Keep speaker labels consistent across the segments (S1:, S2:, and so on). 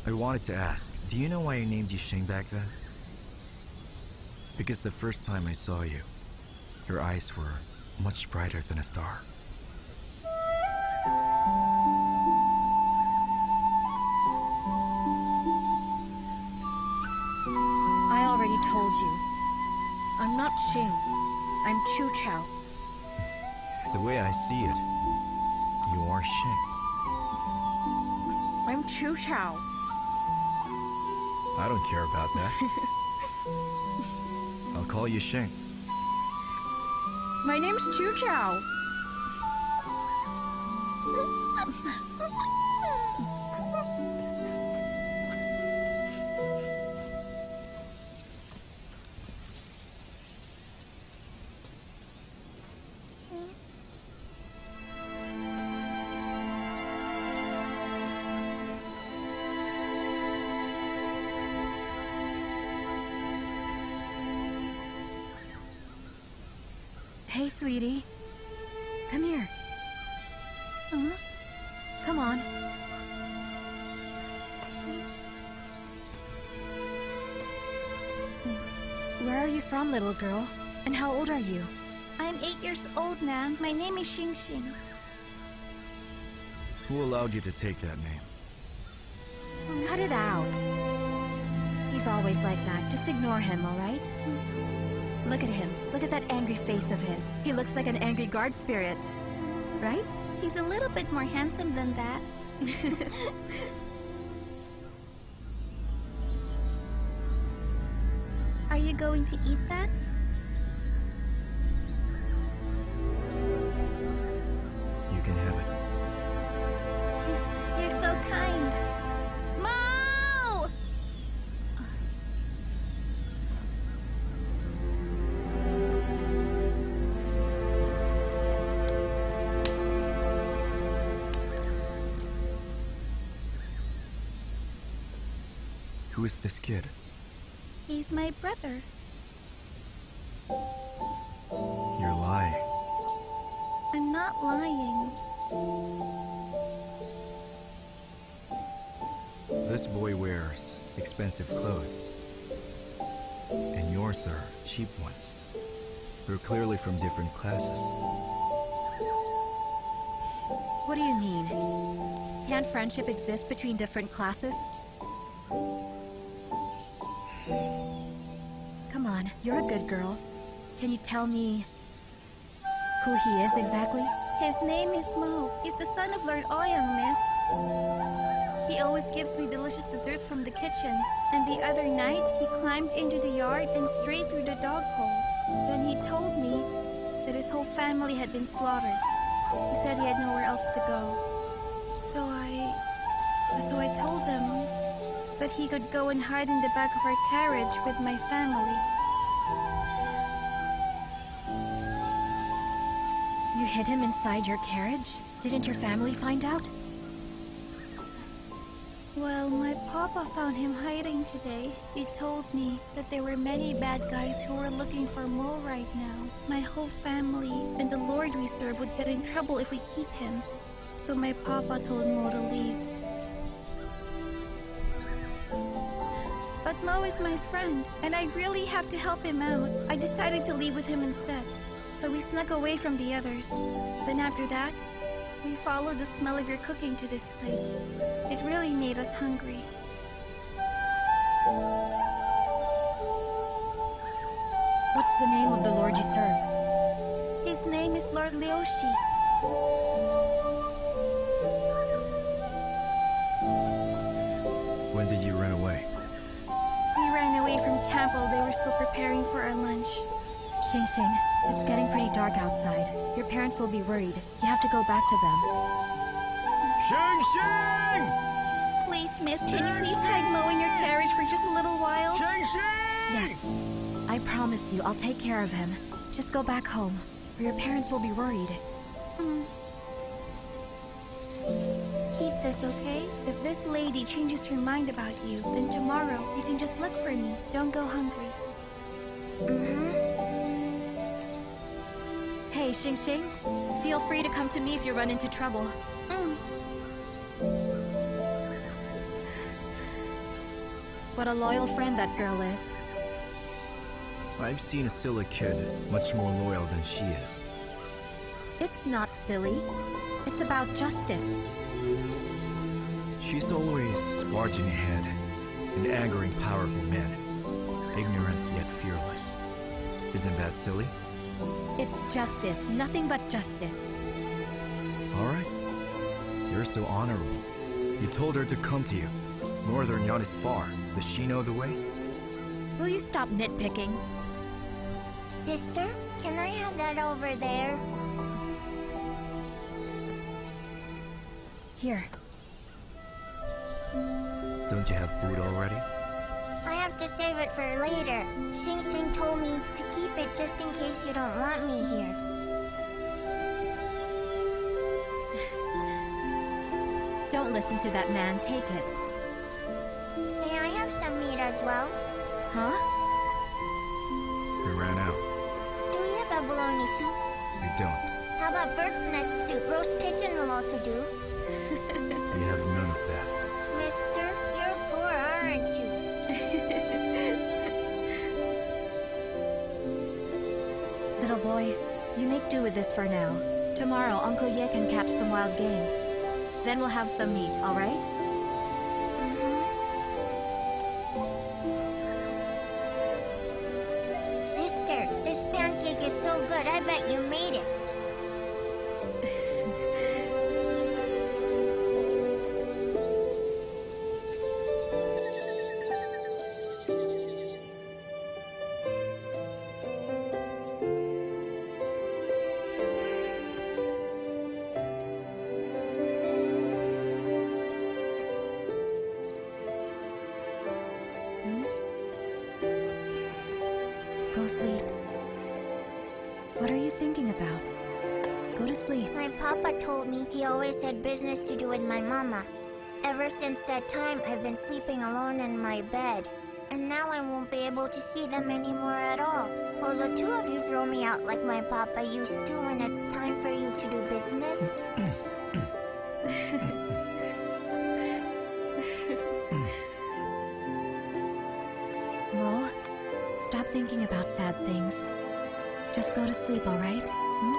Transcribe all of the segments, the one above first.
S1: I wanted to ask, do you know why I named you Shing back then? Because the first time I saw you, your eyes were much brighter than a star.
S2: I already told you. I'm not Shing. I'm Chu Chao.
S1: The way I see it, you are Shing.
S2: I'm Chu Chao.
S1: I don't care about that. I'll call you Shing.
S2: My name's Chu Chao. Hey, sweetie. Come here.
S3: Huh?
S2: Come on. Where are you from, little girl? And how old are you?
S3: I'm 8 years old now. My name is Xing Xing.
S1: Who allowed you to take that name?
S2: Cut it out. He's always like that. Just ignore him, all right? Look at him. Look at that angry face of his. He looks like an angry guard spirit. Right?
S3: He's a little bit more handsome than that. Are you going to eat that?
S1: You can have it.
S3: You're so kind. Mo!
S1: Who is this kid?
S3: He's my brother.
S1: You're lying.
S3: I'm not lying.
S1: This boy wears expensive clothes. And yours are cheap ones. We're clearly from different classes.
S2: What do you mean? Can't friendship exist between different classes? Come on, you're a good girl. Can you tell me who he is exactly?
S3: His name is Mo. He's the son of Lord Ouyang, miss. He always gives me delicious desserts from the kitchen. And the other night, he climbed into the yard and strayed through the dog hole. Then he told me that his whole family had been slaughtered. He said he had nowhere else to go. So I told him that he could go and hide in the back of our carriage with my family.
S2: You hid him inside your carriage? Didn't your family find out?
S3: Well, my papa found him hiding today. He told me that there were many bad guys who were looking for Mo right now. My whole family and the Lord we serve would get in trouble if we keep him. So my papa told Mo to leave. But Mo is my friend, and I really have to help him out. I decided to leave with him instead. So we snuck away from the others. Then after that, we followed the smell of your cooking to this place. It really made us hungry.
S2: What's the name of the Lord you serve?
S3: His name is Lord Liushi.
S1: When did you run away?
S3: We ran away from camp while they were still preparing for our lunch.
S2: Xing Xing, it's getting pretty dark outside. Your parents will be worried. You have to go back to them.
S1: Shing Shing!
S3: Please, miss, can you please hide Mo in your carriage for just a little while?
S1: Shing Shing!
S2: Yes. I promise you, I'll take care of him. Just go back home, or your parents will be worried.
S3: Keep this, okay? If this lady changes her mind about you, then tomorrow you can just look for me. Don't go hungry.
S2: Hey, Xing Xing, feel free to come to me if you run into trouble. What a loyal friend that girl is.
S1: I've seen a silly kid much more loyal than she is.
S2: It's not silly. It's about justice.
S1: She's always forging ahead and angering powerful men, ignorant yet fearless. Isn't that silly?
S2: It's justice, nothing but justice.
S1: All right. You're so honorable. You told her to come to you. Northern Yacht is far. Does she know the way?
S2: Will you stop nitpicking?
S3: Sister, can I have that over there?
S2: Here.
S1: Don't you have food already?
S3: I have to save it for later. Xing Xing told me to keep it just in case you don't want me here.
S2: Don't listen to that man, take it.
S3: May I have some meat as well?
S2: Huh?
S1: We ran out.
S3: Do we have a bologna soup?
S1: We don't.
S3: How about bird's nest soup? Roast pigeon will also do.
S1: We have none of that.
S3: Mister, you're poor, aren't you?
S2: Little boy, you make do with this for now. Tomorrow, Uncle Ye can catch some wild game. Then we'll have some meat, all right?
S3: Sister, this pancake is so good, I bet you made it.
S2: Go sleep. What are you thinking about? Go to sleep.
S3: My papa told me he always had business to do with my mama. Ever since that time, I've been sleeping alone in my bed. And now I won't be able to see them anymore at all. Will the two of you throw me out like my papa used to when it's time for you to do business?
S2: Mo, stop thinking about sad things. Just go to sleep, all right? Hmm?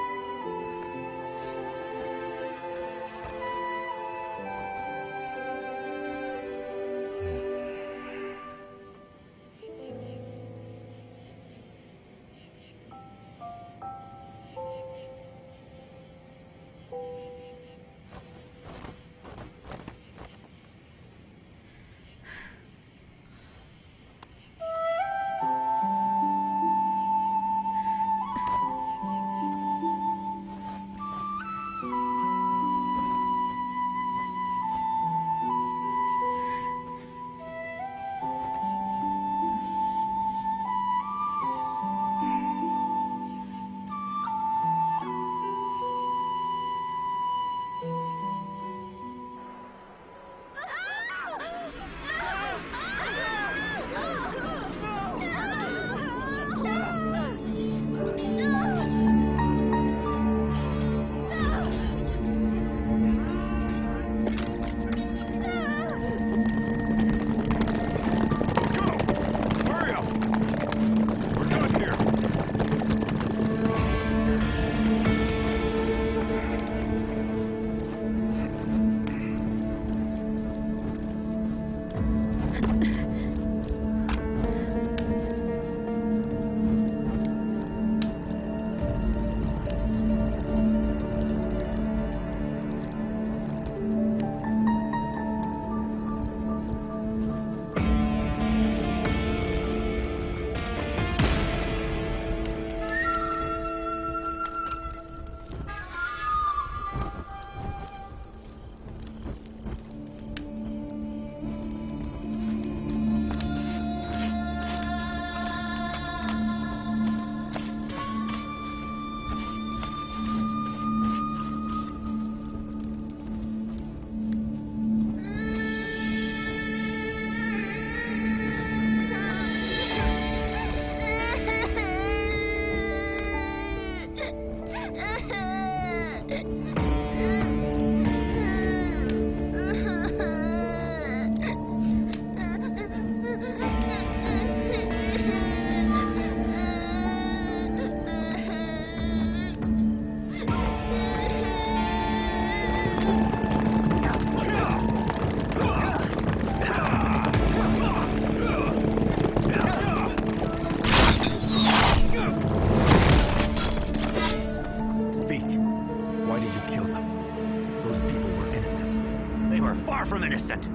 S4: are far from innocent.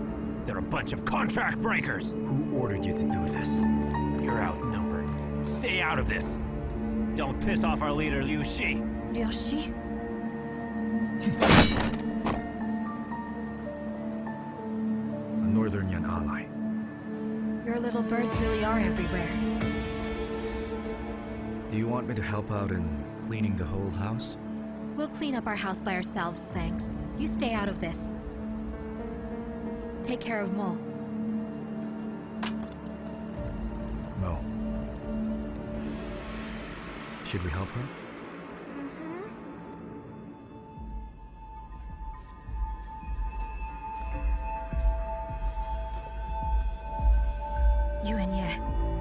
S4: They're a bunch of contract breakers.
S1: Who ordered you to do this?
S4: You're outnumbered. Stay out of this. Don't piss off our leader, Liu Shi.
S2: Liu Shi?
S1: A Northern Yan ally.
S2: Your little birds really are everywhere.
S1: Do you want me to help out in cleaning the whole house?
S2: We'll clean up our house by ourselves, thanks. You stay out of this. Take care of Mo.
S1: No. Should we help her?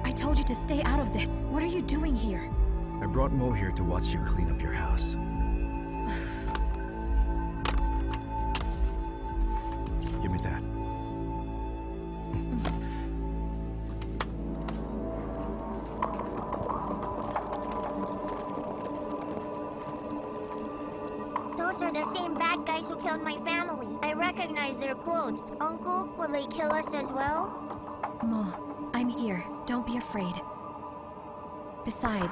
S2: I told you to stay out of this. What are you doing here?
S1: I brought Mo here to watch you clean up your house. Give me that.
S3: Those are the same bad guys who killed my family. I recognize their clothes. Uncle, will they kill us as well?
S2: Mo, I'm here. Don't be afraid. Besides,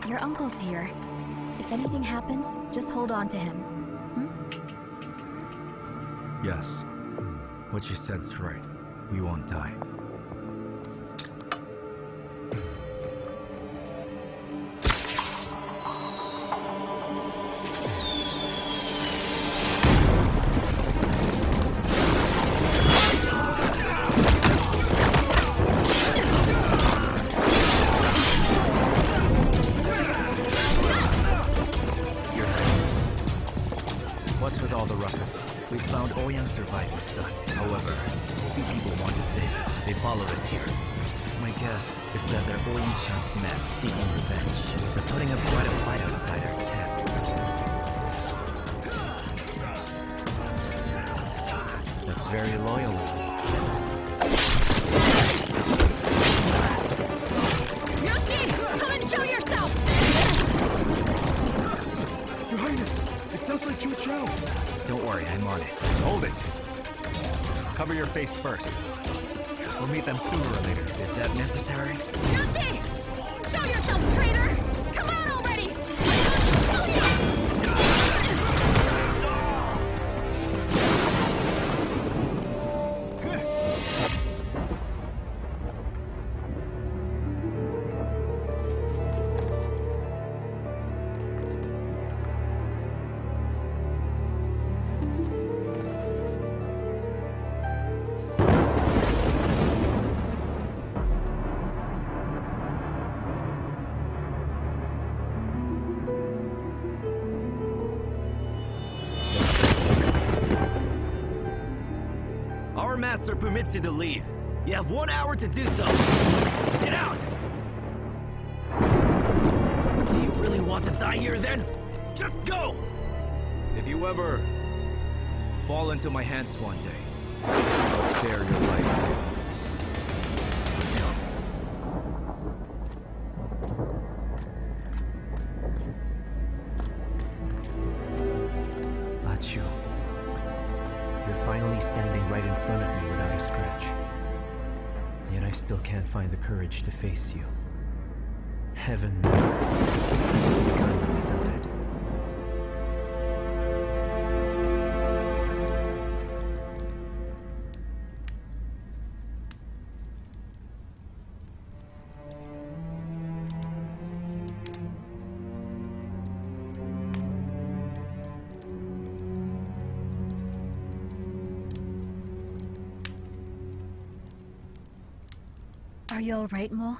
S2: your uncle's here. If anything happens, just hold on to him.
S1: Yes. What you said's right. We won't die. What's with all the ruckus? We found Ouyang's surviving son. However, 2 people want to save him. They followed us here. My guess is that they're Ouyang Chan's men seeking revenge. They're putting up quite a fight outside our tent. That's very loyal of them.
S2: Yoshi! Come and show yourself!
S5: Your Highness, it sounds like Chu Chao.
S1: Don't worry, I'm on it.
S4: Hold it. Cover your face first. We'll meet them sooner or later.
S1: Is that necessary?
S2: Yoshi! Show yourself, traitor! Come on already!
S1: Our master permits you to leave. You have 1 hour to do so. Get out! Do you really want to die here then? Just go! If you ever fall into my hands one day, I'll spare your life too. Let's go.
S4: Achu, you're finally standing right in front of me without a scratch. Yet I still can't find the courage to face you. Heaven never treats me kindly, does it?
S2: Are you alright, Mo?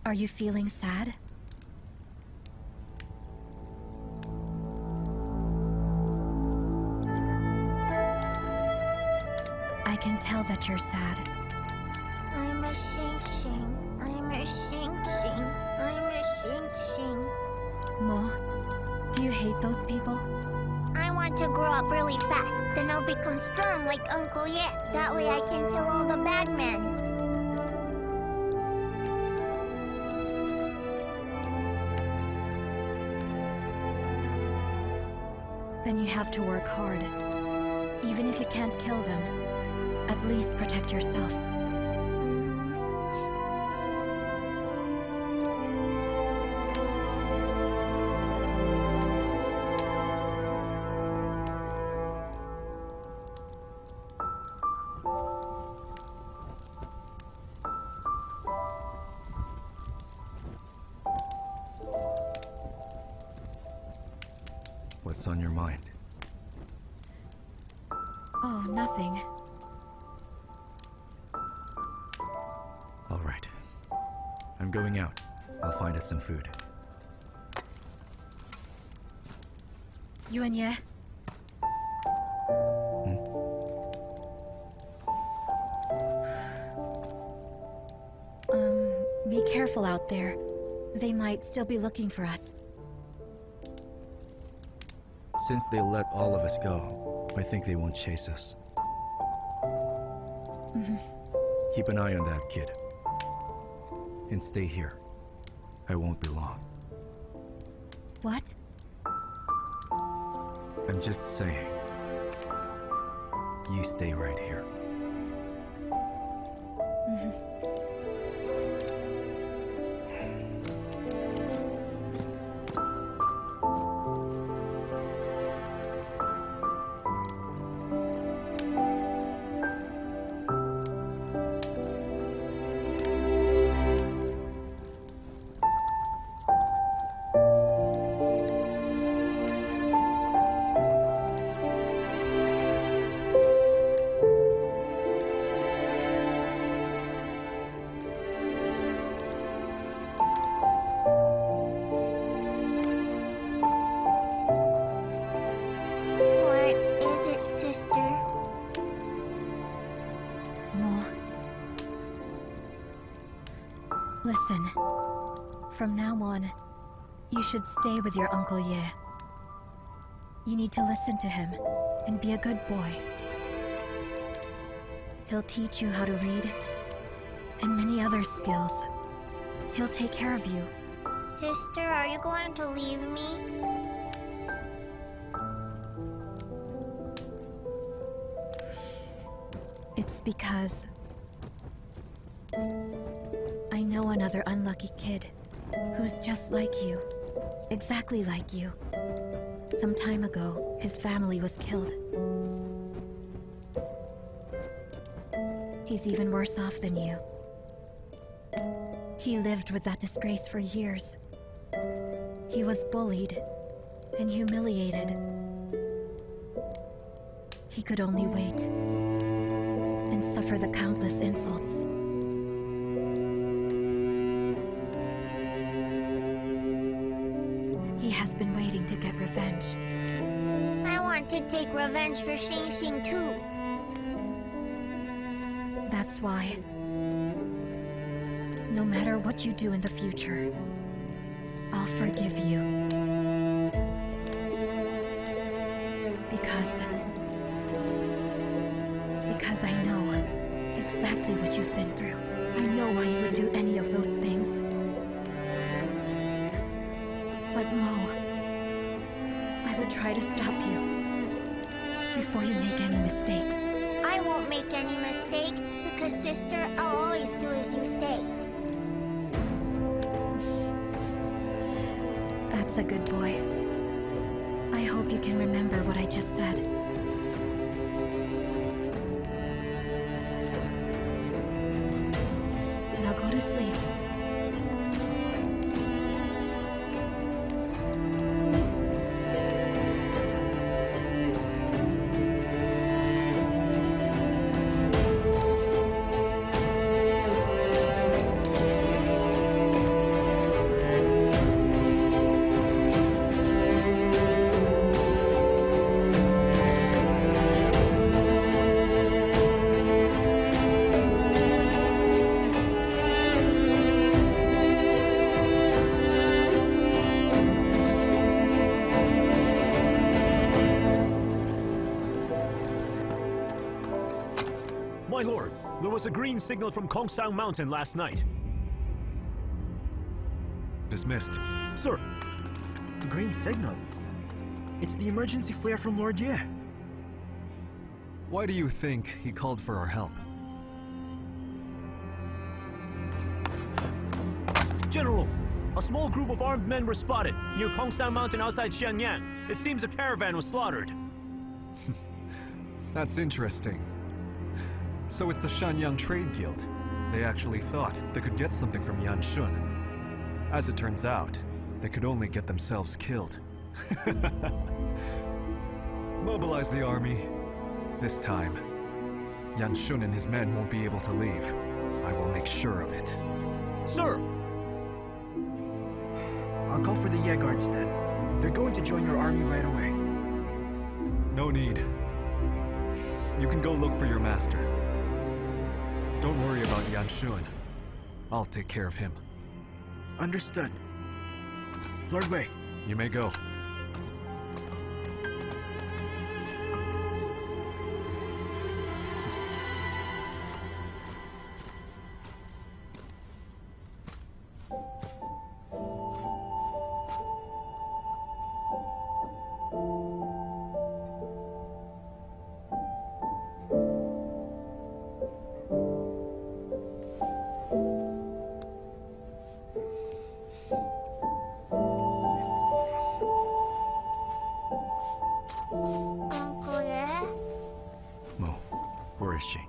S2: Are you feeling sad? I can tell that you're sad.
S3: I'm a Xing. I'm a Xing. I'm a Xing.
S2: Mo, do you hate those people?
S3: I want to grow up really fast. Then I'll become strong like Uncle Ye. That way I can kill all the bad men.
S2: Then you have to work hard. Even if you can't kill them, at least protect yourself.
S1: What's on your mind?
S2: Oh, nothing.
S1: All right. I'm going out. I'll find us some food.
S2: Yuan Ye? Be careful out there. They might still be looking for us.
S1: Since they let all of us go, I think they won't chase us. Keep an eye on that kid. And stay here. I won't be long.
S2: What?
S1: I'm just saying. You stay right here.
S3: What is it, sister?
S2: Mo. Listen. From now on, you should stay with your Uncle Ye. You need to listen to him and be a good boy. He'll teach you how to read and many other skills. He'll take care of you.
S3: Sister, are you going to leave me?
S2: It's because I know another unlucky kid who's just like you, exactly like you. Some time ago, his family was killed. He's even worse off than you. He lived with that disgrace for years. He was bullied and humiliated. He could only wait and suffer the countless insults. He has been waiting to get revenge.
S3: I want to take revenge for Xing Xing too.
S2: That's why, no matter what you do in the future, I'll forgive you. Because I know exactly what you've been through. I know why you would do any of those things. But Mo, I will try to stop you before you make any mistakes.
S3: I won't make any mistakes because, sister, I'll always do as you say.
S2: That's a good boy. I hope you can remember what I just said. Now go to sleep.
S6: My lord, there was a green signal from Kongsang Mountain last night.
S5: Dismissed.
S6: Sir,
S7: Green signal. It's the emergency flare from Lord Ye.
S5: Why do you think he called for our help?
S6: General, a small group of armed men were spotted near Kongsang Mountain outside Shenyang. It seems a caravan was slaughtered.
S5: That's interesting. So it's the Shanyang Trade Guild. They actually thought they could get something from Yanshun. As it turns out, they could only get themselves killed. Mobilize the army. This time, Yanshun and his men won't be able to leave. I will make sure of it.
S6: Sir!
S7: I'll call for the Yeguards then. They're going to join your army right away.
S5: No need. You can go look for your master. Don't worry about Yanshun. I'll take care of him.
S7: Understood. Lord Wei.
S5: You may go.
S3: Uncle Ye?
S1: Mo, where is she?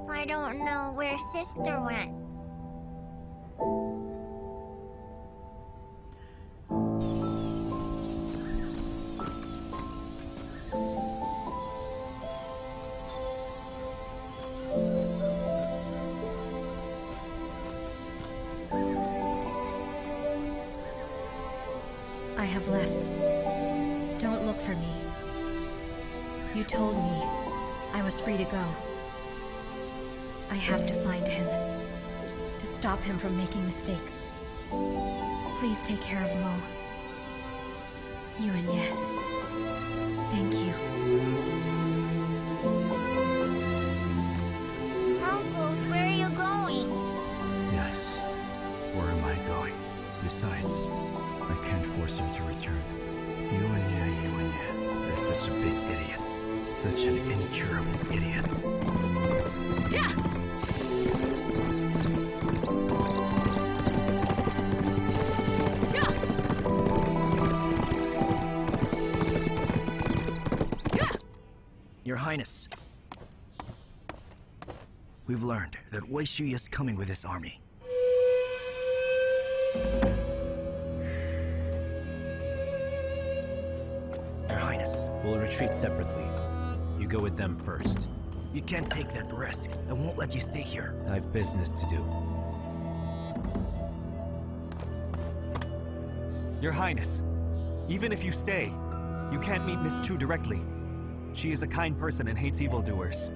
S3: I don't know where sister went.
S2: I have left. Don't look for me. You told me I was free to go. I have to find him. To stop him from making mistakes. Please take care of Mo. You and Ye. Thank you.
S3: Uncle, where are you going?
S1: Yes. Where am I going? Besides, I can't force her to return. You and Ye. You're such a big idiot. Such an incurable idiot.
S2: Yeah!
S1: Your Highness. We've learned that Wei Shui is coming with his army. Your Highness.
S4: We'll retreat separately. You go with them first.
S1: You can't take that risk. I won't let you stay here.
S4: I've business to do.
S5: Your Highness, even if you stay, you can't meet Miss Chu directly. She is a kind person and hates evildoers.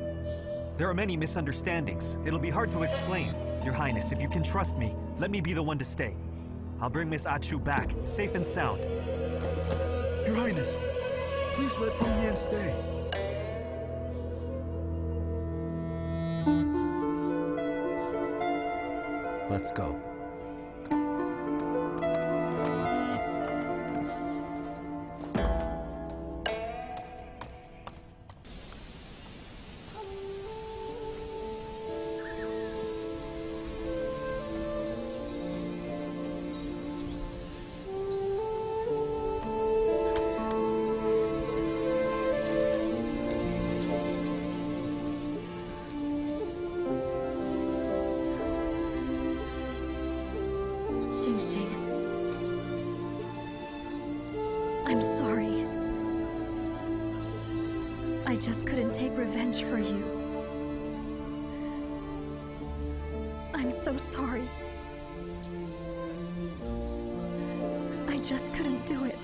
S5: There are many misunderstandings. It'll be hard to explain. Your Highness, if you can trust me, let me be the one to stay. I'll bring Miss Chu back, safe and sound.
S7: Your Highness, please let Feng Yan stay.
S4: Let's go.
S2: I'm sorry. I just couldn't take revenge for you. I'm so sorry. I just couldn't do it.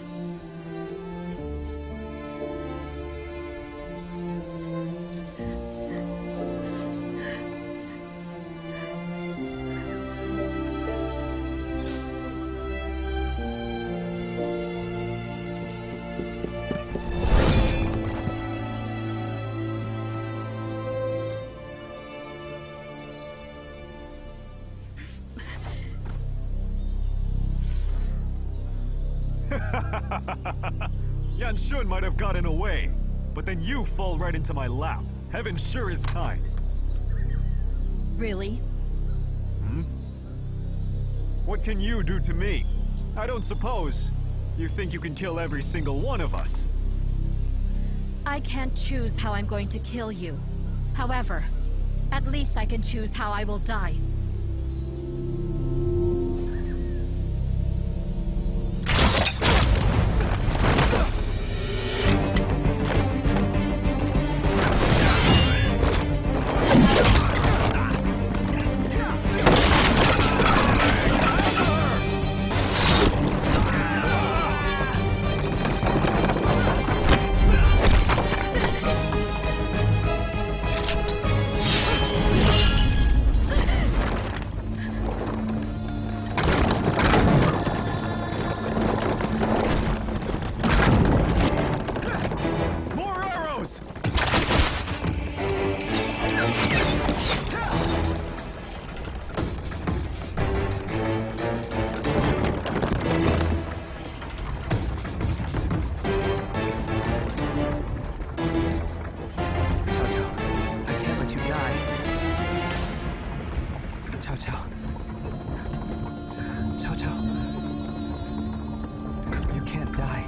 S5: Yanshun might have gotten away, but then you fall right into my lap. Heaven sure is kind.
S2: Really?
S5: What can you do to me? I don't suppose you think you can kill every single one of us.
S2: I can't choose how I'm going to kill you. However, at least I can choose how I will die.
S5: More arrows!
S1: Chow, I can't let you die. Chow. You can't die.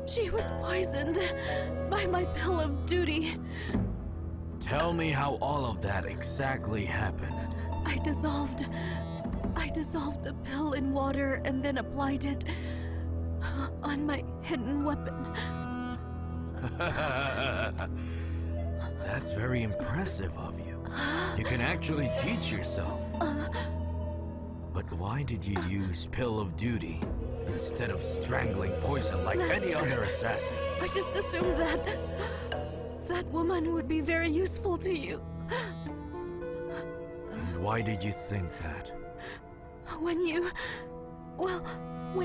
S3: She was poisoned by my pill of duty.
S1: Tell me how all of that exactly happened.
S3: I dissolved the pill in water and then applied it on my hidden weapon.
S1: That's very impressive of you. You can actually teach yourself. But why did you use Pill of Duty? instead of strangling poison like any other assassin.
S3: I just assumed that woman would be very useful to you.
S1: And why did you think that?
S3: When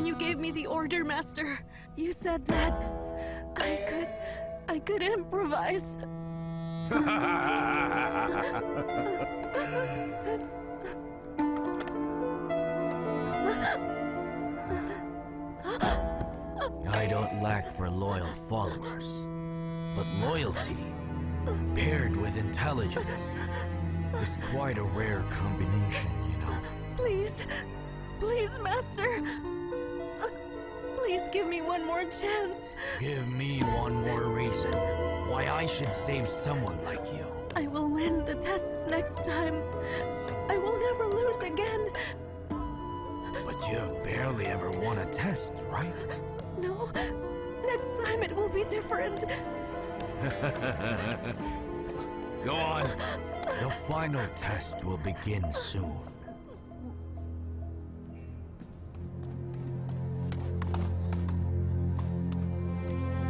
S3: you gave me the order, Master, you said that I could improvise.
S1: I don't lack for loyal followers, but loyalty paired with intelligence is quite a rare combination, you know.
S3: Please, Master. Please give me one more chance.
S1: Give me one more reason why I should save someone like you.
S3: I will win the tests next time. I will never lose again.
S1: But you have barely ever won a test, right?
S3: No, next time it will be different.
S1: Go on. The final test will begin soon.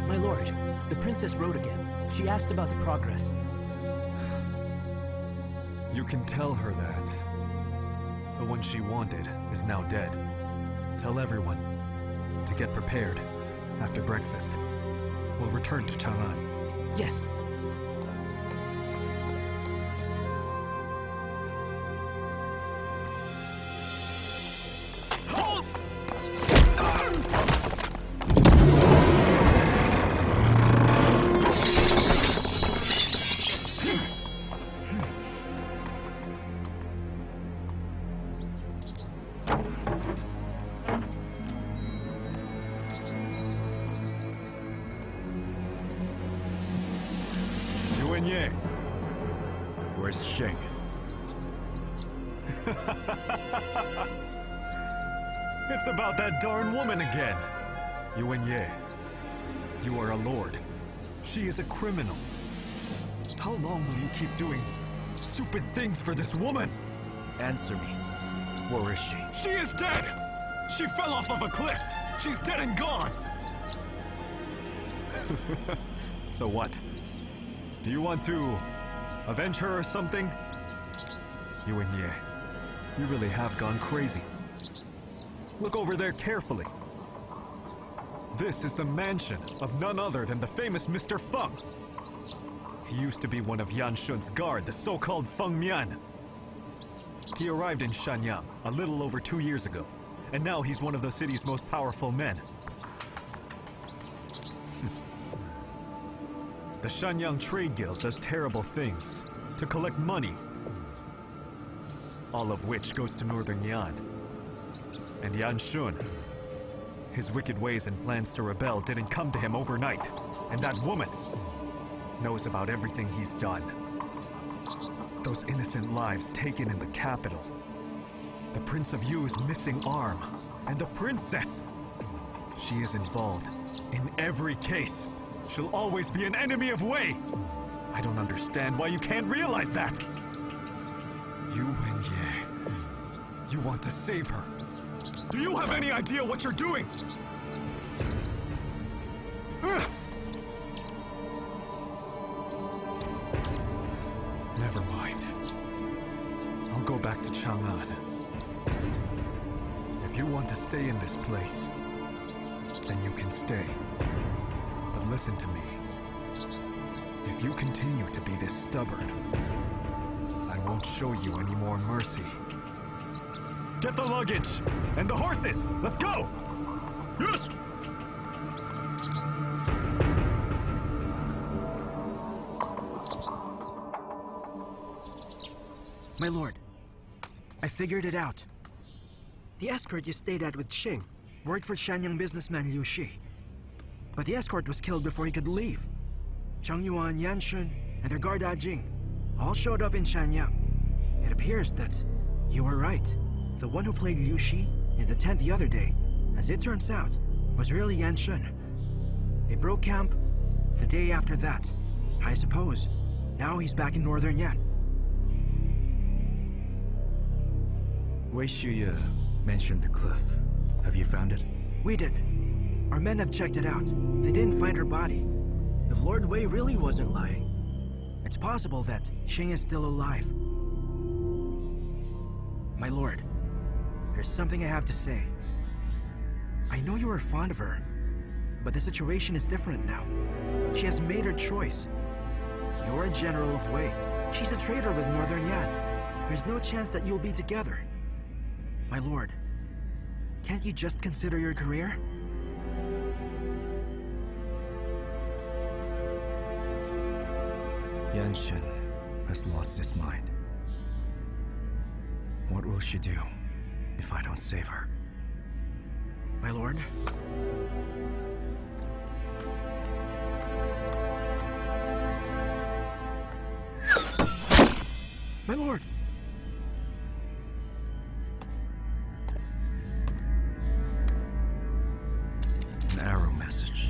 S4: My lord, the princess wrote again. She asked about the progress.
S5: You can tell her that. The one she wanted is now dead. Tell everyone to get prepared. After breakfast, we'll return to Chang'an.
S4: Yes.
S5: Halt!
S1: Where's Sheng?
S5: It's about that darn woman again. Yuan Ye, you are a lord. She is a criminal. How long will you keep doing stupid things for this woman?
S1: Answer me. Where is she?
S5: She is dead! She fell off of a cliff! She's dead and gone! So what? Do you want to avenge her or something? Yuan Ye, you really have gone crazy. Look over there carefully. This is the mansion of none other than the famous Mr. Feng. He used to be one of Yan Shun's guard, the so-called Feng Mian. He arrived in Shanyang a little over 2 years ago, and now he's one of the city's most powerful men. The Shanyang Trade Guild does terrible things to collect money, all of which goes to Northern Yan. And Yan Shun, his wicked ways and plans to rebel didn't come to him overnight, and that woman knows about everything he's done. Those innocent lives taken in the capital, the Prince of Yu's missing arm, and the princess. She is involved in every case. She'll always be an enemy of Wei. I don't understand why you can't realize that. Yuan Ye, you want to save her. Do you have any idea what you're doing? Never mind. I'll go back to Chang'an. If you want to stay in this place, then you can stay. But listen to me. If you continue to be this stubborn, I won't show you any more mercy. Get the luggage! And the horses! Let's go! Yes!
S8: My lord, I figured it out. The escort you stayed at with Sheng worked for Shanyang businessman Liu Shi. But the escort was killed before he could leave. Cheng Yuan, Yan Shun, and their guard Jing all showed up in Shanyang. It appears that you were right. The one who played Liu Shi in the tent the other day, as it turns out, was really Yan Shun. They broke camp the day after that. I suppose now he's back in Northern Yan.
S1: Wei Shuya mentioned the cliff. Have you found it?
S8: We did. Our men have checked it out. They didn't find her body. If Lord Wei really wasn't lying, it's possible that Shing is still alive. My lord, there's something I have to say. I know you were fond of her, but the situation is different now. She has made her choice. You're a general of Wei. She's a traitor with Northern Yan. There's no chance that you'll be together. My lord, can't you just consider your career?
S1: Yan Shen has lost his mind. What will she do if I don't save her?
S8: My lord? My lord!
S1: An arrow message.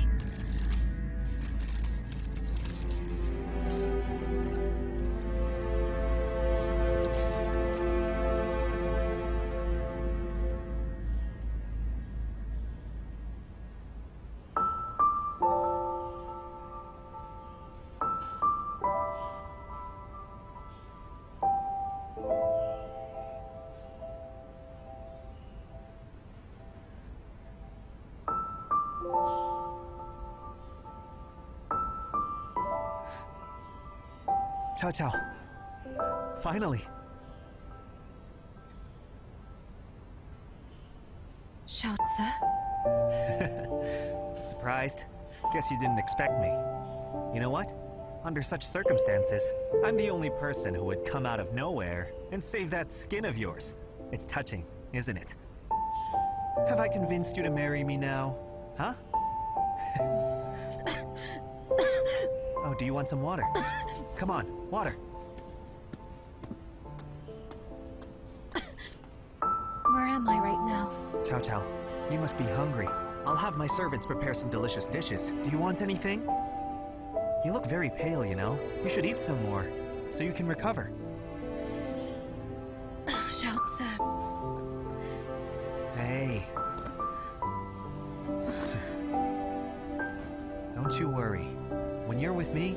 S5: Chow Chow. Finally.
S2: Xiaozi?
S5: Surprised? Guess you didn't expect me. You know what? Under such circumstances, I'm the only person who would come out of nowhere and save that skin of yours. It's touching, isn't it? Have I convinced you to marry me now? Huh? Oh, do you want some water? Come on, water.
S2: Where am I right now?
S5: Chow Chow, you must be hungry. I'll have my servants prepare some delicious dishes. Do you want anything? You look very pale, you know. You should eat some more, so you can recover.
S2: Xiaozi.
S5: Hey. Don't you worry. When you're with me,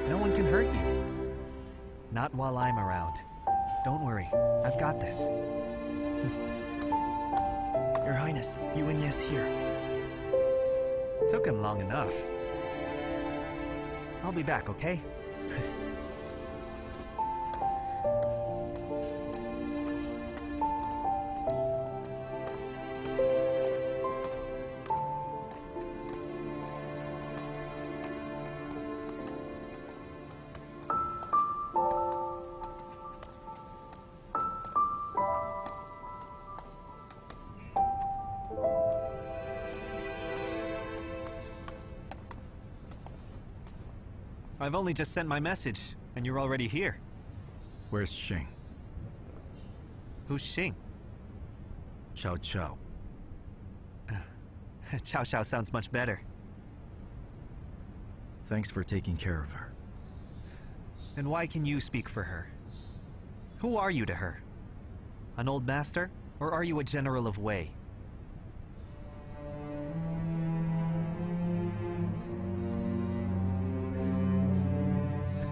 S5: no one can hurt you. Not while I'm around. Don't worry, I've got this.
S1: Your Highness, Yuan Ye's here.
S5: Took him long enough. I'll be back, okay? I've only just sent my message, and you're already here.
S1: Where's Shing?
S5: Who's Xing?
S1: Chow Chow.
S5: Chow Chow sounds much better.
S1: Thanks for taking care of her.
S5: And why can you speak for her? Who are you to her? An old master, or are you a general of Wei?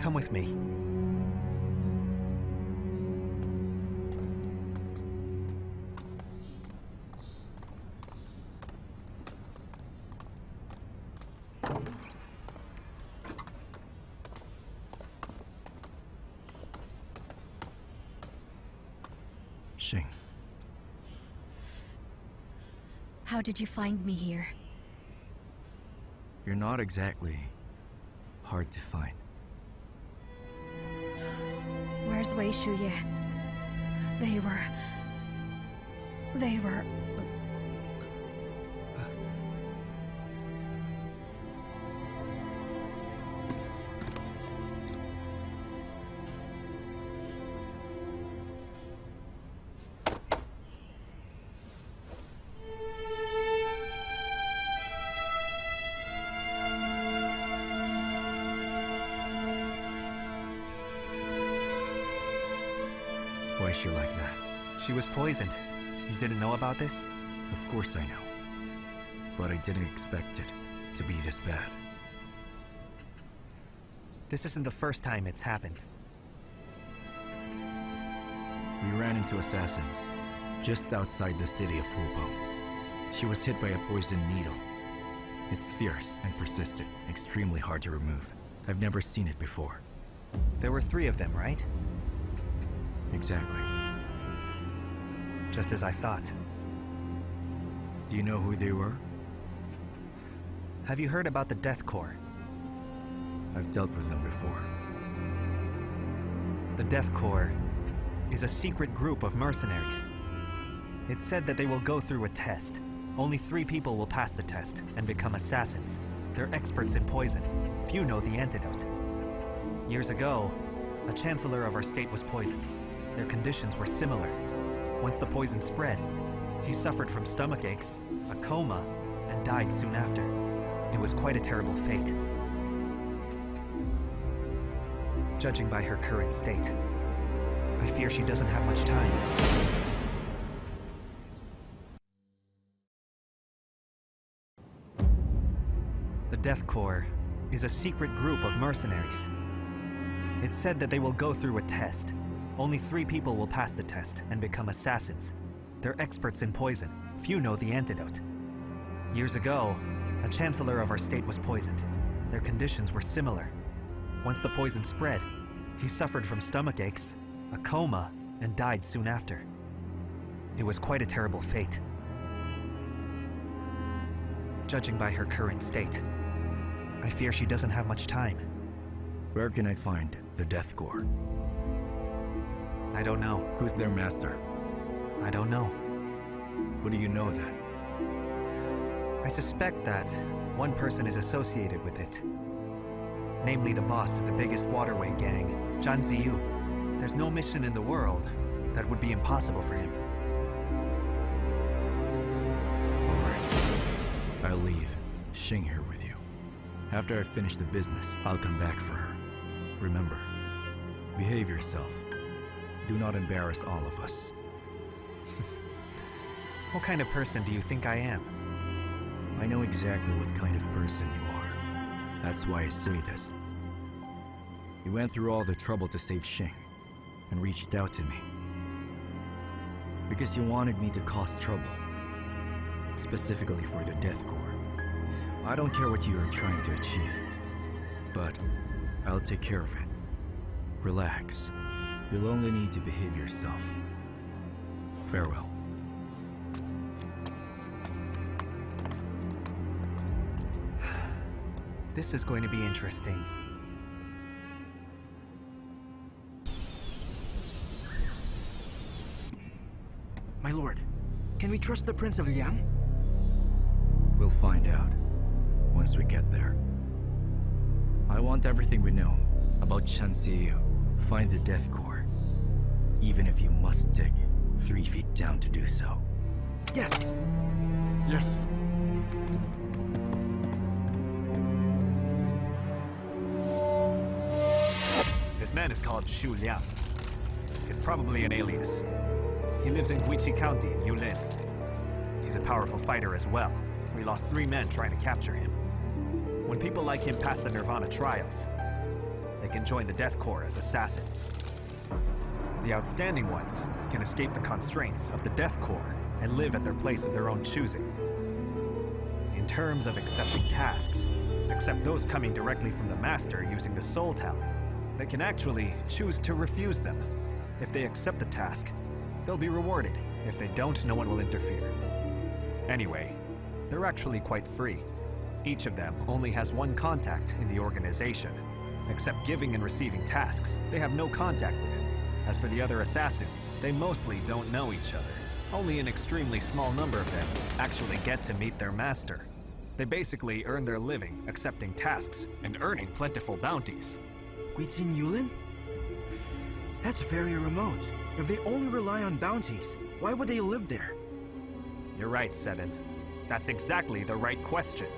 S5: Come with me.
S1: Shing.
S2: How did you find me here?
S1: You're not exactly hard to find.
S2: Where's Wei Shuye? They were...
S1: Why is she like that?
S5: She was poisoned. You didn't know about this?
S1: Of course I know. but I didn't expect it to be this bad.
S5: This isn't the first time it's happened.
S1: We ran into assassins just outside the city of Hupo. She was hit by a poison needle. It's fierce and persistent, extremely hard to remove. I've never seen it before.
S5: There were 3 of them, right?
S1: Exactly.
S5: Just as I thought.
S1: Do you know who they were?
S5: Have you heard about the Death Corps?
S1: I've dealt with them before.
S5: The Death Corps is a secret group of mercenaries. It's said that they will go through a test. Only 3 people will pass the test and become assassins. They're experts in poison. Few know the antidote. Years ago, a chancellor of our state was poisoned. Their conditions were similar. Once the poison spread, he suffered from stomach aches, a coma, and died soon after. It was quite a terrible fate. Judging by her current state, I fear she doesn't have much time. The Death Corps is a secret group of mercenaries. It's said that they will go through a test. Only 3 people will pass the test and become assassins. They're experts in poison. Few know the antidote. Years ago, a chancellor of our state was poisoned. Their conditions were similar. Once the poison spread, he suffered from stomach aches, a coma, and died soon after. It was quite a terrible fate. Judging by her current state, I fear she doesn't have much time.
S1: Where can I find the Death Corps?
S5: I don't know.
S1: Who's their master?
S5: I don't know.
S1: What do you know then?
S5: I suspect that one person is associated with it. Namely the boss of the biggest waterway gang, Zhan Ziyu. There's no mission in the world that would be impossible for him.
S1: Alright. I'll leave Xing here with you. After I finish the business, I'll come back for her. Remember, behave yourself. Do not embarrass all of us.
S5: What kind of person do you think I am?
S1: I know exactly what kind of person you are. That's why I say this. You went through all the trouble to save Xing, and reached out to me. Because you wanted me to cause trouble. Specifically for the Death Corps. I don't care what you are trying to achieve. But I'll take care of it. Relax. You'll only need to behave yourself. Farewell.
S5: This is going to be interesting.
S8: My lord, can we trust the Prince of Liang?
S1: We'll find out once we get there. I want everything we know about Chen Ziyu. Find the Death Corps, even if you must dig 3 feet down to do so.
S8: Yes.
S7: Yes.
S5: This man is called Xu Liang. It's probably an alias. He lives in Guiqi County in Yulin. He's a powerful fighter as well. We lost 3 men trying to capture him. When people like him pass the Nirvana trials, they can join the Death Corps as assassins. The outstanding ones can escape the constraints of the Death Corps and live at their place of their own choosing. In terms of accepting tasks, except those coming directly from the Master using the Soul Talent, they can actually choose to refuse them. If they accept the task, they'll be rewarded. If they don't, no one will interfere. Anyway, they're actually quite free. Each of them only has one contact in the organization. Except giving and receiving tasks, they have no contact with him. As for the other assassins, they mostly don't know each other. Only an extremely small number of them actually get to meet their master. They basically earn their living accepting tasks and earning plentiful bounties.
S8: Guiqin Yulin? That's very remote. If they only rely on bounties, why would they live there?
S5: You're right, Seven. That's exactly the right question.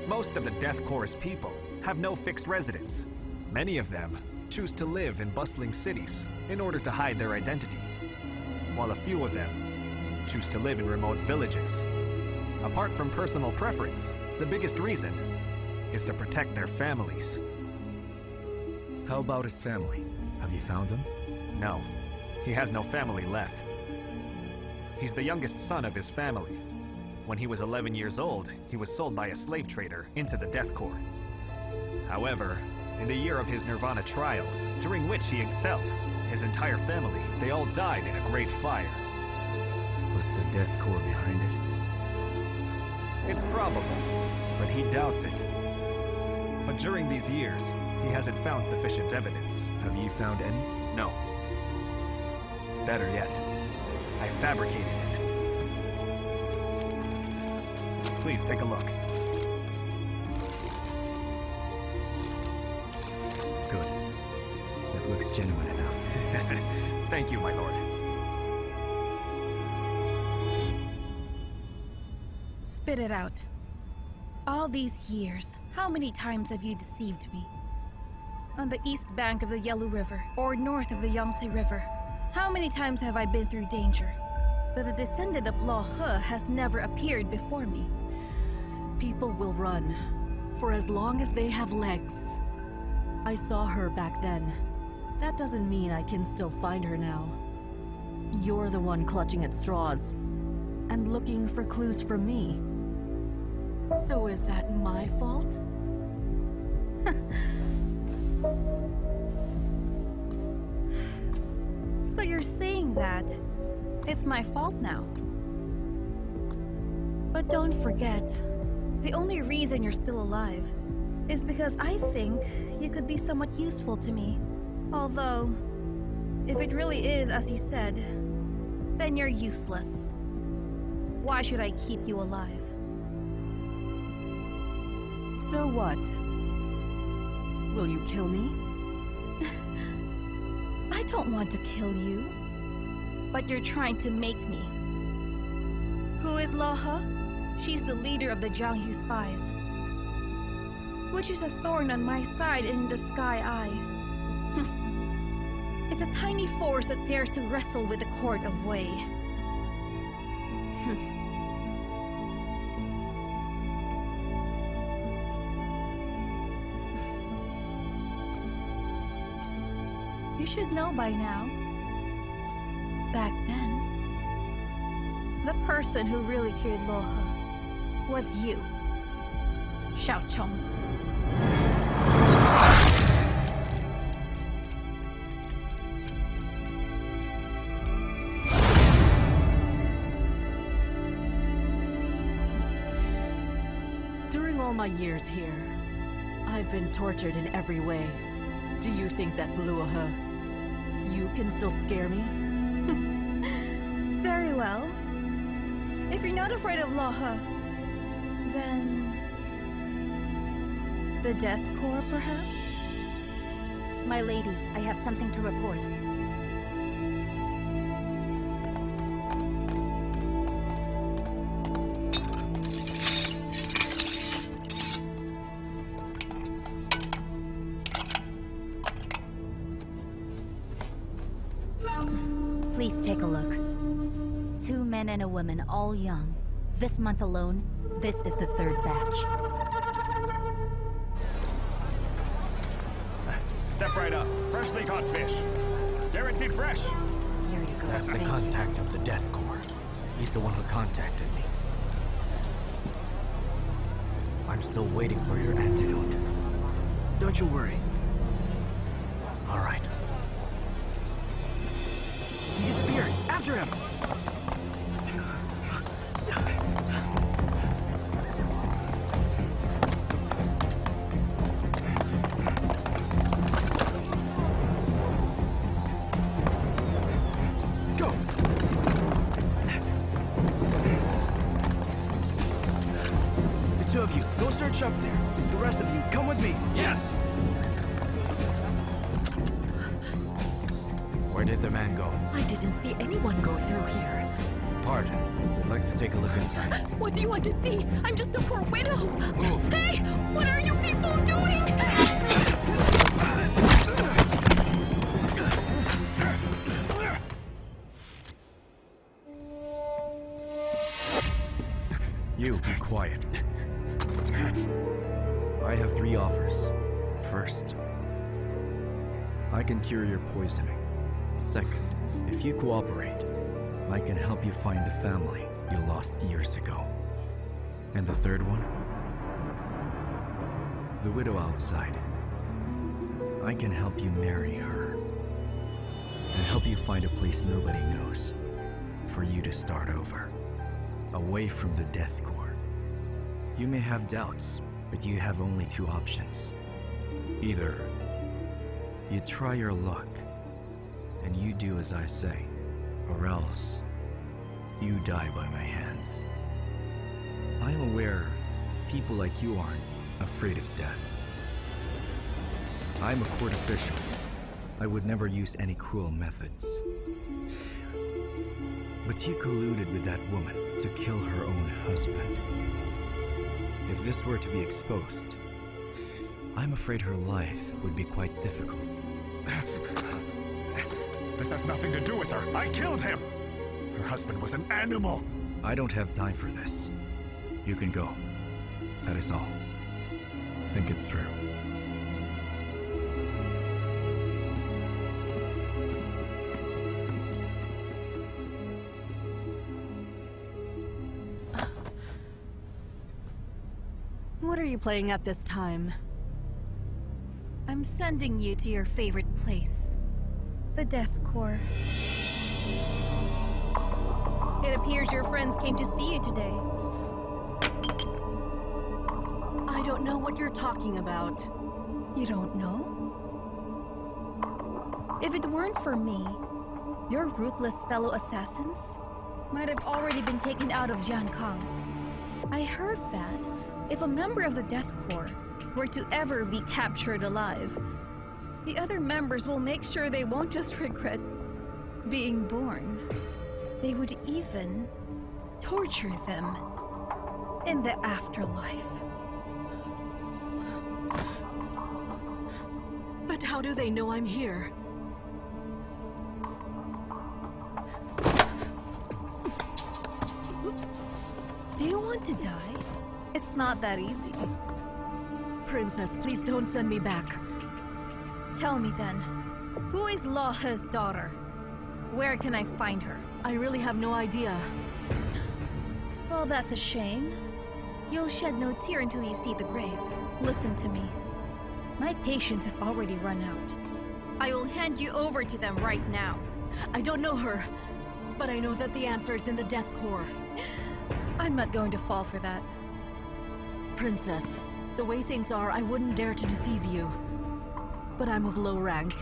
S5: Most of the Death Corps' people have no fixed residence. Many of them choose to live in bustling cities in order to hide their identity, while a few of them choose to live in remote villages. Apart from personal preference, the biggest reason is to protect their families.
S1: How about his family? Have you found them?
S5: No, he has no family left. He's the youngest son of his family. When he was 11 years old, he was sold by a slave trader into the Death Corps. However, in the year of his Nirvana trials, during which he excelled, his entire family, they all died in a great fire.
S1: Was the Death Corps behind it?
S5: It's probable, but he doubts it. But during these years, he hasn't found sufficient evidence.
S1: Have you found any?
S5: No. Better yet, I fabricated it. Please take a look.
S1: Good. It looks genuine enough.
S5: Thank you, my lord.
S3: Spit it out. All these years, how many times have you deceived me? On the east bank of the Yellow River, or north of the Yangtze River, how many times have I been through danger? But the descendant of Lo He has never appeared before me.
S9: People will run, for as long as they have legs. I saw her back then. That doesn't mean I can still find her now. You're the one clutching at straws, and looking for clues from me. So is that my fault?
S3: So you're saying that it's my fault now? But don't forget, the only reason you're still alive is because I think you could be somewhat useful to me. Although, if it really is as you said, then you're useless. Why should I keep you alive?
S9: So what? Will you kill me?
S3: I don't want to kill you, but you're trying to make me. Who is Lo He? She's the leader of the Jianghu spies, which is a thorn on my side and in the Sky Eye. It's a tiny force that dares to wrestle with the court of Wei. You should know by now. Back then, the person who really killed Lo He was you, Xiao Chong.
S9: During all my years here, I've been tortured in every way. Do you think that Luo He, you can still scare me?
S3: Very well. If you're not afraid of Lo He, then the Death Corps, perhaps?
S2: My lady, I have something to report. Please take a look. 2 men and a woman, all young. This month alone, this is the 3rd batch.
S6: Step right up. Freshly caught fish. Guaranteed fresh.
S2: Here you go.
S8: That's the
S2: Thank you.
S8: contact of the Death Corps. He's the one who contacted me. I'm still waiting for your antidote. Don't you worry. All right. He disappeared! After him! Go! The 2 of you, go search up there. The rest of you, come with me.
S5: Yes!
S1: Where did the man go?
S9: I didn't see anyone go through here.
S1: Pardon. I'd like to take a look inside.
S9: What do you want to see? I'm just a poor widow.
S1: Move.
S9: Hey! What are you people doing?
S1: You. First, I can cure your poisoning. Second, if you cooperate, I can help you find the family you lost years ago. And the third one? The widow outside. I can help you marry her. And help you find a place nobody knows. For you to start over. Away from the death core. You may have doubts, but you have only two options. Either you try your luck, and you do as I say, or else you die by my hands. I am aware people like you aren't afraid of death. I'm a court official. I would never use any cruel methods. But you colluded with that woman to kill her own husband. If this were to be exposed, I'm afraid her life would be quite difficult.
S7: This has nothing to do with her. I killed him. Her husband was an animal.
S1: I don't have time for this. You can go. That is all. Think it through.
S9: What are you playing at this time?
S3: I'm sending you to your favorite place. The Death Core. It appears your friends came to see you today.
S9: I don't know what you're talking about.
S3: You don't know? If it weren't for me, your ruthless fellow assassins might have already been taken out of Jiankang. I heard that if a member of the Death Corps were to ever be captured alive, the other members will make sure they won't just regret being born. They would even torture them in the afterlife.
S9: But how do they know I'm here?
S3: Do you want to die? It's not that easy.
S9: Princess, please don't send me back.
S3: Tell me then, who is Lo He's daughter? Where can I find her?
S9: I really have no idea.
S3: Well, that's a shame. You'll shed no tear until you see the grave. Listen to me. My patience has already run out. I will hand you over to them right now.
S9: I don't know her, but I know that the answer is in the Death Core.
S3: I'm not going to fall for that.
S9: Princess, the way things are, I wouldn't dare to deceive you. But I'm of low rank,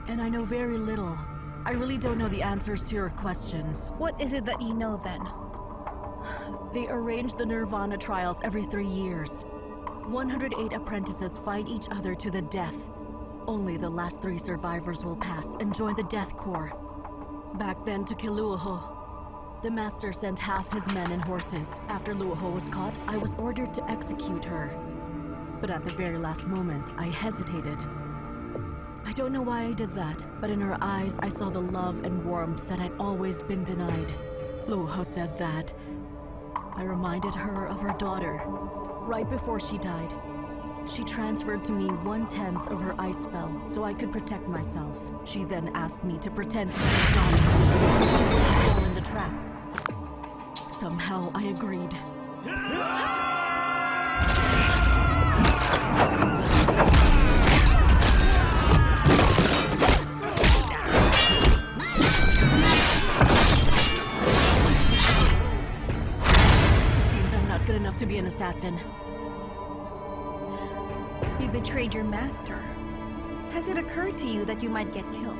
S9: and I know very little. I really don't know the answers to your questions.
S3: What is it that you know then?
S9: They arrange the Nirvana trials every 3 years. 108 apprentices fight each other to the death. Only the last 3 survivors will pass and join the Death Corps. Back then to kill Luoho, the master sent half his men and horses. After Luoho was caught, I was ordered to execute her. But at the very last moment, I hesitated. I don't know why I did that, but in her eyes I saw the love and warmth that had always been denied. Luoho said that. I reminded her of her daughter. Right before she died, she transferred to me 1/10 of her ice spell so I could protect myself. She then asked me to pretend to be her daughter so she wouldn't fall in the trap. Somehow I agreed. It seems I'm not good enough to be an assassin.
S3: You betrayed your master. Has it occurred to you that you might get killed?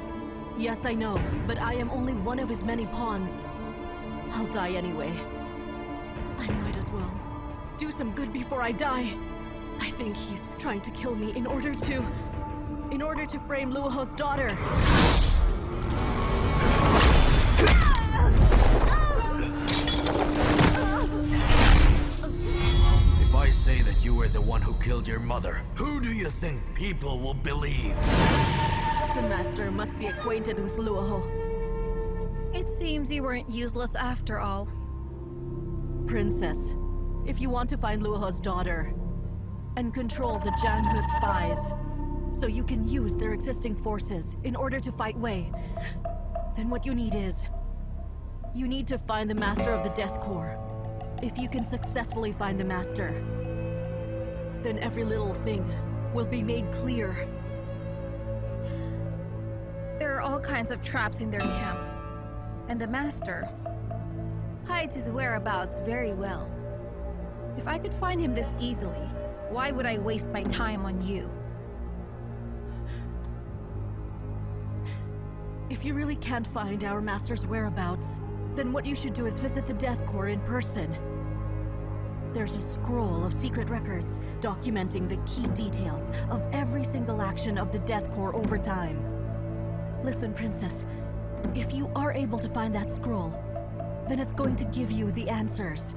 S9: Yes, I know, but I am only one of his many pawns. I'll die anyway. I might as well do some good before I die. I think he's trying to kill me in order to frame Luoho's daughter.
S1: If I say that you were the one who killed your mother, who do you think people will believe?
S9: The master must be acquainted with Luoho.
S3: It seems you weren't useless after all.
S9: Princess, if you want to find Luoho's daughter and control the Jianghu spies, so you can use their existing forces in order to fight Wei, then what you need is... you need to find the Master of the Death Core. If you can successfully find the Master, then every little thing will be made clear.
S3: There are all kinds of traps in their camp. And the Master hides his whereabouts very well. If I could find him this easily, why would I waste my time on you?
S9: If you really can't find our Master's whereabouts, then what you should do is visit the Death Core in person. There's a scroll of secret records documenting the key details of every single action of the Death Core over time. Listen, Princess, if you are able to find that scroll, then it's going to give you the answers.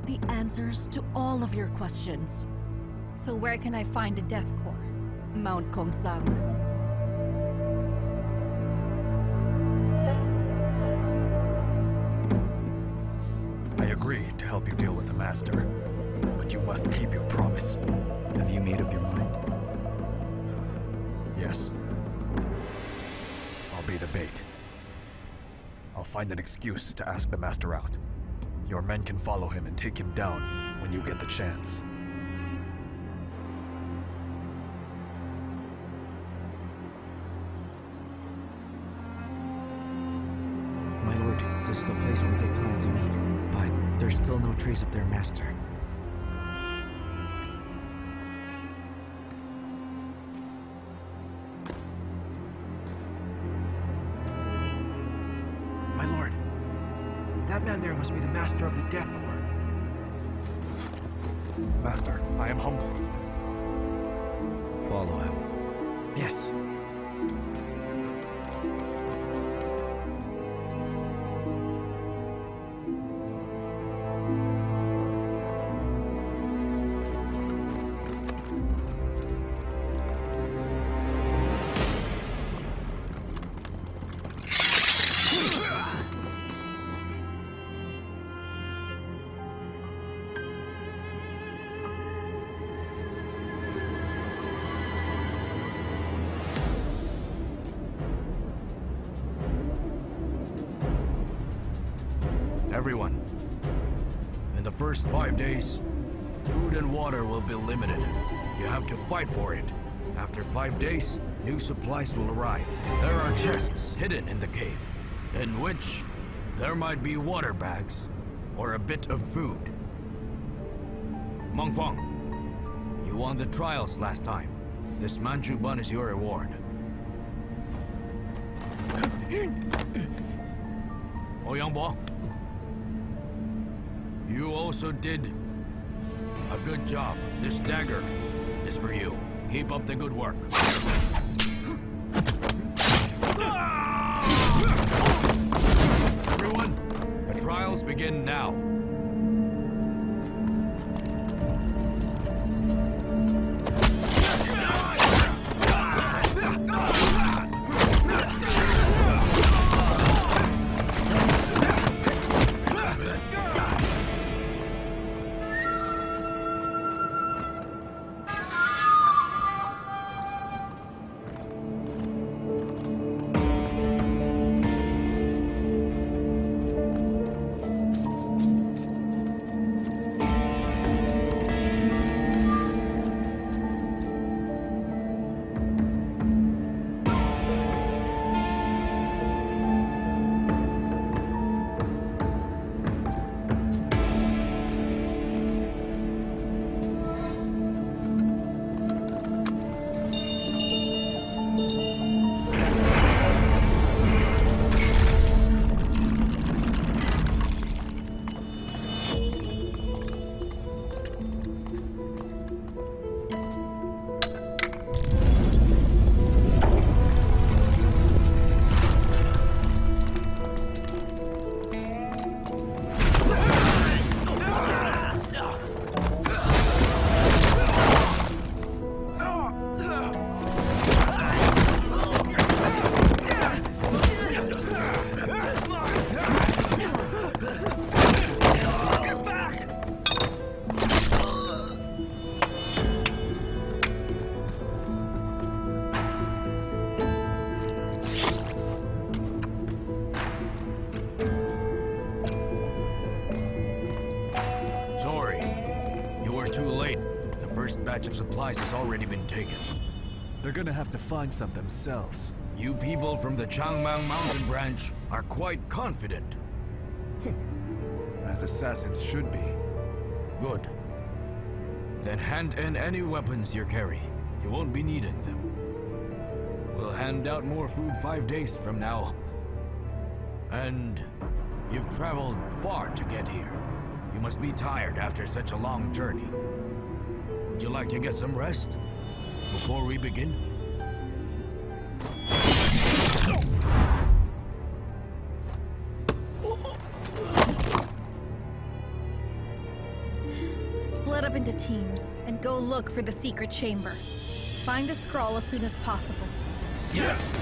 S9: The answers to all of your questions.
S3: So where can I find the Death Core?
S9: Mount Kongsang.
S5: I agree to help you deal with the Master, but you must keep your promise.
S1: Have you made up your mind?
S5: Yes. I'll be the bait. I'll find an excuse to ask the Master out. Your men can follow him and take him down when you get the chance.
S1: My lord, this is the place where they plan to meet, but there's still no trace of their master.
S8: My lord, that man there must be the Master of the Death Core.
S5: Master, I am humbled.
S1: Follow him.
S8: Yes.
S10: Everyone, in the first 5 days, food and water will be limited. You have to fight for it. After 5 days, new supplies will arrive. There are chests hidden in the cave, in which there might be water bags or a bit of food. Mengfeng, you won the trials last time. This Manchu bun is your reward. Ouyangbo, you also did a good job. This dagger is for you. Keep up the good work. Everyone, the trials begin now. batch of supplies has already been taken.
S7: They're gonna have to find some themselves.
S10: You people from the Changmang Mountain branch are quite confident.
S7: As assassins should be.
S10: Good. Then hand in any weapons you carry. You won't be needing them. We'll hand out more food 5 days from now. And you've traveled far to get here. You must be tired after such a long journey. Would you like to get some rest before we begin?
S3: Split up into teams and go look for the secret chamber. Find the scroll as soon as possible.
S5: Yes!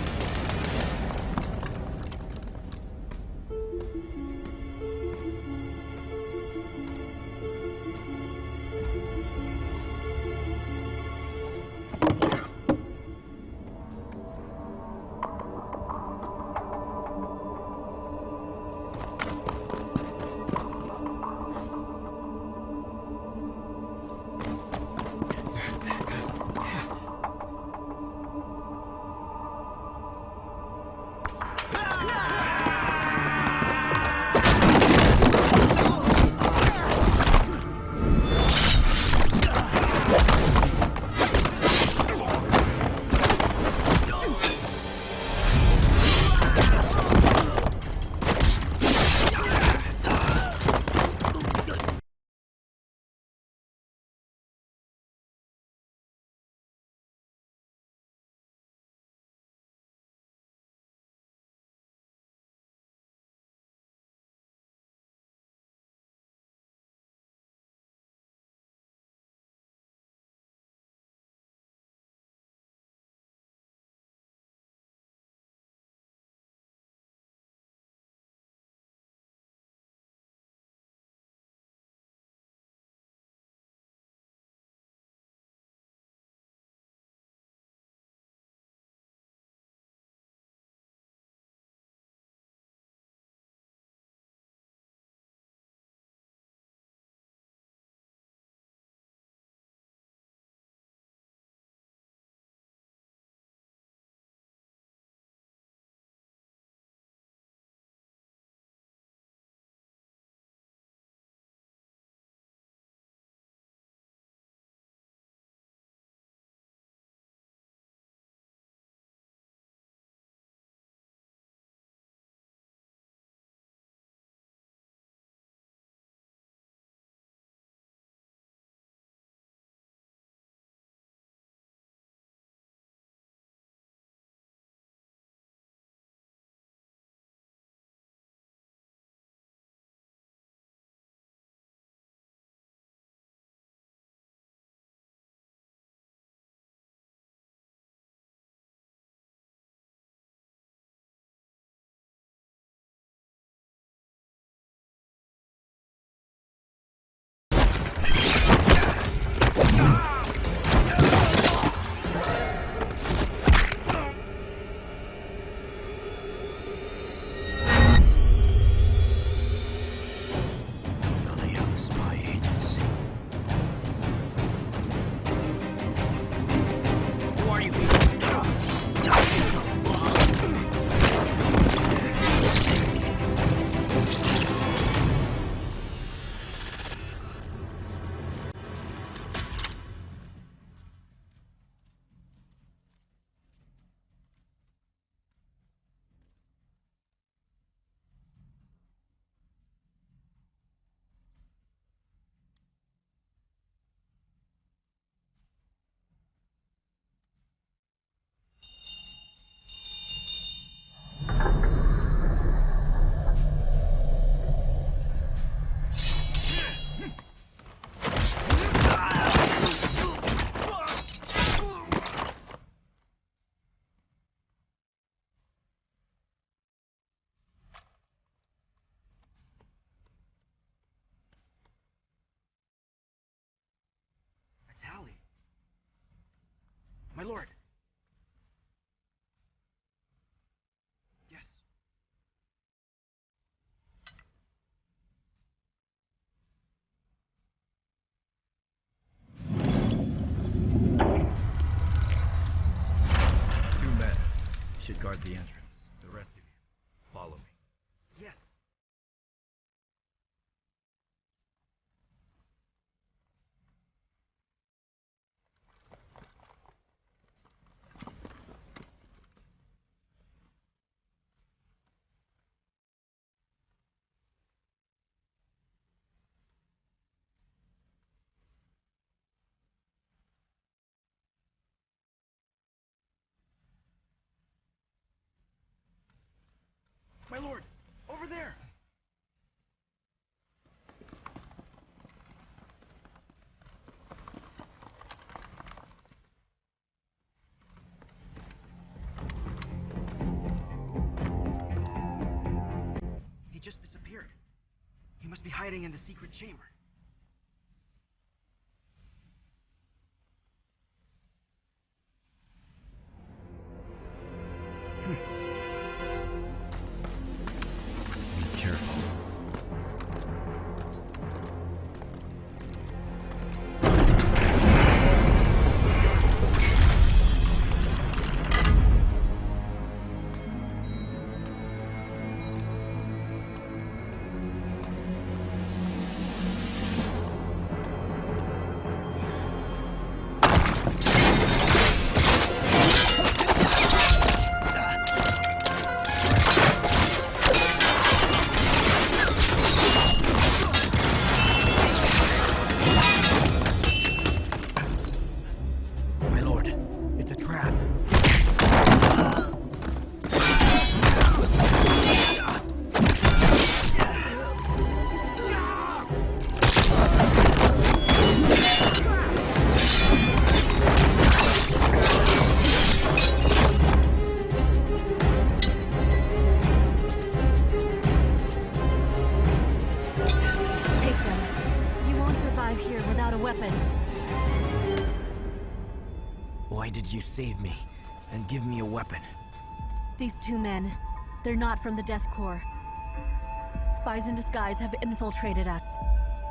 S8: My lord. Yes.
S1: guard the entrance. The rest of you, follow me.
S8: Yes. My lord, over there! He just disappeared. He must be hiding in the secret chamber.
S1: Be careful.
S10: My lord, it's a trap.
S9: Take them. You won't survive here without a weapon.
S1: Why did you save me and give me a weapon?
S9: These two men, they're not from the Death Corps. Spies in disguise have infiltrated us.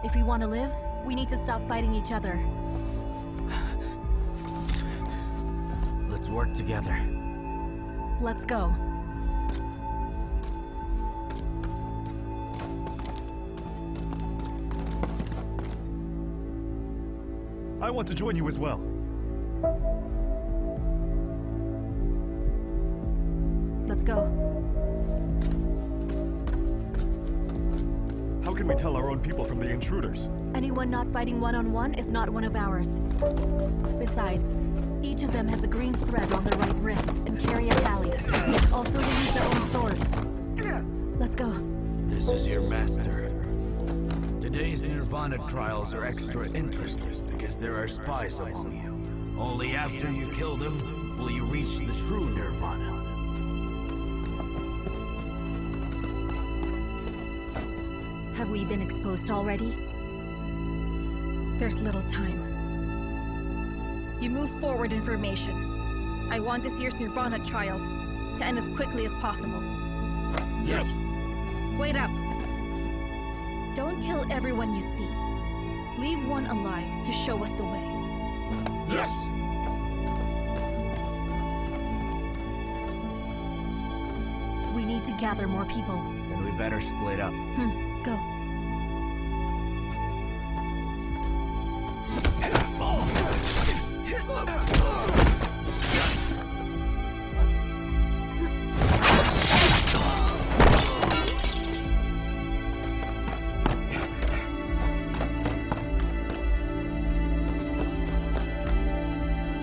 S9: If we want to live, we need to stop fighting each other.
S1: Let's work together.
S9: Let's go.
S5: I want to join you as well.
S9: Let's go.
S5: How can we tell our own people from the intruders?
S9: Anyone not fighting one-on-one is not one of ours. Besides, each of them has a green thread on their right wrist and carry a tally. Also, they use their own swords. Let's go.
S10: This is your master. Today's Nirvana trials are extra interesting because there are spies among you. Only after you kill them will you reach the true Nirvana.
S2: Have we been exposed already? There's little time.
S3: You move forward information. I want this year's Nirvana trials to end as quickly as possible.
S10: Yes.
S3: Wait up. Don't kill everyone you see. Leave one alive to show us the way.
S10: Yes.
S9: We need to gather more people.
S1: Then we better split up.
S9: Go.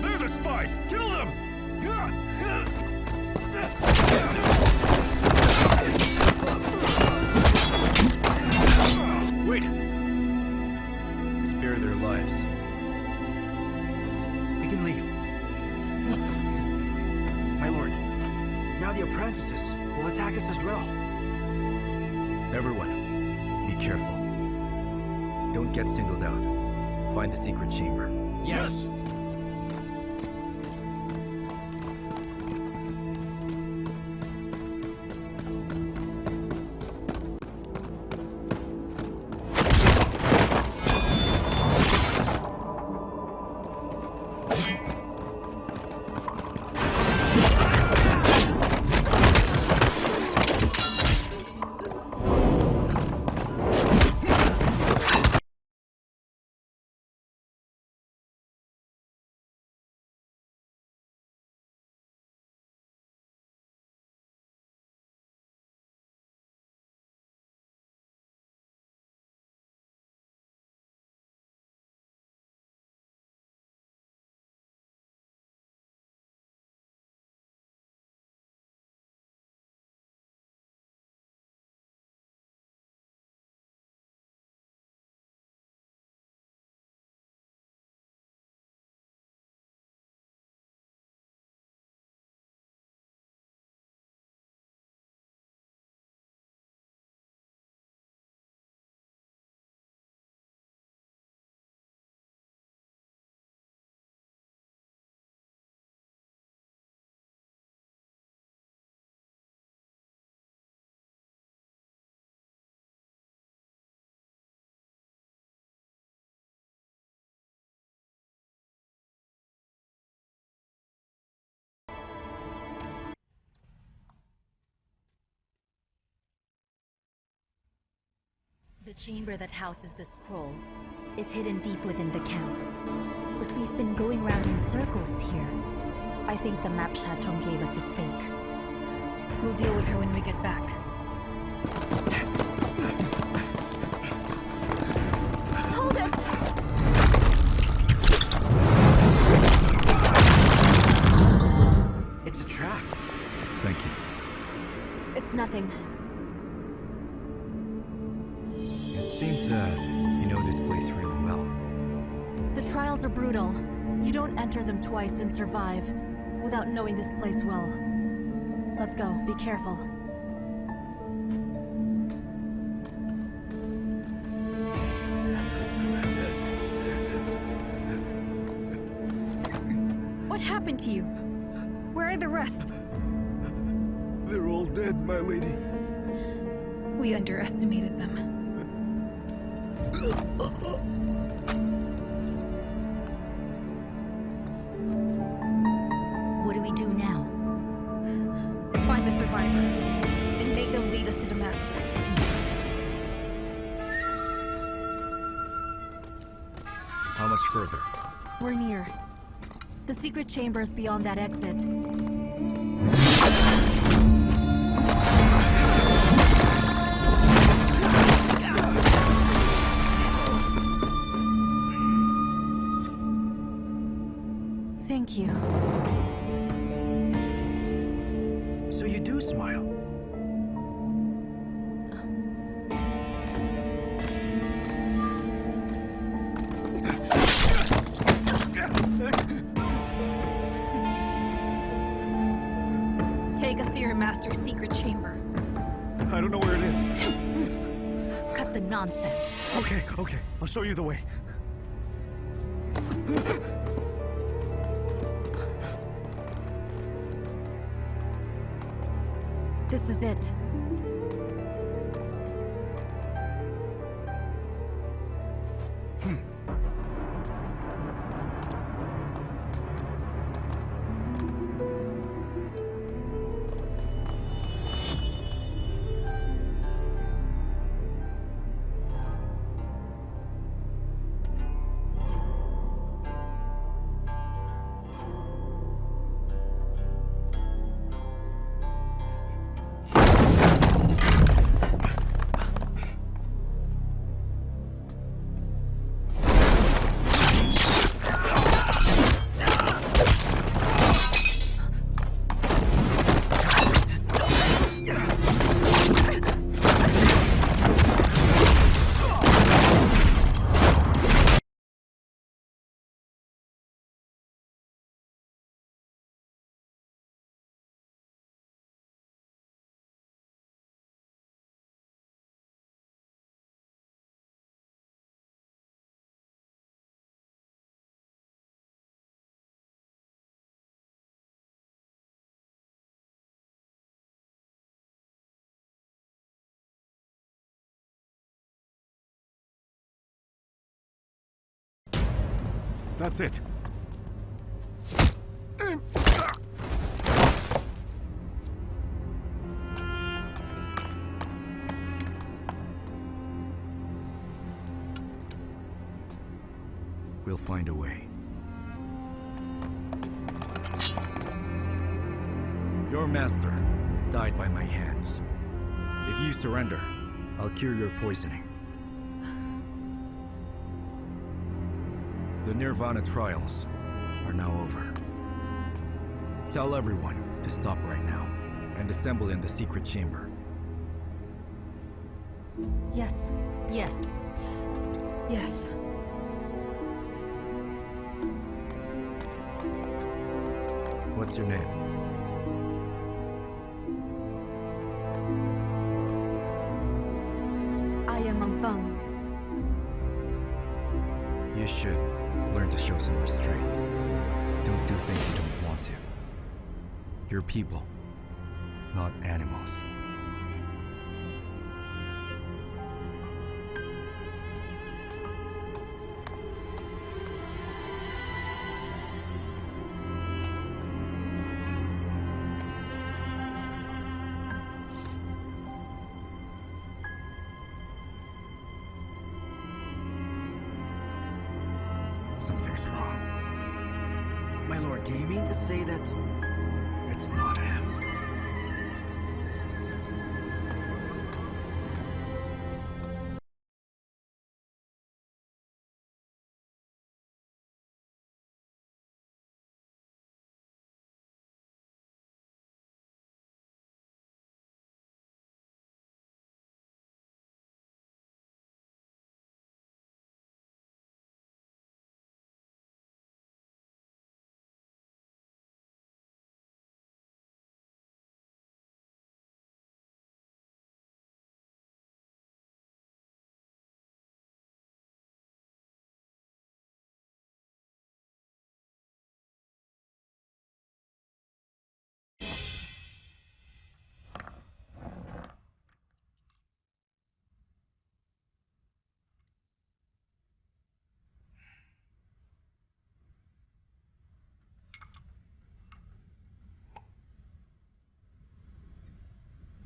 S5: They're the spies! Kill them!
S1: Wait! Spare their lives.
S8: We can leave. My lord, now the apprentices will attack us as well.
S1: Everyone, be careful. Don't get singled out. Find the secret chamber.
S10: Yes.
S2: The chamber that houses the scroll is hidden deep within the camp. But we've been going round in circles here. I think the map Shachong gave us is fake.
S3: We'll deal with her when we get back. Hold it!
S8: It's a trap.
S10: Thank you.
S9: It's nothing.
S1: It seems that you know this place really well.
S9: The trials are brutal. You don't enter them twice and survive without knowing this place well. Let's go. Be careful.
S3: What happened to you? Where are the rest?
S7: They're all dead, my lady.
S3: We underestimated them.
S2: What do we do now?
S3: Find the survivor and make them lead us to the master.
S1: How much further?
S9: We're near. The secret chamber is beyond that exit. Thank you.
S8: So you do smile.
S3: Take us to your master's secret chamber.
S5: I don't know where it is.
S2: Cut the nonsense.
S5: Okay, I'll show you the way.
S9: This is it.
S5: That's it.
S1: We'll find a way. Your master died by my hands. If you surrender, I'll cure your poisoning. The Nirvana trials are now over. Tell everyone to stop right now and assemble in the secret chamber.
S9: Yes.
S2: Yes.
S3: Yes.
S1: What's your name?
S9: I am Mangfeng.
S1: You should learn to show some restraint. Don't do things you don't want to. You're people, not animals. Something's wrong.
S8: My lord, do you mean to say that...
S1: It's not him.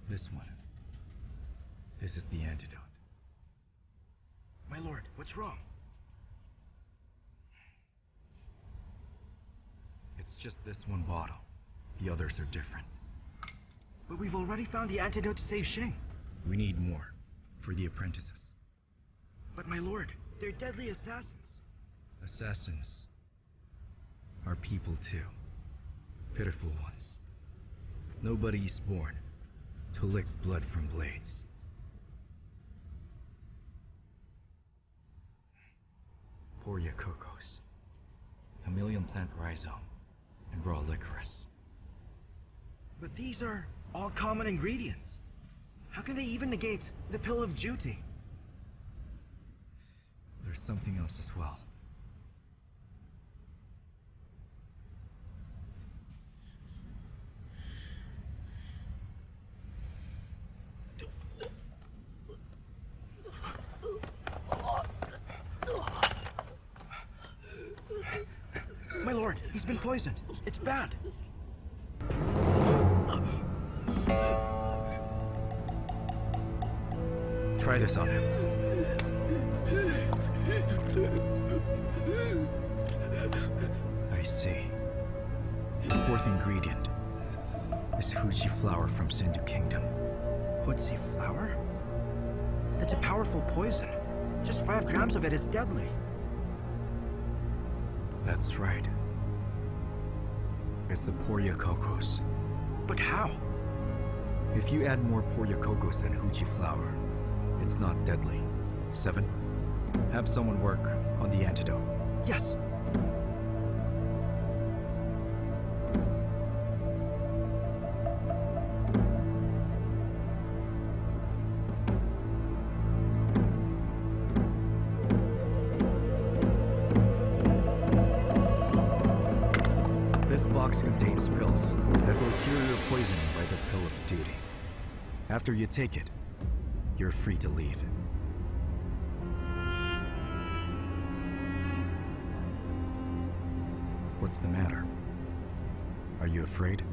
S1: This one. This is the antidote.
S8: My lord, what's wrong?
S1: It's just this one bottle. The others are different.
S8: But we've already found the antidote to save Shing.
S1: We need more for the apprentices.
S8: But my lord, they're deadly assassins.
S1: Assassins are people too. Pitiful ones. Nobody's born to lick blood from blades. Poria cocos, chameleon plant rhizome, and raw licorice.
S8: But these are all common ingredients. How can they even negate the pill of duty?
S1: There's something else as well.
S8: My lord, he's been poisoned. It's bad.
S1: Try this on him. I see. The fourth ingredient is Huji flower from Sindu Kingdom.
S8: Hutsi flower? That's a powerful poison. Just 5 grams of it is deadly.
S1: That's right. It's the Poria cocos.
S8: But how?
S1: If you add more Poria cocos than Huji flower, it's not deadly. 7. Have someone work on the antidote.
S8: Yes.
S1: This box contains pills that will cure your poisoning by the pill of duty. After you take it, you're free to leave. What's the matter? Are you afraid?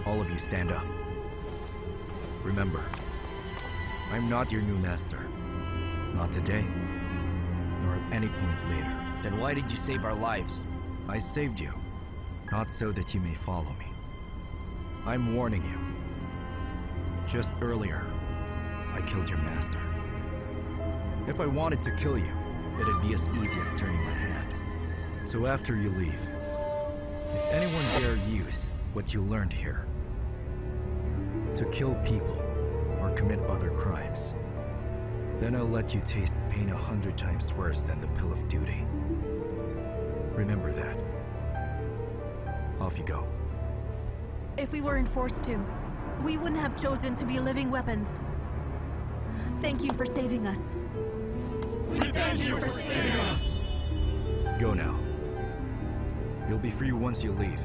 S1: All of you stand up. Remember, I'm not your new master. Not today, nor at any point later.
S11: Then why did you save our lives?
S1: I saved you, not so that you may follow me. I'm warning you. Just earlier, I killed your master. If I wanted to kill you, it'd be as easy as turning my hand. So after you leave,
S10: If anyone dare use what you learned here to kill people or commit other crimes, then I'll let you taste pain 100 times worse than the pill of duty. Remember that. Off you go.
S9: If we weren't forced to, we wouldn't have chosen to be living weapons. Thank you for saving us.
S10: Go now. You'll be free once you leave.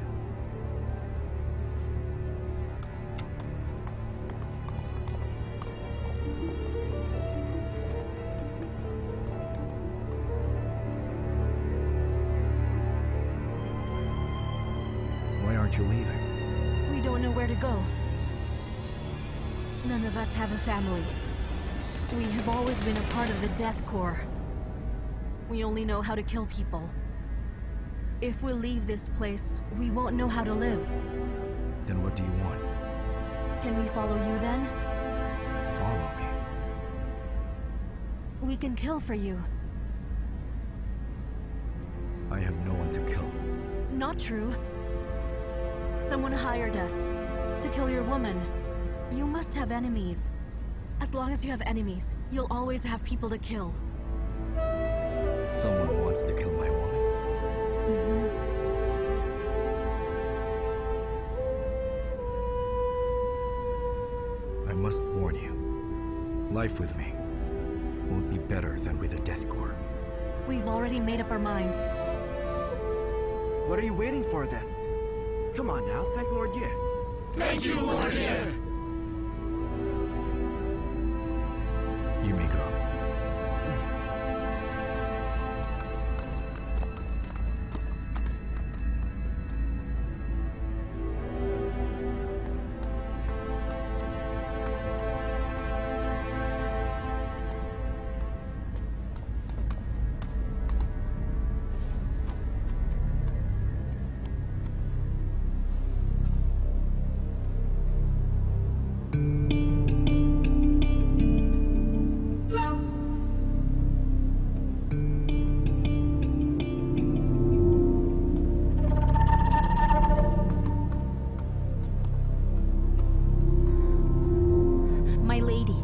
S10: Why aren't you leaving?
S9: We don't know where to go. None of us have a family. We have always been a part of the Death Corps. We only know how to kill people. If we leave this place, we won't know how to live.
S10: Then what do you want?
S9: Can we follow you then?
S10: Follow me.
S9: We can kill for you.
S10: I have no one to kill.
S9: Not true. Someone hired us to kill your woman. You must have enemies. As long as you have enemies, you'll always have people to kill.
S10: Someone wants to kill my woman. I must warn you. Life with me won't be better than with the Death Corps.
S9: We've already made up our minds.
S8: What are you waiting for then? Come on now, thank Lord Ye.
S10: You may go.
S2: My lady.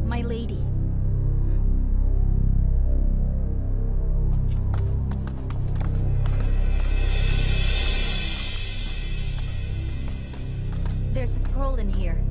S2: My lady. There's a scroll in here.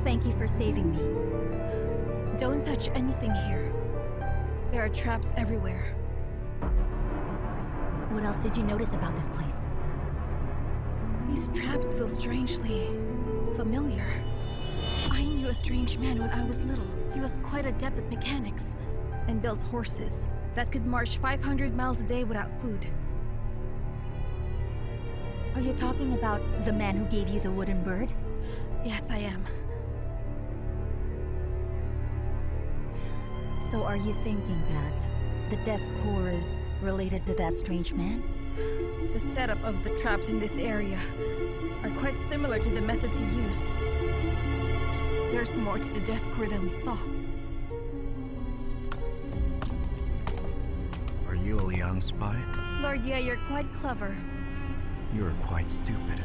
S2: Thank you for saving me.
S3: Don't touch anything here. There are traps everywhere.
S2: What else did you notice about this place?
S3: These traps feel strangely familiar. I knew a strange man when I was little. He was quite adept at mechanics and built horses that could march 500 miles a day without food.
S2: Are you talking about the man who gave you the wooden bird?
S3: Yes, I am.
S2: So are you thinking that the Death Corps is related to that strange man?
S3: The setup of the traps in this area are quite similar to the methods he used. There's more to the Death Corps than we thought.
S10: Are you a Liang spy?
S3: Lord Ye, you're quite clever.
S10: You're quite stupid.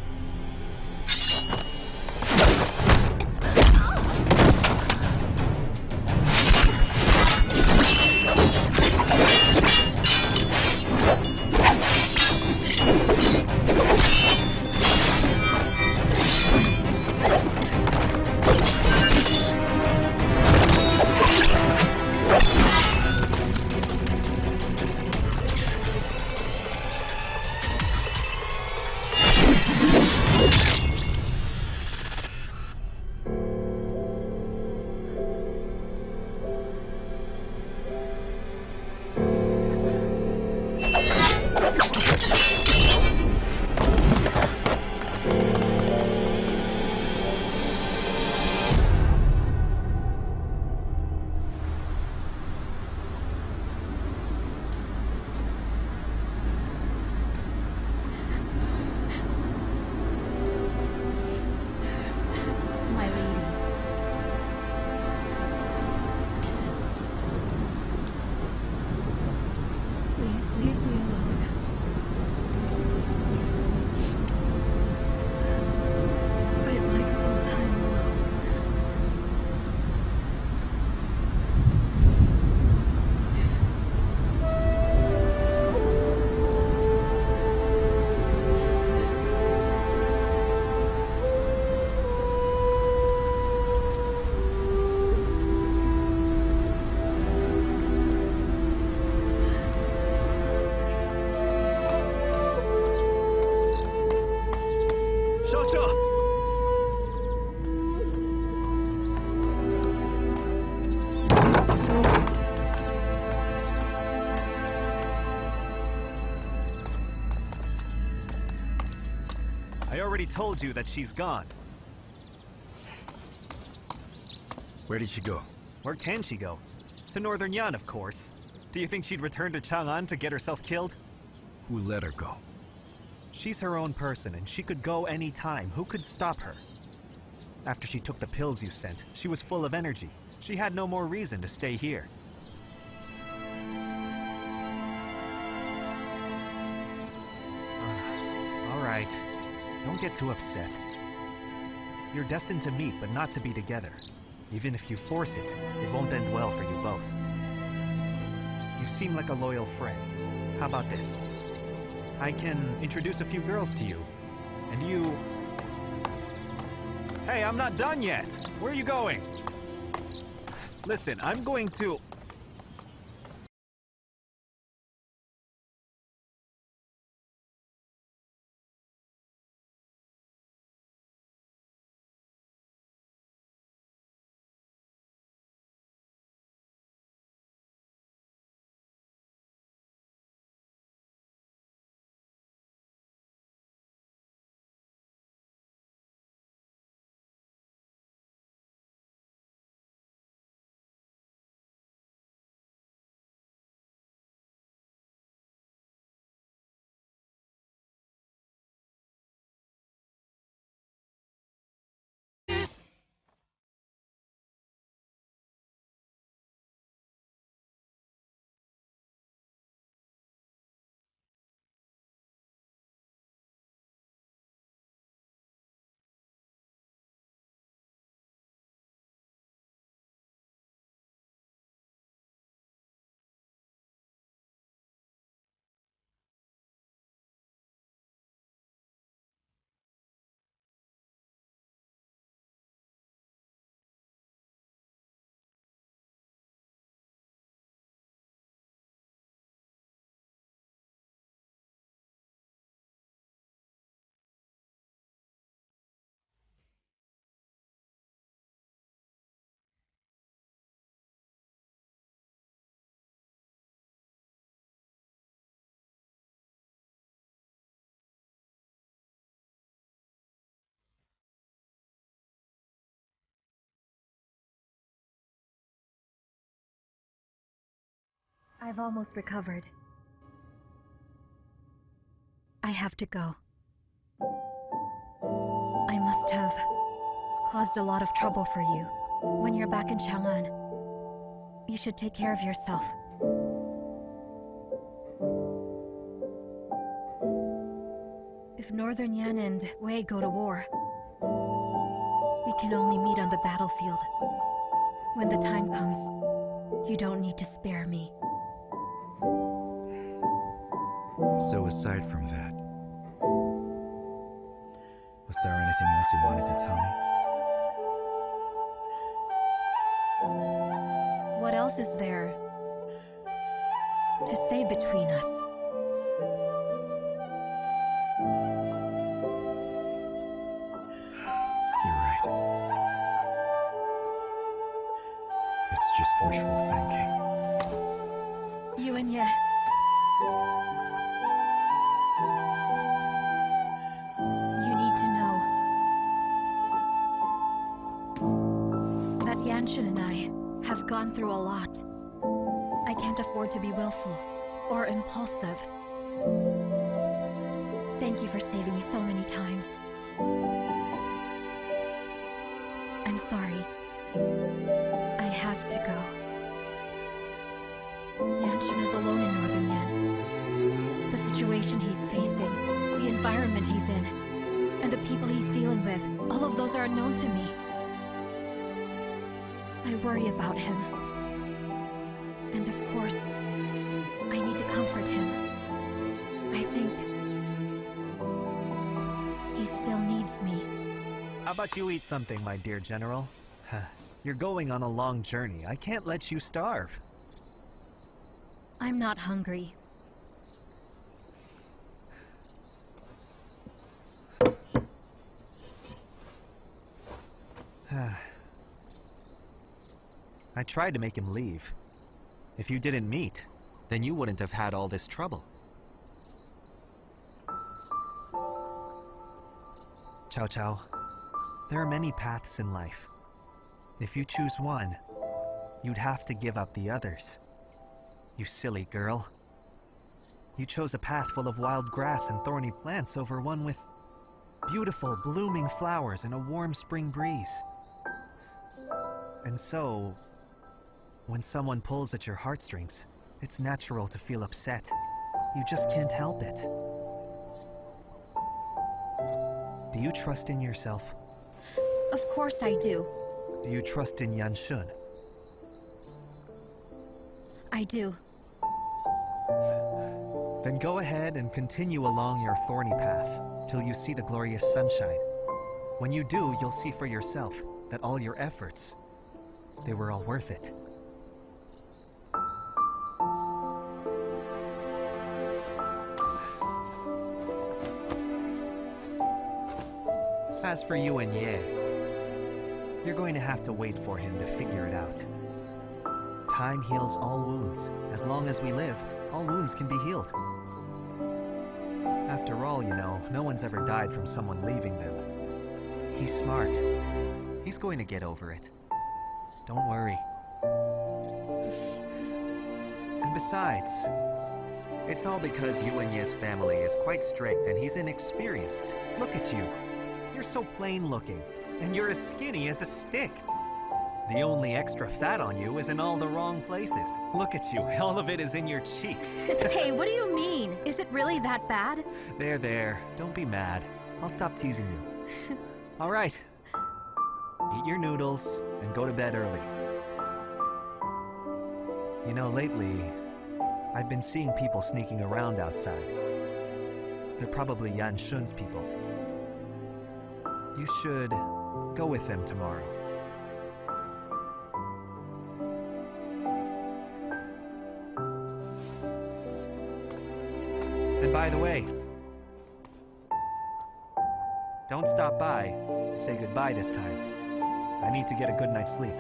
S5: already told you that she's gone.
S10: Where did she go?
S5: Where can she go? To Northern Yan, of course. Do you think she'd return to Chang'an to get herself killed?
S10: Who let her go?
S5: She's her own person, and she could go any time. Who could stop her? After she took the pills you sent, she was full of energy. She had no more reason to stay here. All right. Don't get too upset. You're destined to meet, but not to be together. Even if you force it, it won't end well for you both. You seem like a loyal friend. How about this? I can introduce a few girls to you, and you... Hey, I'm not done yet! Where are you going? Listen, I'm going to...
S2: I've almost recovered. I have to go. I must have caused a lot of trouble for you. When you're back in Chang'an, you should take care of yourself. If Northern Yan and Wei go to war, we can only meet on the battlefield. When the time comes, you don't need to spare me.
S1: So aside from that, was there anything else you wanted to tell me?
S2: What else is there to say between us?
S1: You're right. It's just wishful thinking.
S2: You and Ye. You need to know that Yanshin and I have gone through a lot. I can't afford to be willful or impulsive. Thank you for saving me so many times. I'm sorry. I have to go. Yanshin is alone in Northern Yan. The situation he's facing, the environment he's in, and the people he's dealing with, all of those are unknown to me. I worry about him. And of course, I need to comfort him. I think he still needs me.
S5: How about you eat something, my dear General? You're going on a long journey. I can't let you starve.
S2: I'm not hungry.
S5: I tried to make him leave. If you didn't meet, then you wouldn't have had all this trouble. Chow Chow. There are many paths in life. If you choose one, you'd have to give up the others. You silly girl. You chose a path full of wild grass and thorny plants over one with beautiful blooming flowers and a warm spring breeze. And so, when someone pulls at your heartstrings, it's natural to feel upset. You just can't help it. Do you trust in yourself?
S2: Of course I do.
S5: Do you trust in Yan Shun?
S2: I do.
S5: Then go ahead and continue along your thorny path till you see the glorious sunshine. When you do, you'll see for yourself that all your efforts, they were all worth it. As for you and Ye, you're going to have to wait for him to figure it out. Time heals all wounds. As long as we live, all wounds can be healed. After all, you know, no one's ever died from someone leaving them. He's smart. He's going to get over it. Don't worry. And besides, it's all because Yu and Ye's family is quite strict and he's inexperienced. Look at you. You're so plain looking, and you're as skinny as a stick. The only extra fat on you is in all the wrong places. Look at you, all of it is in your cheeks.
S2: Hey, what do you mean? Is it really that bad?
S5: There, don't be mad. I'll stop teasing you. All right, eat your noodles and go to bed early. You know, lately, I've been seeing people sneaking around outside. They're probably Yan Shun's people. You should go with them tomorrow. And by the way, don't stop by to say goodbye this time. I need to get a good night's sleep.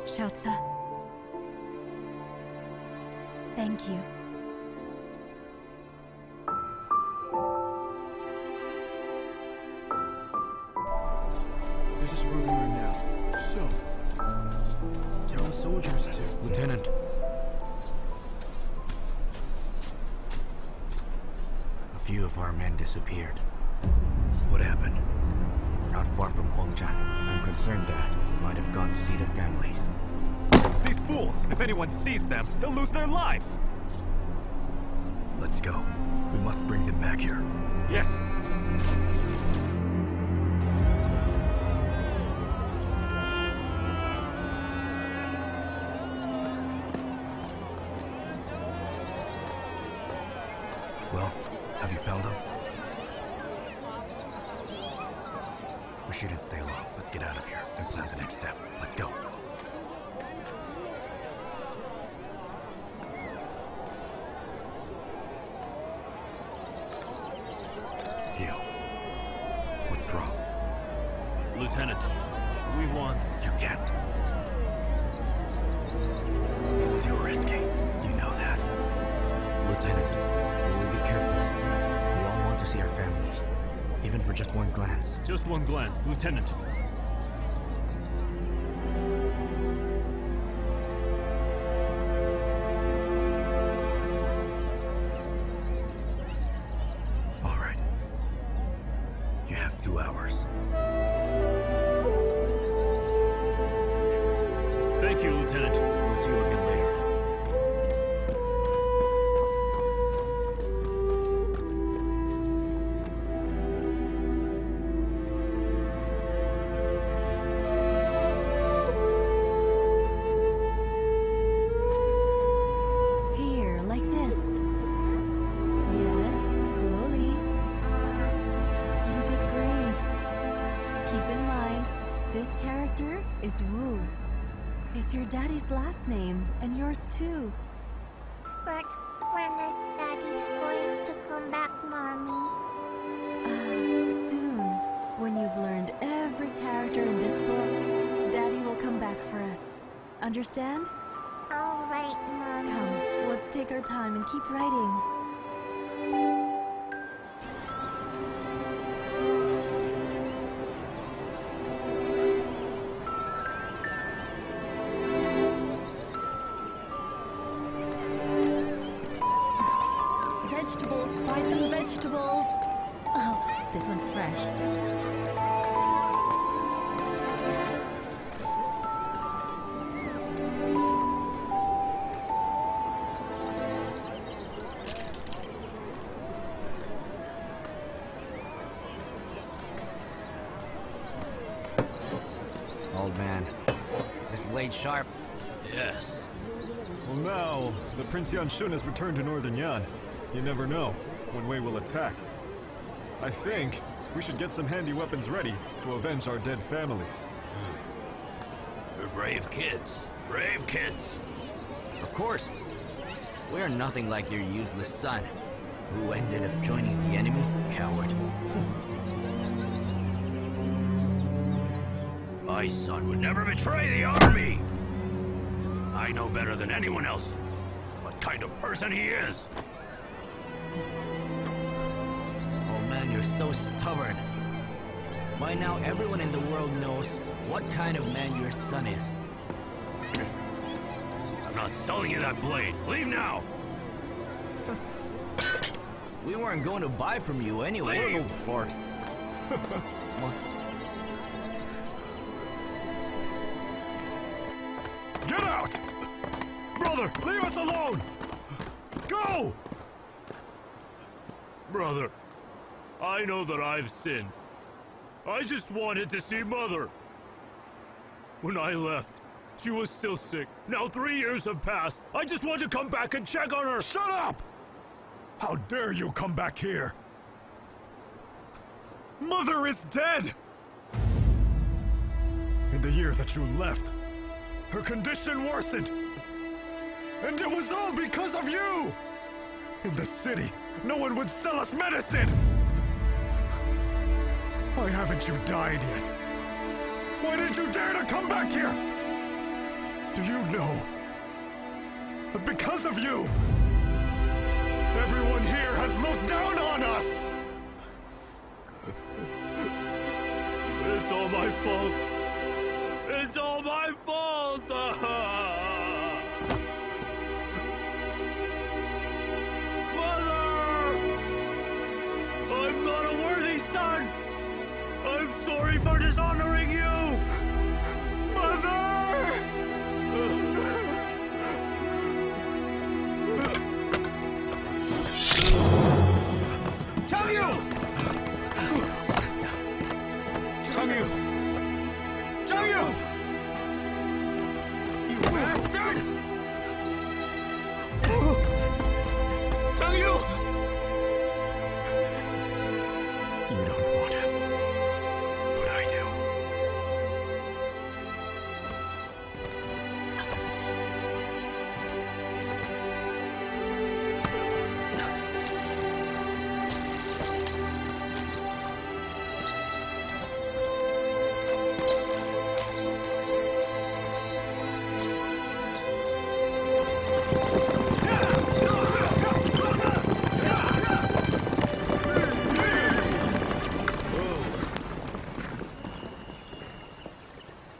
S2: Xiaozi. Thank you.
S7: This is where we are now. So, there are soldiers too.
S10: Lieutenant. A few of our men disappeared. What happened? Not far from Hongan. I'm concerned that they might have gone to see their families.
S5: These fools! If anyone sees them, they'll lose their lives!
S10: Let's go. We must bring them back here.
S5: Yes!
S10: Well, have you found them? We shouldn't stay long. Let's get out of here and plan the next step. Let's go. You. What's wrong?
S6: Lieutenant, we want...
S10: You can't. It's too risky. You know that. Lieutenant, we'll be careful. We all want to see our families. Even for just one glance.
S6: Just one glance, Lieutenant.
S10: All right. You have 2 hours.
S6: Thank you, Lieutenant.
S10: We'll see you again later.
S9: Here, like this. Yes, slowly. You did great. Keep in mind, this character is Wu. It's your daddy's last name, and yours too.
S3: But when is Daddy going to come back, Mommy?
S9: Soon, Understand?
S3: All right, Mom.
S9: Come, let's take our time and keep writing.
S2: Vegetables, buy some vegetables. Oh, this one's fresh.
S11: Old man, is this blade sharp?
S10: Yes.
S5: Well now, the Prince Yan Shun has returned to Northern Yan. You never know when Wei will attack. I think we should get some handy weapons ready to avenge our dead families.
S10: You're brave kids. Brave kids.
S11: Of course. We're nothing like your useless son, who ended up joining the enemy. Coward.
S10: My son would never betray the army! I know better than anyone else what kind of person he is.
S11: Oh man, you're so stubborn. By now, everyone in the world knows what kind of man your son is.
S10: I'm not selling you that blade. Leave now!
S11: We weren't going to buy from you anyway.
S10: Leave.
S5: Old fart.
S10: Get out! Brother, leave us alone! Go! Brother, I know that I've sinned. I just wanted to see Mother. When I left, she was still sick. Now 3 years have passed. I just want to come back and check on her. Shut up! How dare you come back here?
S5: Mother is dead! In the year that you left, her condition worsened. And it was all because of you! In the city, no one would sell us medicine! Why haven't you died yet? Why did you dare to come back here? Do you know that because of you, everyone here has looked down on us?
S10: It's all my fault. It's all my fault! Mother! I'm not a worthy son! I'm sorry for dishonoring you! Mother!
S5: Tell you! Tell you! Tell you! You bastard! Tell you! You don't want him, but I do.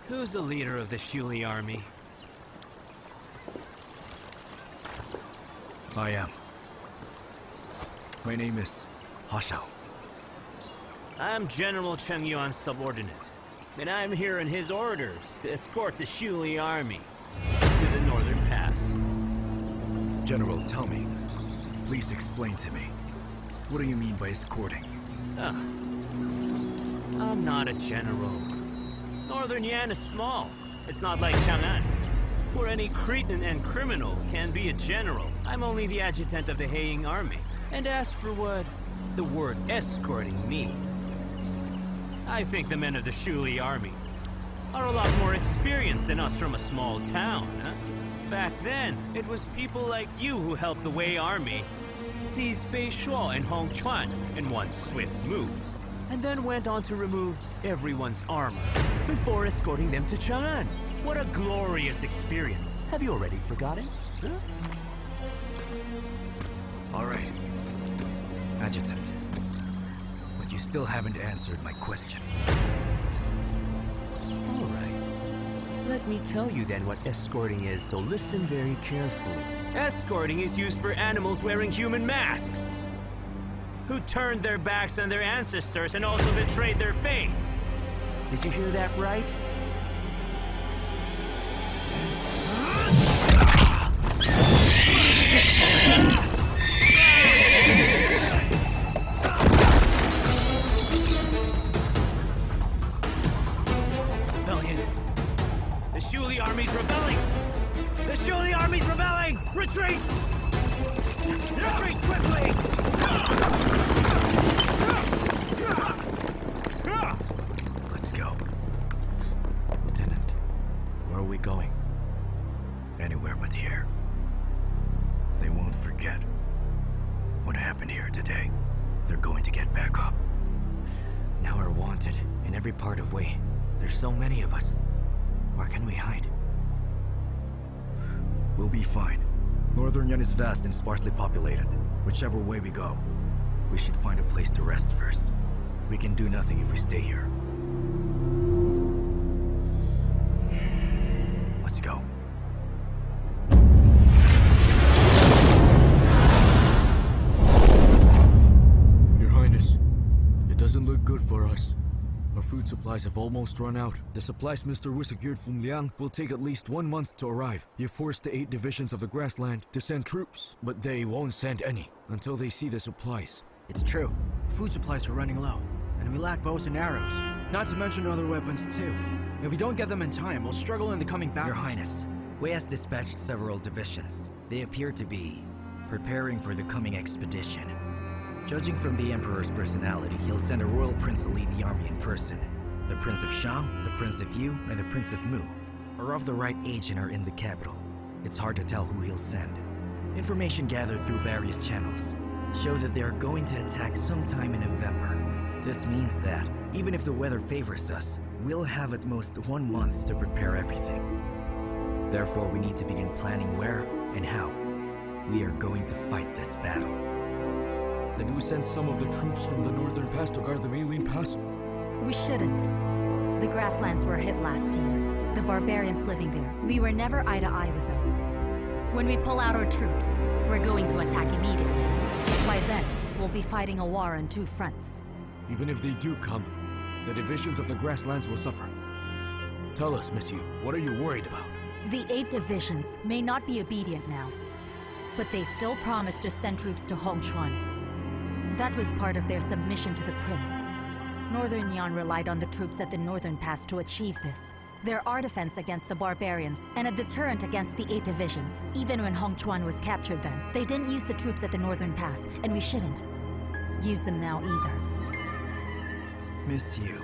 S6: Who's the leader of the Shen Li army?
S1: I am. My name is Hashao.
S6: I'm General Cheng Yuan's subordinate, and I'm here in his orders to escort the Shen Li army to the northern pass.
S1: General, tell me. Please explain to me. What do you mean by escorting?
S6: I'm not a general. Northern Yan is small. It's not like Chang'an, where any cretin and criminal can be a general. I'm only the adjutant of the Heiying army. And as for what the word escorting means, I think the men of the Shen Li army are a lot more experienced than us from a small town, huh? Back then, it was people like you who helped the Wei army seize Beishuo and Hongchuan in one swift move, and then went on to remove everyone's armor before escorting them to Chang'an. What a glorious experience. Have you already forgotten? Huh?
S1: All right. Adjutant. But you still haven't answered my question.
S6: All right. Let me tell you then what escorting is, so listen very carefully. Escorting is used for animals wearing human masks, who turned their backs on their ancestors and also betrayed their faith. Did you hear that right? Valiant. The Shuli army's rebelling! The Shuli army's rebelling! Retreat! Retreat quickly!
S1: Let's go. Lieutenant, where are we going? Anywhere but here. They won't forget what happened here today. They're going to get back up.
S4: Now we're wanted in every part of Wei. There's so many of us. Where can we hide?
S1: We'll be fine. Northern Yan is vast and sparsely populated. Whichever way we go, we should find a place to rest first. We can do nothing if we stay here. Let's go.
S10: Your Highness, it doesn't look good for us. Our food supplies have almost run out. The supplies Mr. Wu secured from Liang will take at least 1 month to arrive. You forced the 8 divisions of the Grassland to send troops, but they won't send any until they see the supplies.
S8: It's true. Food supplies are running low, and we lack bows and arrows. Not to mention other weapons too. If we don't get them in time, we'll struggle in the coming battles.
S1: Your Highness, Wei has dispatched several divisions. They appear to be preparing for the coming expedition. Judging from the Emperor's personality, he'll send a royal prince to lead the army in person. The Prince of Shang, the Prince of Yu, and the Prince of Mu are of the right age and are in the capital. It's hard to tell who he'll send. Information gathered through various channels show that they are going to attack sometime in November. This means that, even if the weather favors us, we'll have at most 1 month to prepare everything. Therefore, we need to begin planning where and how we are going to fight this battle.
S10: Then we send some of the troops from the northern pass to guard the Maylene Pass?
S2: We shouldn't. The grasslands were hit last year. The barbarians living there. We were never eye to eye with them. When we pull out our troops, we're going to attack immediately. By then, we'll be fighting a war on 2 fronts.
S10: Even if they do come, the divisions of the Grasslands will suffer. Tell us, Monsieur, what are you worried about?
S2: The 8 divisions may not be obedient now, but they still promised to send troops to Hongchuan. That was part of their submission to the prince. Northern Yan relied on the troops at the northern pass to achieve this. They're our defense against the barbarians, and a deterrent against the 8 divisions. Even when Hongchuan was captured then, they didn't use the troops at the northern pass, and we shouldn't use them now either.
S1: Miss Yu,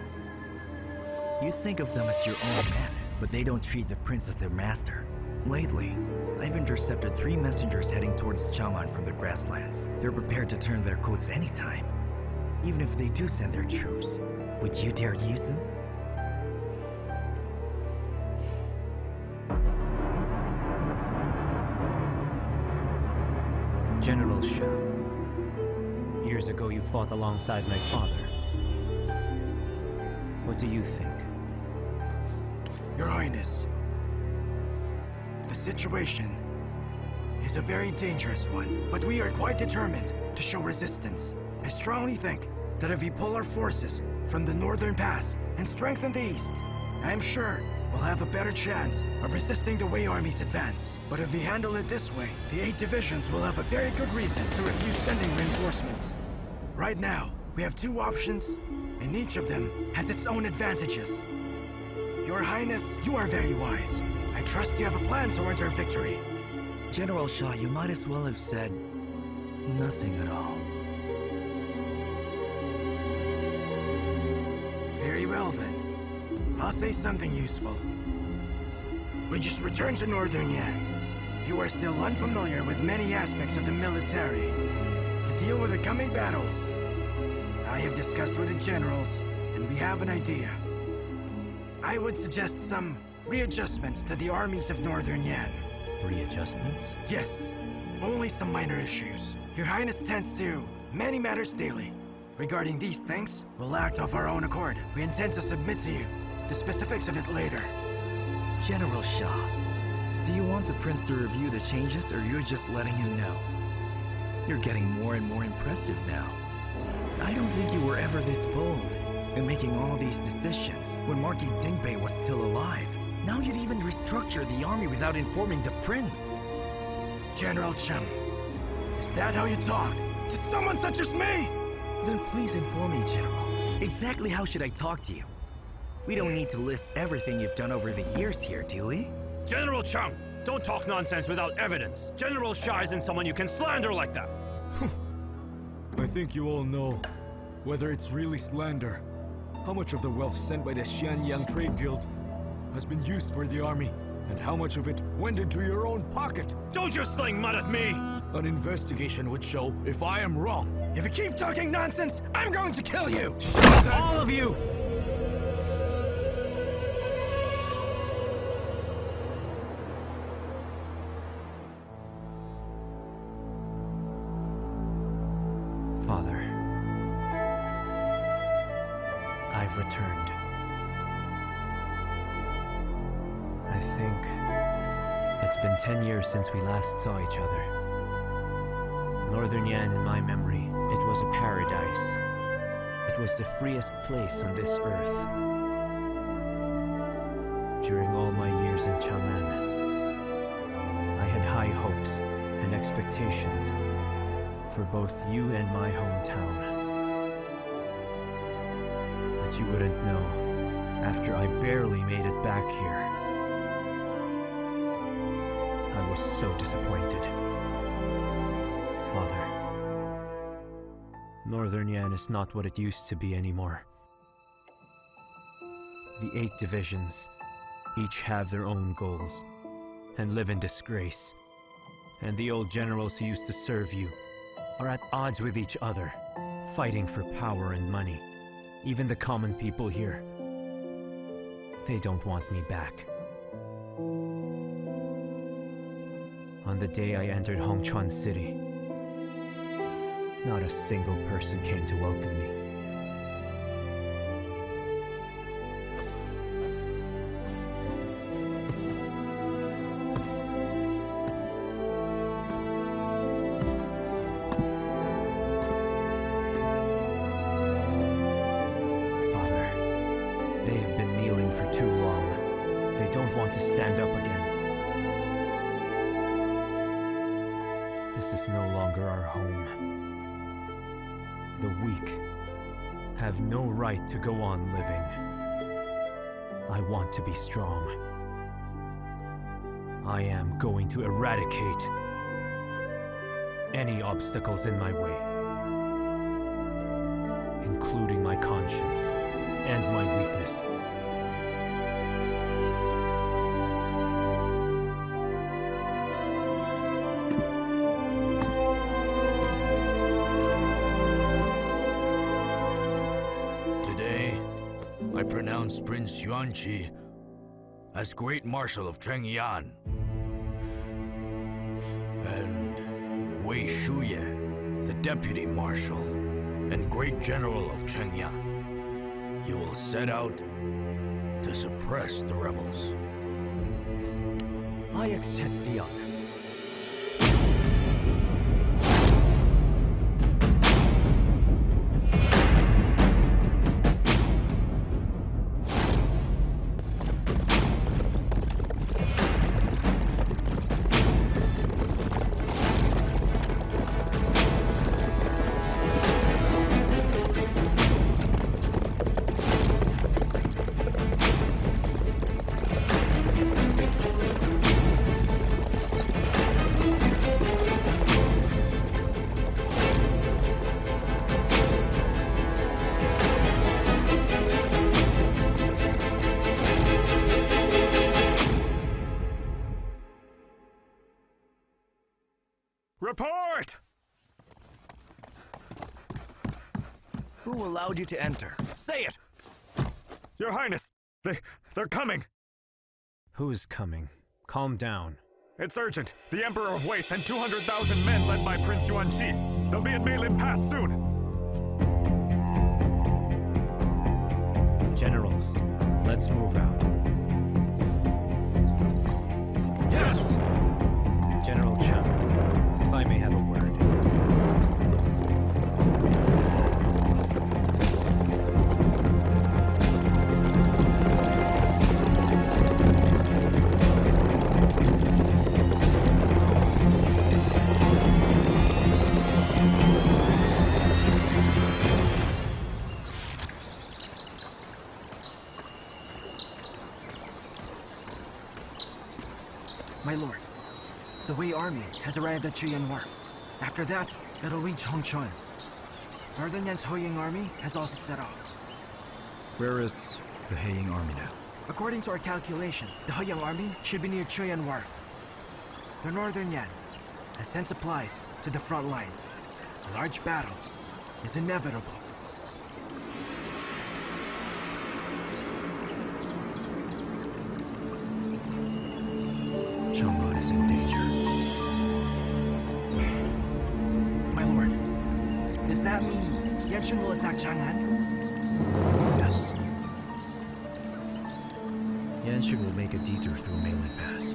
S1: you think of them as your own men, but they don't treat the prince as their master. Lately, I've intercepted 3 messengers heading towards Chang'an from the Grasslands. They're prepared to turn their coats anytime. Even if they do send their troops, would you dare use them?
S4: General Shen. Years ago you fought alongside my father. What do you think?
S8: Your Highness, the situation is a very dangerous one, but we are quite determined to show resistance. I strongly think that if we pull our forces from the northern pass and strengthen the east, I am sure we'll have a better chance of resisting the Wei army's advance. But if we handle it this way, the 8 divisions will have a very good reason to refuse sending reinforcements. Right now, we have 2 options, and each of them has its own advantages. Your Highness, you are very wise. I trust you have a plan towards our victory.
S1: General Shaw, you might as well have said nothing at all.
S8: Very well then. I'll say something useful. We just returned to Northern Yan. You are still unfamiliar with many aspects of the military. To deal with the coming battles, I have discussed with the generals, and we have an idea. I would suggest some Readjustments to the armies of Northern Yan.
S4: Readjustments?
S8: Yes, only some minor issues. Your Highness tends to many matters daily. Regarding these things, we'll act of our own accord. We intend to submit to you the specifics of it later.
S1: General Shah, do you want the prince to review the changes, or you're just letting him know? You're getting more and more impressive now. I don't think you were ever this bold in making all these decisions when Marquis Dingbei was still alive. Now you'd even restructure the army without informing the prince.
S8: General Chen, is that how you talk to someone such as me?
S1: Then please inform me, General. Exactly how should I talk to you? We don't need to list everything you've done over the years here, do we?
S6: General Chung, don't talk nonsense without evidence. General Shah isn't someone you can slander like that.
S7: I think you all know whether it's really slander. How much of the wealth sent by the Xianyang Trade Guild has been used for the army, and how much of it went into your own pocket?
S6: Don't just sling mud at me!
S7: An investigation would show if I am wrong.
S8: If you keep talking nonsense, I'm going to kill you!
S1: Shut up, all of you!
S4: Father, I've returned. I think it's been 10 years since we last saw each other. Northern Yan, in my memory, it was a paradise. It was the freest place on this earth. During all my years in Chang'an, I had high hopes and expectations for both you and my hometown. But you wouldn't know, after I barely made it back here, I was so disappointed. Father, Northern Yan is not what it used to be anymore. The 8 divisions each have their own goals and live in disgrace. And the old generals who used to serve you are at odds with each other, fighting for power and money. Even the common people here, they don't want me back. On the day I entered Hongchuan City, not a single person came to welcome me. Father, they have been kneeling for too long. They don't want to stand up again. This is no longer our home. The weak have no right to go on living. I want to be strong. I am going to eradicate any obstacles in my way, including my conscience and my weakness.
S10: I pronounce Prince Yuanqi as Great Marshal of Chengyan, and Wei Shuye, the Deputy Marshal and Great General of Chengyan. You will set out to suppress the rebels.
S4: I accept the honor.
S5: Report!
S11: Who allowed you to enter? Say it!
S5: Your Highness, they're coming!
S4: Who is coming? Calm down.
S5: It's urgent. The Emperor of Wei sent 200,000 men led by Prince Yuanqi. They'll be at Malin Pass soon.
S4: Generals, let's move out.
S5: Yes!
S4: General Chang, if I may have a word.
S8: My lord, the Wei army has arrived at Chiyuan Wharf. After that, it'll reach Hongchuan. Northern Yan's Hoying army has also set off.
S1: Where is the Heiying army now?
S8: According to our calculations, the Hoying army should be near Chiyuan Wharf. The Northern Yan has sent supplies to the front lines. A large battle is inevitable.
S1: Chang'an is in danger.
S8: My lord, does that mean Yanshin will attack Chang'an?
S1: Yes. Yanshin will make a detour through Malin Pass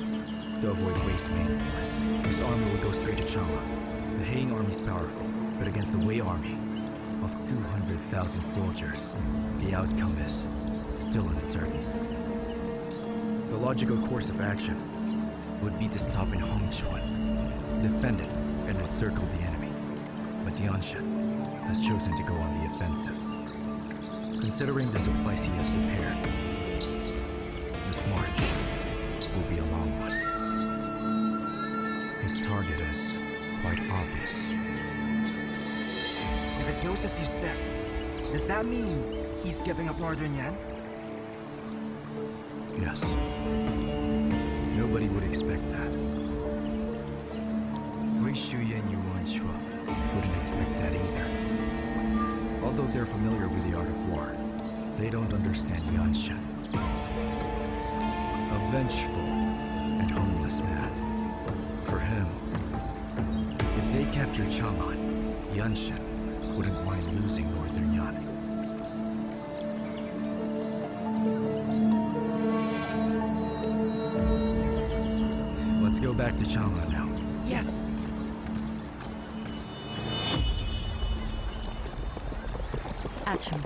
S1: to avoid Wei's main force. His army will go straight to Chang'an. The Heiying army is powerful, but against the Wei army of 200,000 soldiers, the outcome is still uncertain. The logical course of action would be to stop in Hongchuan, defend it, and encircle the enemy. But Yanshin has chosen to go on the offensive. Considering the supplies he has prepared, this march will be a long one. His target is quite obvious.
S8: If it goes as you said, does that mean he's giving up Northern Yan?
S1: Yes. Nobody would expect that. Wei Shuyan Yuan Chua wouldn't expect that either. Although they're familiar with the art of war, they don't understand Yanshan. A vengeful and homeless man. For him, if they capture Chang'an, Yanshan wouldn't mind losing Northern Yan. Let's go back to Chang'an now.
S8: Yes.
S2: Achum,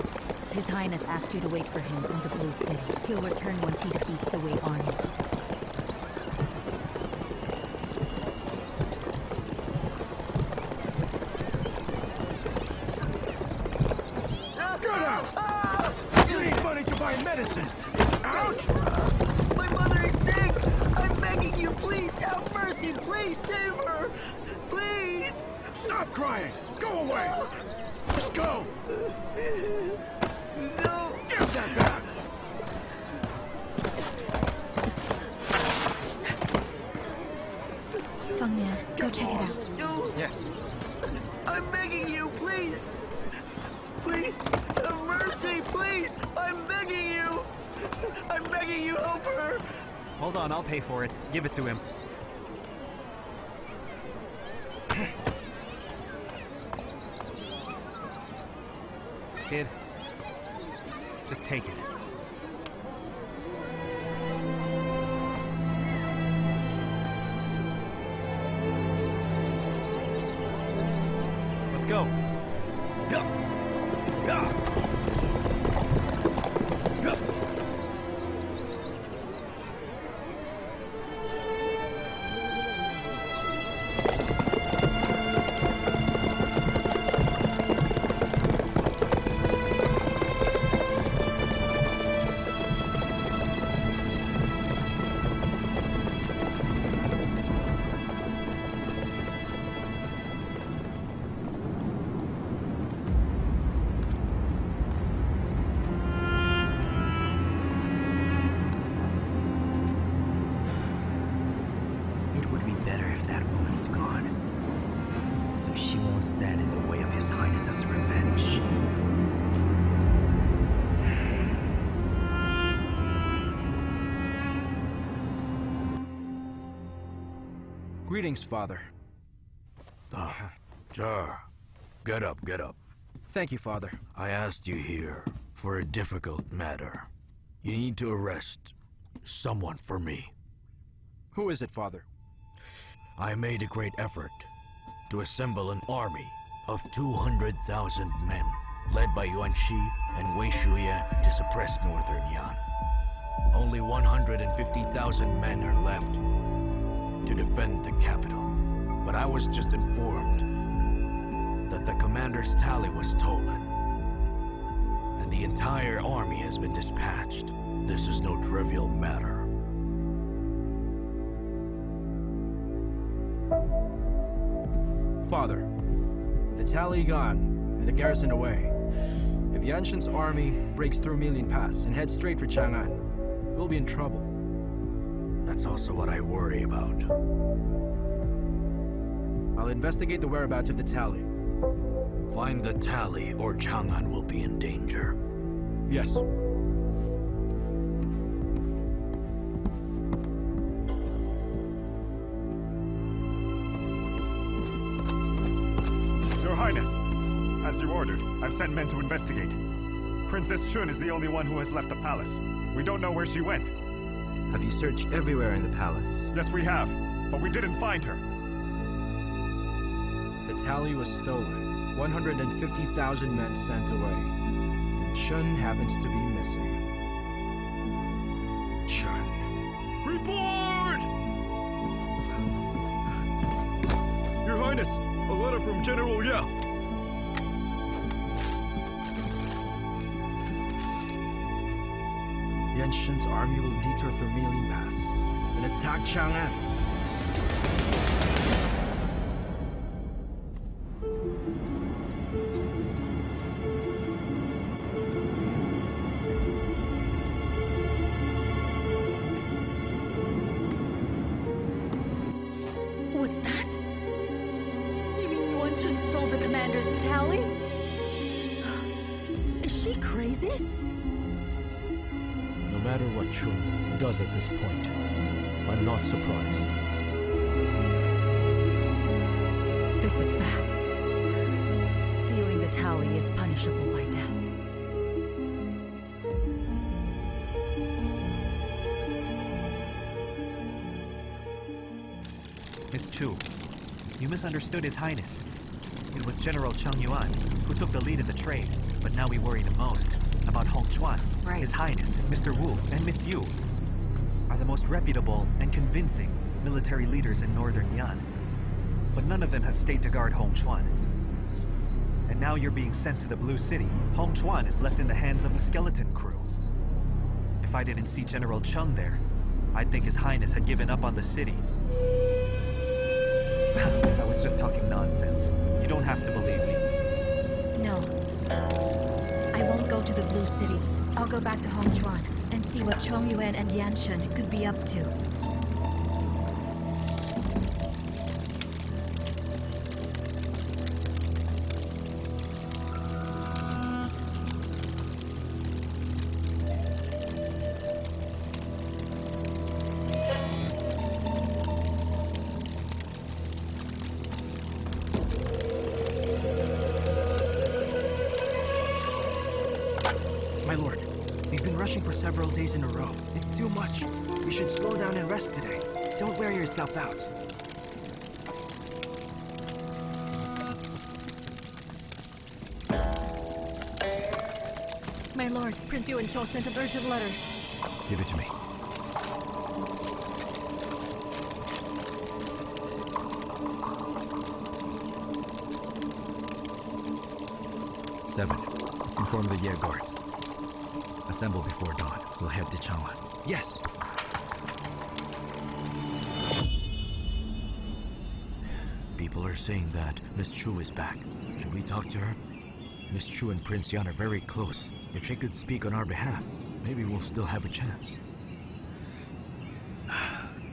S2: His Highness asked you to wait for him in the Blue City. He'll return once he defeats the Wei army.
S10: Get out! You need money to buy medicine! Out!
S11: My mother is sick! I'm begging you, please have mercy! Please save her! Please!
S10: Stop crying! Go away! Just go!
S11: No!
S10: Give that back!
S2: Fengmian, go check it out.
S11: No!
S1: Yes.
S11: I'm begging you, please! Please, have mercy, please! I'm begging you! I'm begging you, help her!
S5: Hold on, I'll pay for it. Give it to him. Kid, just take it. Let's go.
S1: It would be better if that woman's gone, so she won't stand in the way of His Highness's revenge.
S8: Greetings, Father.
S10: Sure. Get up, get up.
S8: Thank you, Father.
S10: I asked you here for a difficult matter. You need to arrest someone for me.
S8: Who is it, Father?
S10: I made a great effort to assemble an army of 200,000 men, led by Yuan Shi and Wei Shuya to suppress Northern Yan. Only 150,000 men are left to defend the capital. But I was just informed that the commander's tally was stolen, and the entire army has been dispatched. This is no trivial matter.
S8: Father, with the tally gone and the garrison away, if Yanshan's army breaks through Million Pass and heads straight for Chang'an, we'll be in trouble.
S10: That's also what I worry about.
S8: I'll investigate the whereabouts of the tally.
S10: Find the tally, or Chang'an will be in danger.
S8: Yes.
S5: Your Highness, as you ordered, I've sent men to investigate. Princess Chun is the only one who has left the palace. We don't know where she went.
S8: Have you searched everywhere in the palace?
S5: Yes, we have, but we didn't find her.
S8: The tally was stolen. 150,000 men sent away. And Chun happens to be missing. Chun.
S5: Report! Your Highness, a letter from General Yao.
S8: Yanshan's army will detour through Million Pass and attack Chang'an.
S9: What's that? You mean Yuan Chun stole the commander's tally? Is she crazy?
S4: No matter what Chun does at this point, I'm not surprised.
S9: This is bad. Stealing the tally is punishable by death.
S5: Miss Chu, you misunderstood His Highness. It was General Cheng Yuan who took the lead in the trade, but now we worry the most about Hong Chuan.
S9: Right.
S5: His Highness, Mr. Wu, and Miss Yu are the most reputable and convincing military leaders in Northern Yan. But none of them have stayed to guard Hong Chuan. And now you're being sent to the Blue City. Hong Chuan is left in the hands of a skeleton crew. If I didn't see General Cheng there, I'd think His Highness had given up on the city. I was just talking nonsense. You don't have to believe me.
S2: No. I won't go to the Blue City. I'll go back to Hongchuan and see what Chong Yuan and Yanshan could be up to.
S8: My lord, we've been rushing for several days in a row. It's too much. We should slow down and rest today. Don't wear yourself out.
S9: My lord, Prince Yuan Cho sent an urgent letter.
S1: Give it to me. Seven. Inform the Ye guards. Assemble before dawn. We'll head to Chang'an.
S8: Yes.
S10: People are saying that Miss Chu is back. Should we talk to her? Miss Chu and Prince Yan are very close. If she could speak on our behalf, maybe we'll still have a chance.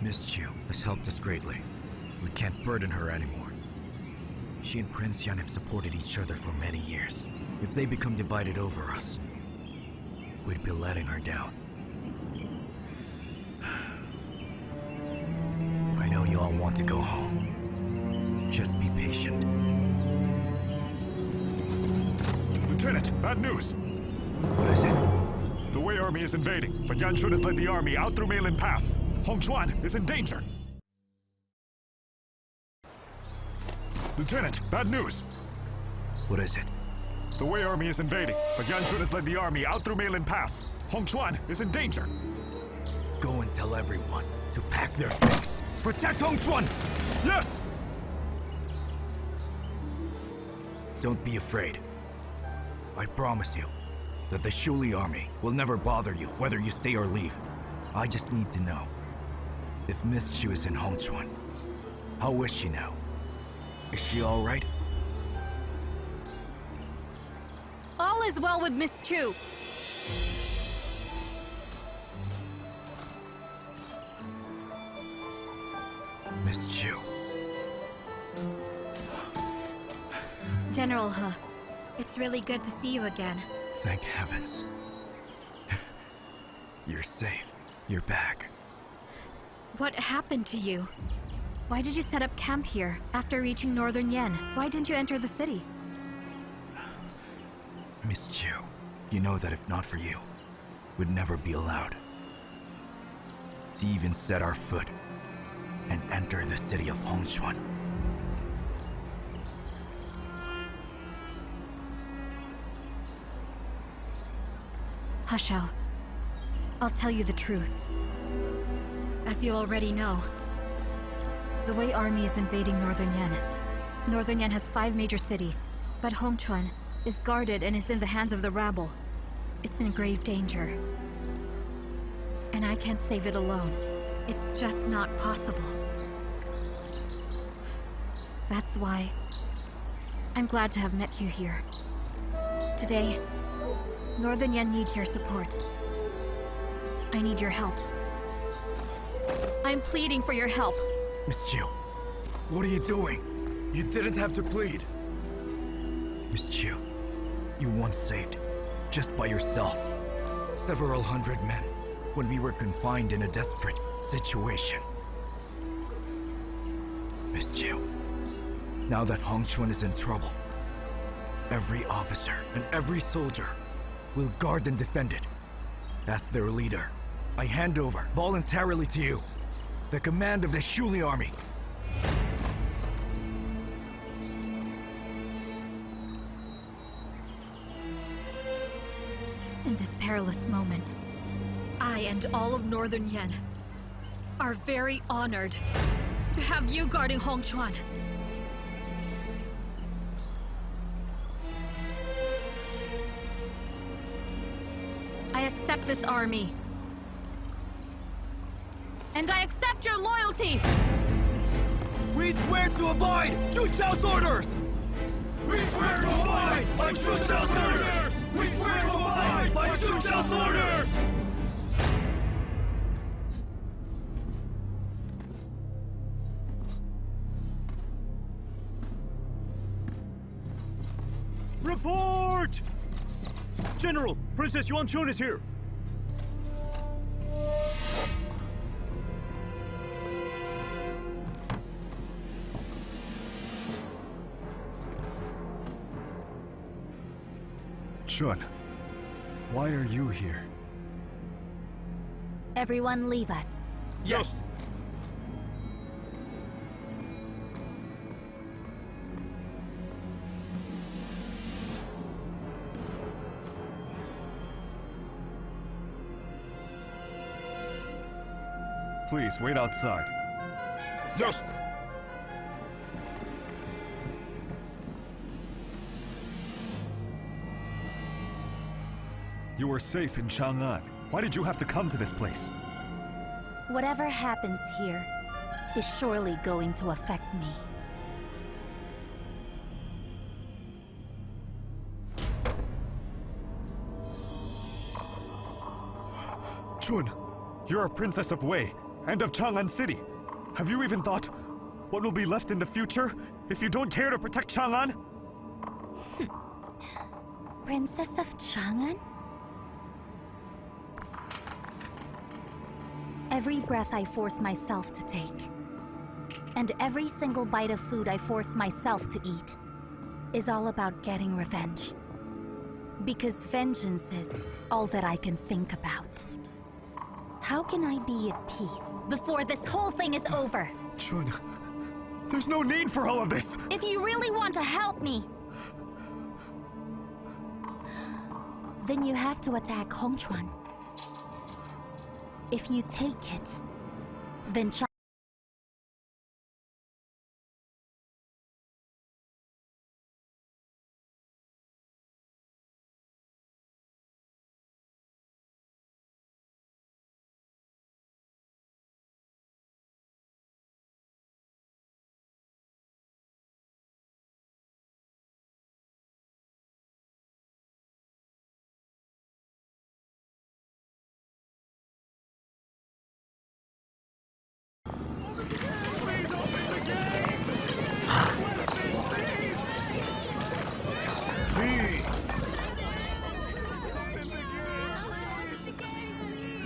S1: Miss Chu has helped us greatly. We can't burden her anymore. She and Prince Yan have supported each other for many years. If they become divided over us, we'd be letting her down. I know you all want to go home. Just be patient.
S12: Lieutenant, bad news.
S1: What is it?
S12: The Wei army is invading, but Yan Shun has led the army out through Malin Pass. Hong Chuan is in danger. Lieutenant, bad news.
S1: What is it?
S12: The Wei army is invading, but Yan Shun has led the army out through Malin Pass. Hong Chuan is in danger.
S1: Go and tell everyone to pack their things. Protect Hong Chuan!
S12: Yes!
S1: Don't be afraid. I promise you that the Shu Li army will never bother you, whether you stay or leave. I just need to know if Miss Chu is in Hong Chuan. How is she now? Is she all right?
S2: All is well with Miss Chu.
S1: Miss Chu.
S2: General He, it's really good to see you again.
S1: Thank heavens. You're safe. You're back.
S2: What happened to you? Why did you set up camp here after reaching Northern Yen? Why didn't you enter the city?
S1: Miss Chu, you know that if not for you, we'd never be allowed to even set our foot and enter the city of Hongchuan.
S2: Hushao, I'll tell you the truth. As you already know, the Wei army is invading Northern Yen. Northern Yen has 5 major cities, but Hongchuan is guarded and is in the hands of the rabble. It's in grave danger. And I can't save it alone. It's just not possible. That's why I'm glad to have met you here. Today, Northern Yen needs your support. I need your help. I'm pleading for your help.
S1: Miss Chu, what are you doing? You didn't have to plead. Miss Chu, you once saved, just by yourself, several hundred men when we were confined in a desperate situation. Miss Chu, now that Hongchuan is in trouble, every officer and every soldier will guard and defend it. As their leader, I hand over, voluntarily to you, the command of the Shu Li army.
S2: In this perilous moment, I and all of Northern Yen are very honored to have you guarding Hongchuan. I accept this army. And I accept your loyalty!
S1: We swear to abide Chu Chao's orders!
S12: We swear to abide by Chu Chao's orders! We swear to abide by Chu Chao's orders!
S5: Report! General, Princess Yuan Chun is here.
S12: Chun, why are you here?
S3: Everyone leave us.
S5: Yes.
S12: Please, wait outside.
S5: Yes.
S12: You were safe in Chang'an. Why did you have to come to this place?
S3: Whatever happens here is surely going to affect me.
S12: Chun, you're a princess of Wei and of Chang'an City. Have you even thought what will be left in the future if you don't care to protect Chang'an?
S3: Princess of Chang'an? Every breath I force myself to take, And every single bite of food I force myself to eat is all about getting revenge. Because vengeance is all that I can think about. How can I be at peace before this whole thing is over?
S12: Chun, there's no need for all of this!
S3: If you really want to help me, then you have to attack Hongchuan. If you take it, then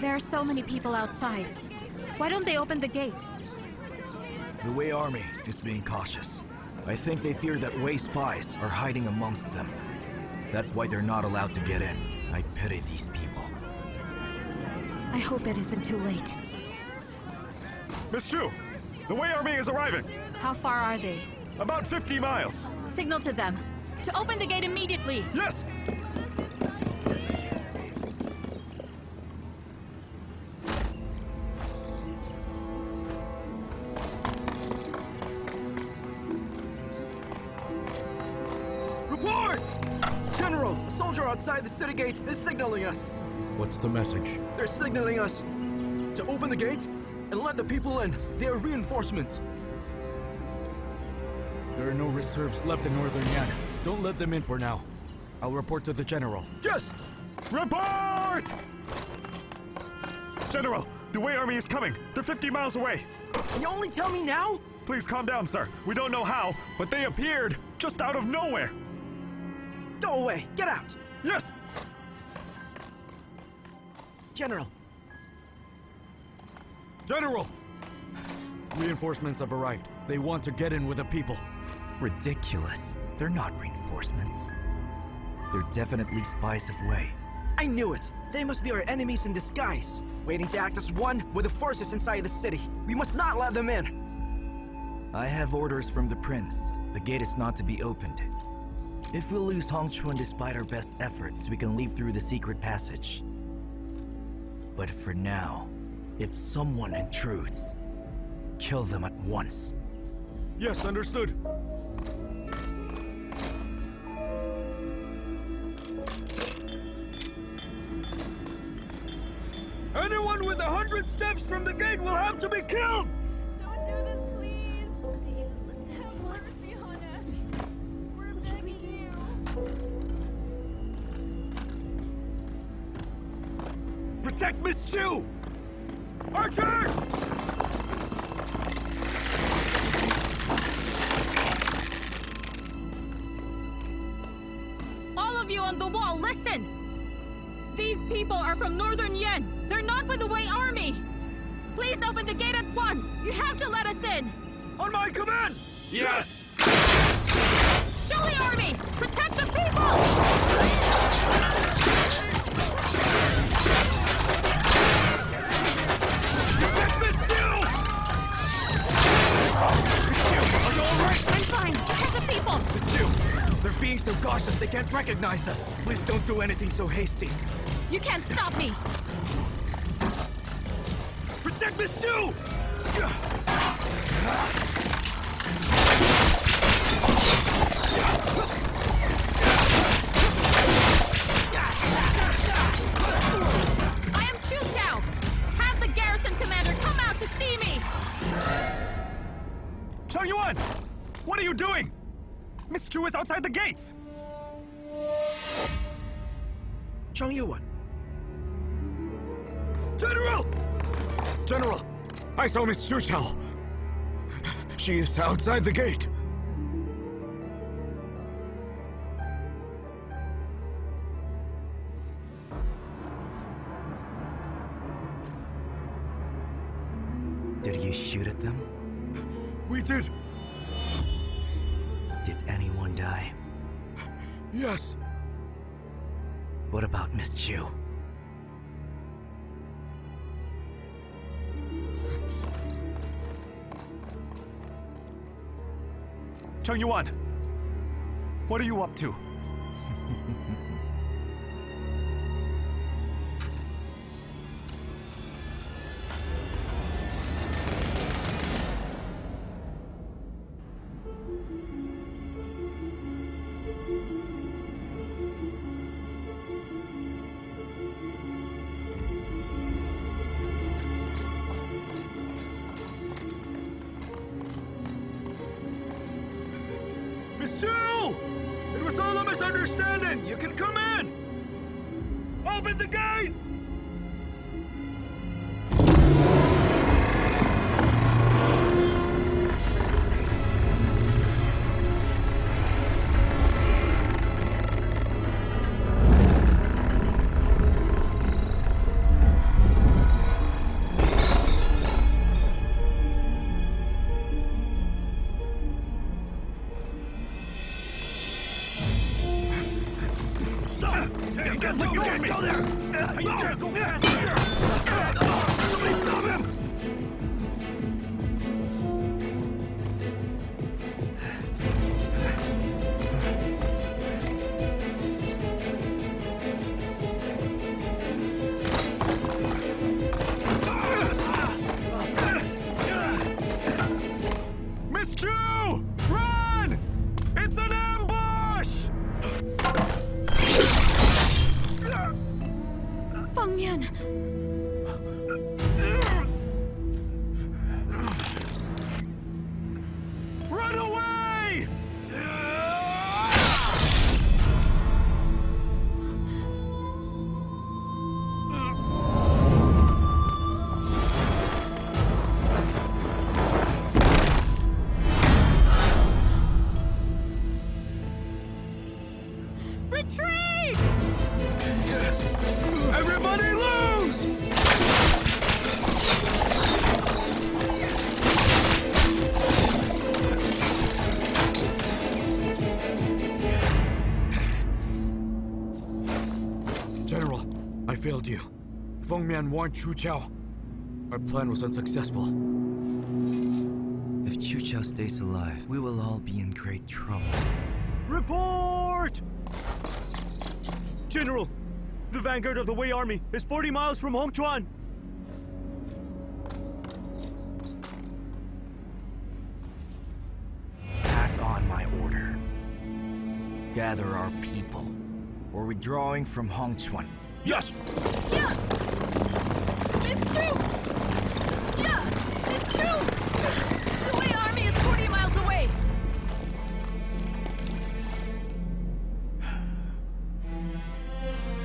S2: There are so many people outside. Why don't they open the gate?
S1: The Wei army is being cautious. I think they fear that Wei spies are hiding amongst them. That's why they're not allowed to get in. I pity these people.
S2: I hope it isn't too late.
S12: Miss Chu, the Wei army is arriving!
S2: How far are they?
S12: About 50 miles.
S2: Signal to them to open the gate immediately.
S12: Yes!
S8: Report! General, a soldier outside the city gate is signaling us.
S7: What's the message?
S8: They're signaling us to open the gate and let the people in. They are reinforcements.
S7: There are no reserves left in Northern Yan. Don't let them in for now. I'll report to the general.
S8: Yes!
S12: Report! General, the Wei army is coming. They're 50 miles away.
S8: You only tell me now?
S12: Please calm down, sir. We don't know how, but they appeared just out of nowhere.
S8: Go away! Get out!
S12: Yes!
S8: General!
S7: General! Reinforcements have arrived. They want to get in with the people.
S1: Ridiculous. They're not reinforcements. They're definitely spies of Wei.
S8: I knew it! They must be our enemies in disguise, waiting to act as one with the forces inside the city. We must not let them in!
S1: I have orders from the prince. The gate is not to be opened. If we lose Hongchuan despite our best efforts, we can leave through the secret passage. But for now, if someone intrudes, kill them at once.
S12: Yes, understood.
S11: Anyone with 100 steps from the gate will have to be killed!
S3: Don't do this, please. Have you even listened to us?
S11: Mercy on us. We're begging you.
S12: Protect Miss Chu!
S11: Archers!
S2: All of you on the wall, listen! These people are from Northern Yan. They're not with the Wei army. Please open the gate at once. You have to let us in.
S11: On my command!
S12: Yes!
S2: Show the army! Protect the people!
S11: Miss Chu!
S12: Are you alright?
S2: I'm fine. Protect the people!
S1: Miss Chu, they're being so cautious they can't recognize us. Please don't do anything so hasty.
S2: You can't stop me!
S11: Protect Miss Chu!
S2: I am Chu Chao! Have the garrison commander come out to see me!
S12: Chang Yuan! What are you doing? Miss Chu is outside the gates!
S8: Chang Yuan!
S11: General!
S7: General! I saw Miss Chu Chao. She is outside the gate.
S1: Did you shoot at them?
S7: We did.
S1: Did anyone die?
S7: Yes.
S1: What about Miss Chu?
S12: Chung Yuan, what are you up to?
S7: Miss Chu! It was all a misunderstanding! You can come in! Open the gate!
S12: Miss Chu! Run! It's an ambush!
S9: Feng Yan!
S12: Run away!
S9: Retreat!
S7: Everybody lose! General, I failed you. Feng Mian warned Chu Chao. Our plan was unsuccessful.
S1: If Chu Chao stays alive, we will all be in great trouble.
S5: Report! General, the vanguard of the Wei army is 40 miles from Hongchuan.
S1: Pass on my order. Gather our people. We're withdrawing from Hongchuan.
S12: Yes!
S9: Yeah! Miss Chu! Yeah! Miss Chu! The Wei army is 40 miles away!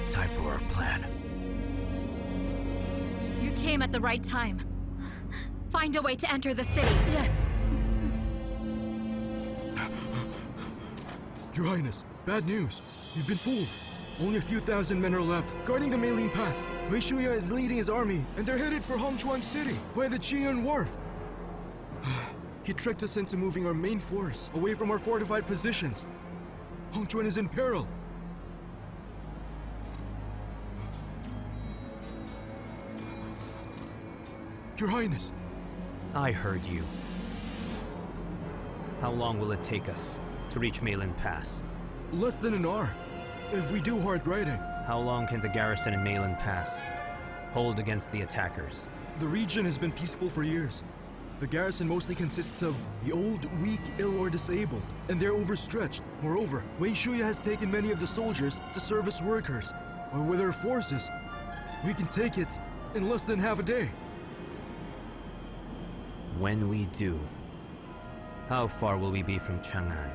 S1: Time for our plan.
S2: You came at the right time. Find a way to enter the city.
S9: Yes.
S7: Your Highness, bad news. You've been fooled. Only a few thousand men are left, guarding the Mailin Pass. Wei Shuya is leading his army, and they're headed for Hongchuan City, via the Qian Wharf. He tricked us into moving our main force away from our fortified positions. Hongchuan is in peril. Your Highness.
S6: I heard you. How long will it take us to reach Mailin Pass?
S7: Less than an hour, if we do hard riding.
S6: How long can the garrison in Mailin Pass hold against the attackers?
S7: The region has been peaceful for years. The garrison mostly consists of the old, weak, ill, or disabled, and they're overstretched. Moreover, Wei Shuya has taken many of the soldiers to serve as workers. Or with our forces, we can take it in less than half a day.
S6: When we do, how far will we be from Chang'an?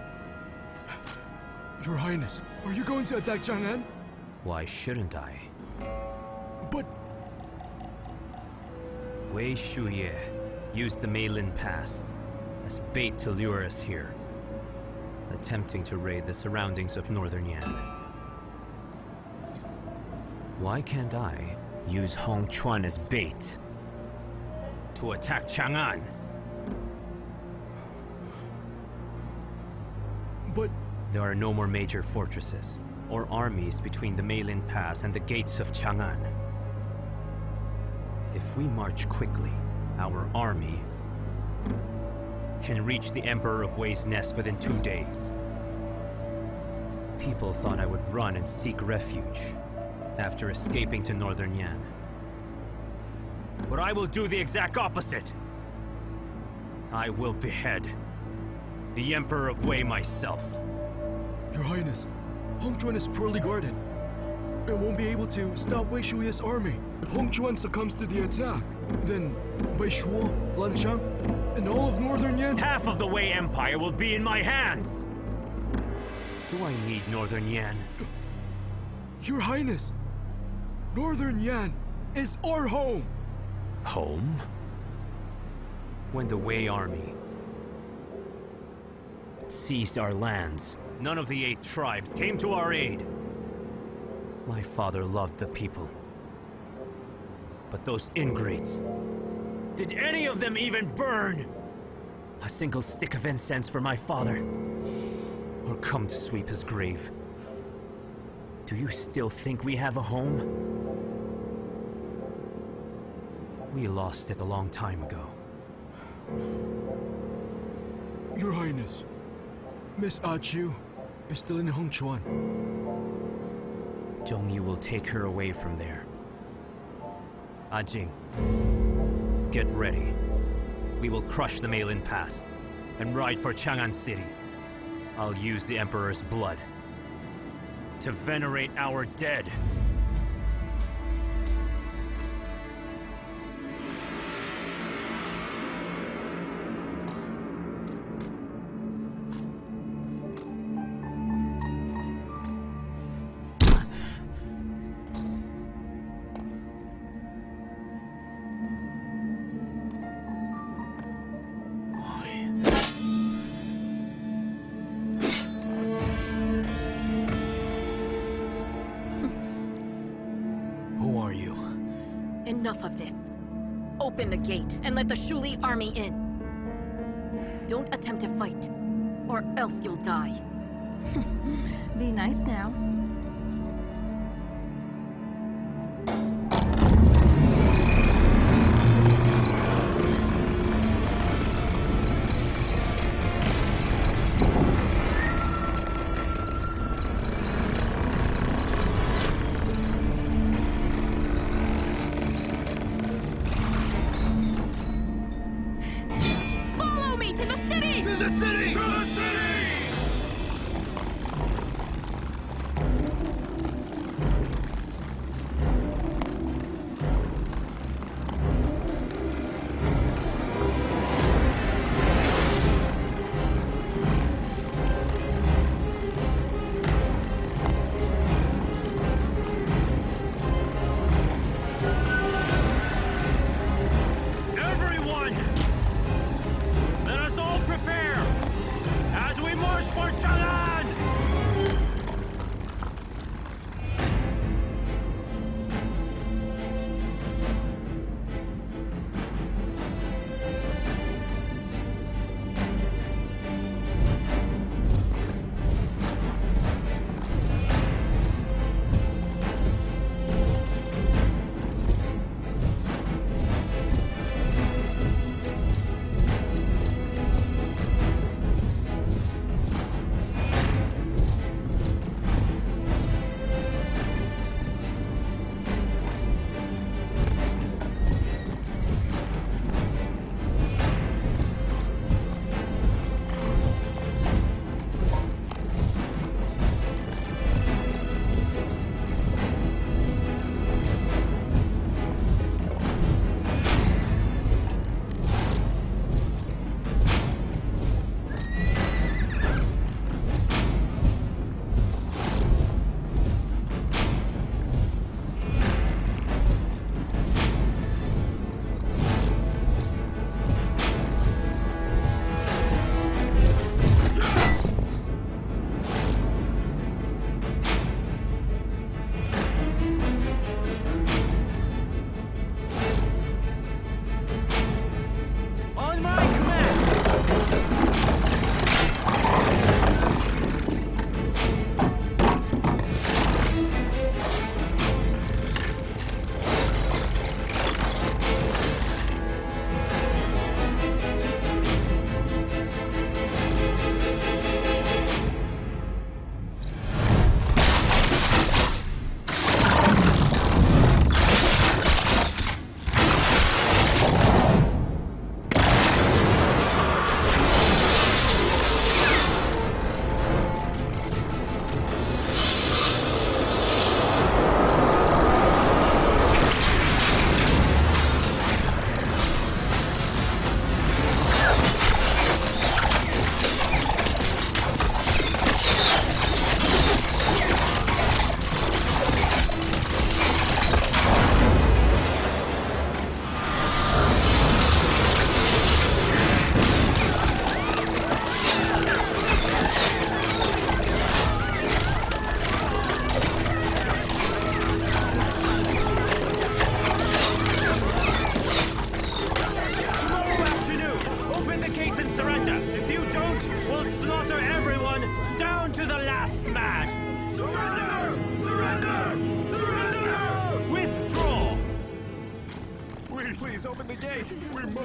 S7: Your Highness, are you going to attack Chang'an?
S6: Why shouldn't I?
S7: But
S6: Wei Shuye used the Mailin Pass as bait to lure us here, attempting to raid the surroundings of northern Yan. Why can't I use Hongchuan as bait to attack Chang'an? There are no more major fortresses or armies between the Malin Pass and the gates of Chang'an. If we march quickly, our army can reach the Emperor of Wei's nest within 2 days. People thought I would run and seek refuge after escaping to northern Yan. But I will do the exact opposite. I will behead the Emperor of Wei myself.
S7: Your Highness, Hong Chuan is poorly guarded. It won't be able to stop Wei Shuya's army. If Hong Chuan succumbs to the attack, then Wei Shuo, Lanchang, and all of northern Yan...
S6: Half of the Wei Empire will be in my hands! Do I need northern Yan?
S7: Your Highness, northern Yan is our home!
S6: Home? When the Wei army seized our lands, none of the 8 tribes came to our aid. My father loved the people. But those ingrates, did any of them even burn a single stick of incense for my father? Or come to sweep his grave? Do you still think we have a home? We lost it a long time ago.
S7: Your Highness, Miss Ah Chu is still in Hong Chuan.
S6: Zhongyu will take her away from there. Ah Jing, get ready. We will crush the Malin Pass and ride for Chang'an City. I'll use the Emperor's blood to venerate our dead.
S9: Enough of this. Open the gate and let the Shuli army in. Don't attempt to fight, or else you'll die.
S3: Be nice now.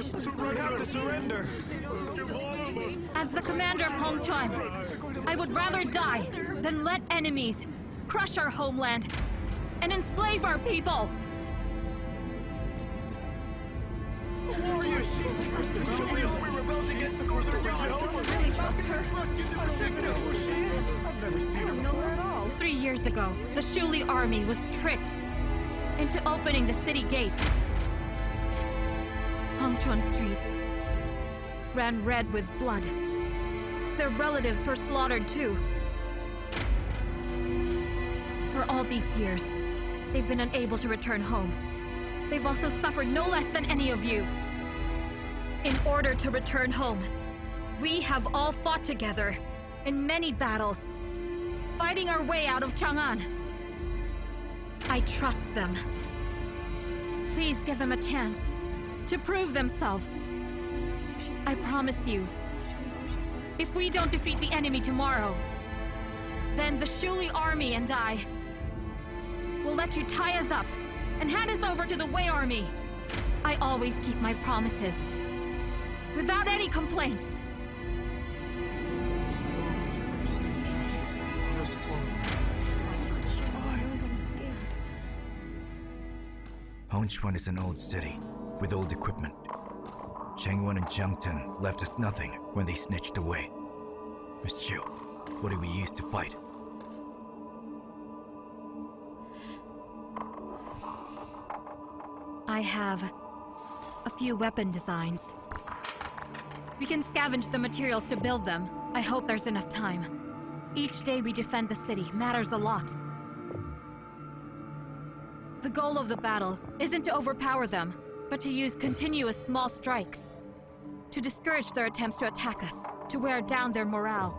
S5: have to surrender.
S2: As the commander of Hongchuan, I would rather die than let enemies crush our homeland and enslave our people.
S3: Really trust her?
S2: 3 years ago, the Shu Li army was tricked into opening the city gates. Hongchuan streets ran red with blood. Their relatives were slaughtered too. For all these years, they've been unable to return home. They've also suffered no less than any of you. In order to return home, we have all fought together in many battles, fighting our way out of Chang'an. I trust them. Please give them a chance to prove themselves. I promise you, if we don't defeat the enemy tomorrow, then the Shu Li army and I will let you tie us up and hand us over to the Wei army. I always keep my promises, without any complaints.
S1: Hongchuan is an old city, with old equipment. Changwon and Jiangten left us nothing when they snitched away. Miss Chiu, what do we use to fight?
S2: I have a few weapon designs. We can scavenge the materials to build them. I hope there's enough time. Each day we defend the city matters a lot. The goal of the battle isn't to overpower them, but to use continuous small strikes to discourage their attempts to attack us, to wear down their morale,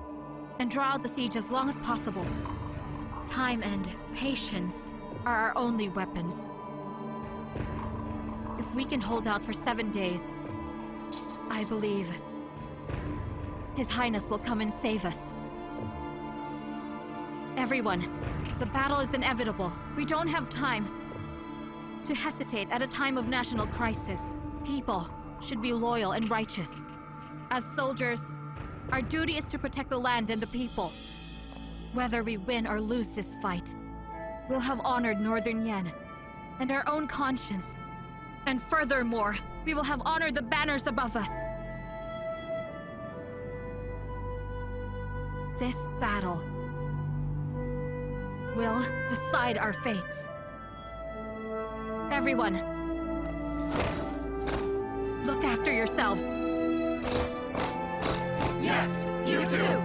S2: and draw out the siege as long as possible. Time and patience are our only weapons. If we can hold out for 7 days, I believe His Highness will come and save us. Everyone, the battle is inevitable. We don't have time to hesitate at a time of national crisis. People should be loyal and righteous. As soldiers, our duty is to protect the land and the people. Whether we win or lose this fight, we'll have honored Northern Yan and our own conscience. And furthermore, we will have honored the banners above us. This battle will decide our fates. Everyone, look after yourselves.
S11: Yes, you too.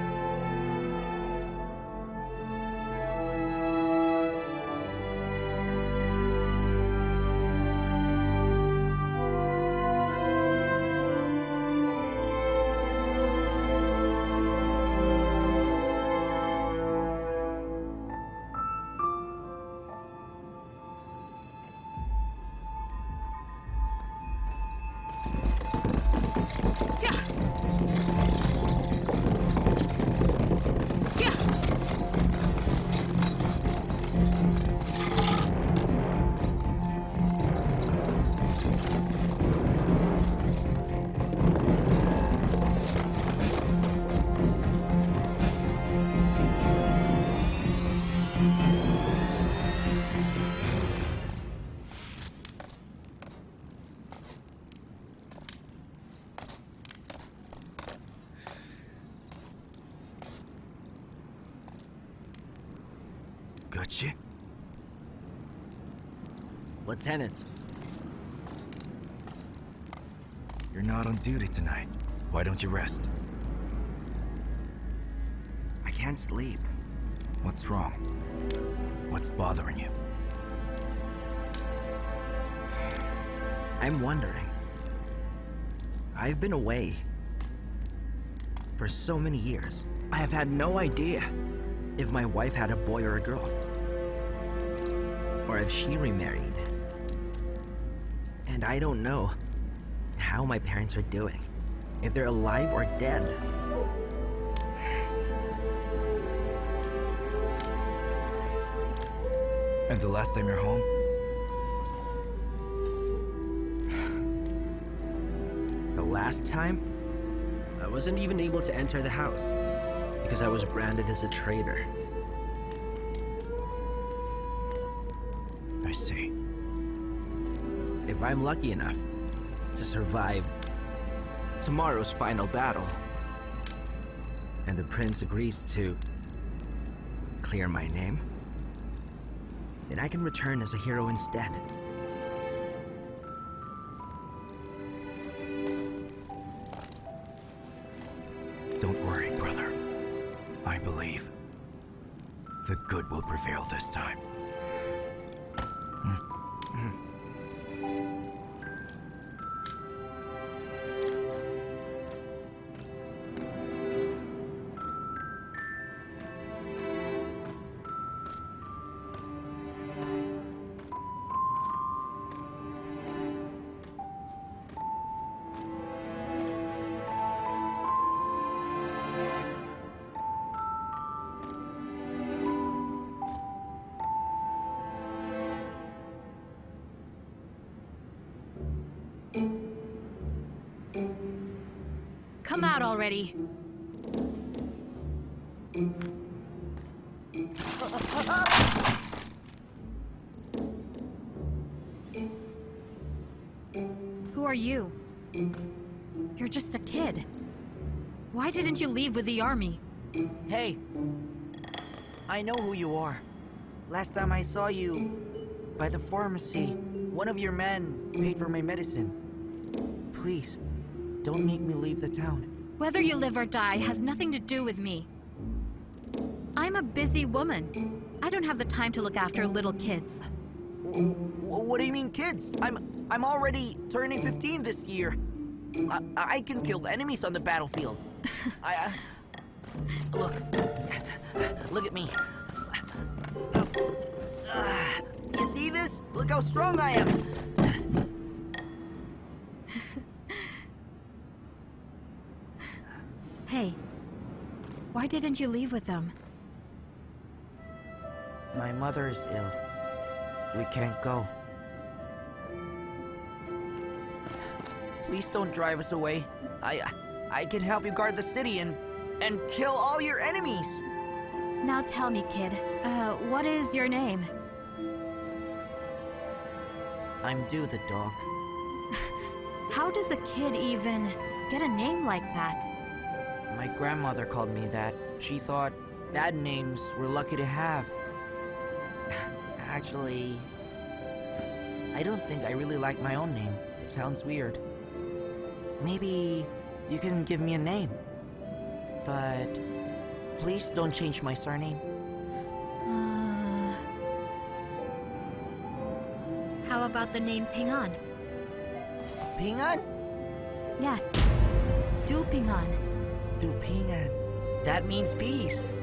S1: Gotcha.
S11: Lieutenant.
S1: You're not on duty tonight. Why don't you rest?
S11: I can't sleep.
S1: What's wrong? What's bothering you?
S11: I'm wondering. I've been away for so many years. I have had no idea if my wife had a boy or a girl, or if she remarried. And I don't know how my parents are doing, if they're alive or dead.
S1: And the last time you're home?
S11: last time, I wasn't even able to enter the house because I was branded as a traitor.
S4: I see.
S11: If I'm lucky enough to survive tomorrow's final battle, and the prince agrees to clear my name, then I can return as a hero instead.
S4: Don't worry, brother. I believe the good will prevail this time.
S2: Come out already. Who are you? You're just a kid. Why didn't you leave with the army?
S11: Hey! I know who you are. Last time I saw you by the pharmacy, one of your men paid for my medicine. Please, don't make me leave the town.
S2: Whether you live or die has nothing to do with me. I'm a busy woman. I don't have the time to look after little kids.
S11: What do you mean, kids? I'm already turning 15 this year. I can kill enemies on the battlefield. Look at me. You see this? Look how strong I am.
S2: Hey, why didn't you leave with them?
S11: My mother is ill. We can't go. Please don't drive us away. I can help you guard the city and kill all your enemies.
S2: Now tell me, kid, what is your name?
S11: I'm Du the dog.
S2: How does a kid even get a name like that?
S11: My grandmother called me that. She thought bad names were lucky to have. Actually, I don't think I really like my own name. It sounds weird. Maybe you can give me a name. But please don't change my surname.
S2: How about the name Ping-an?
S11: Ping-an?
S2: Yes, Du Ping-an.
S11: Du Ping-an. That means peace.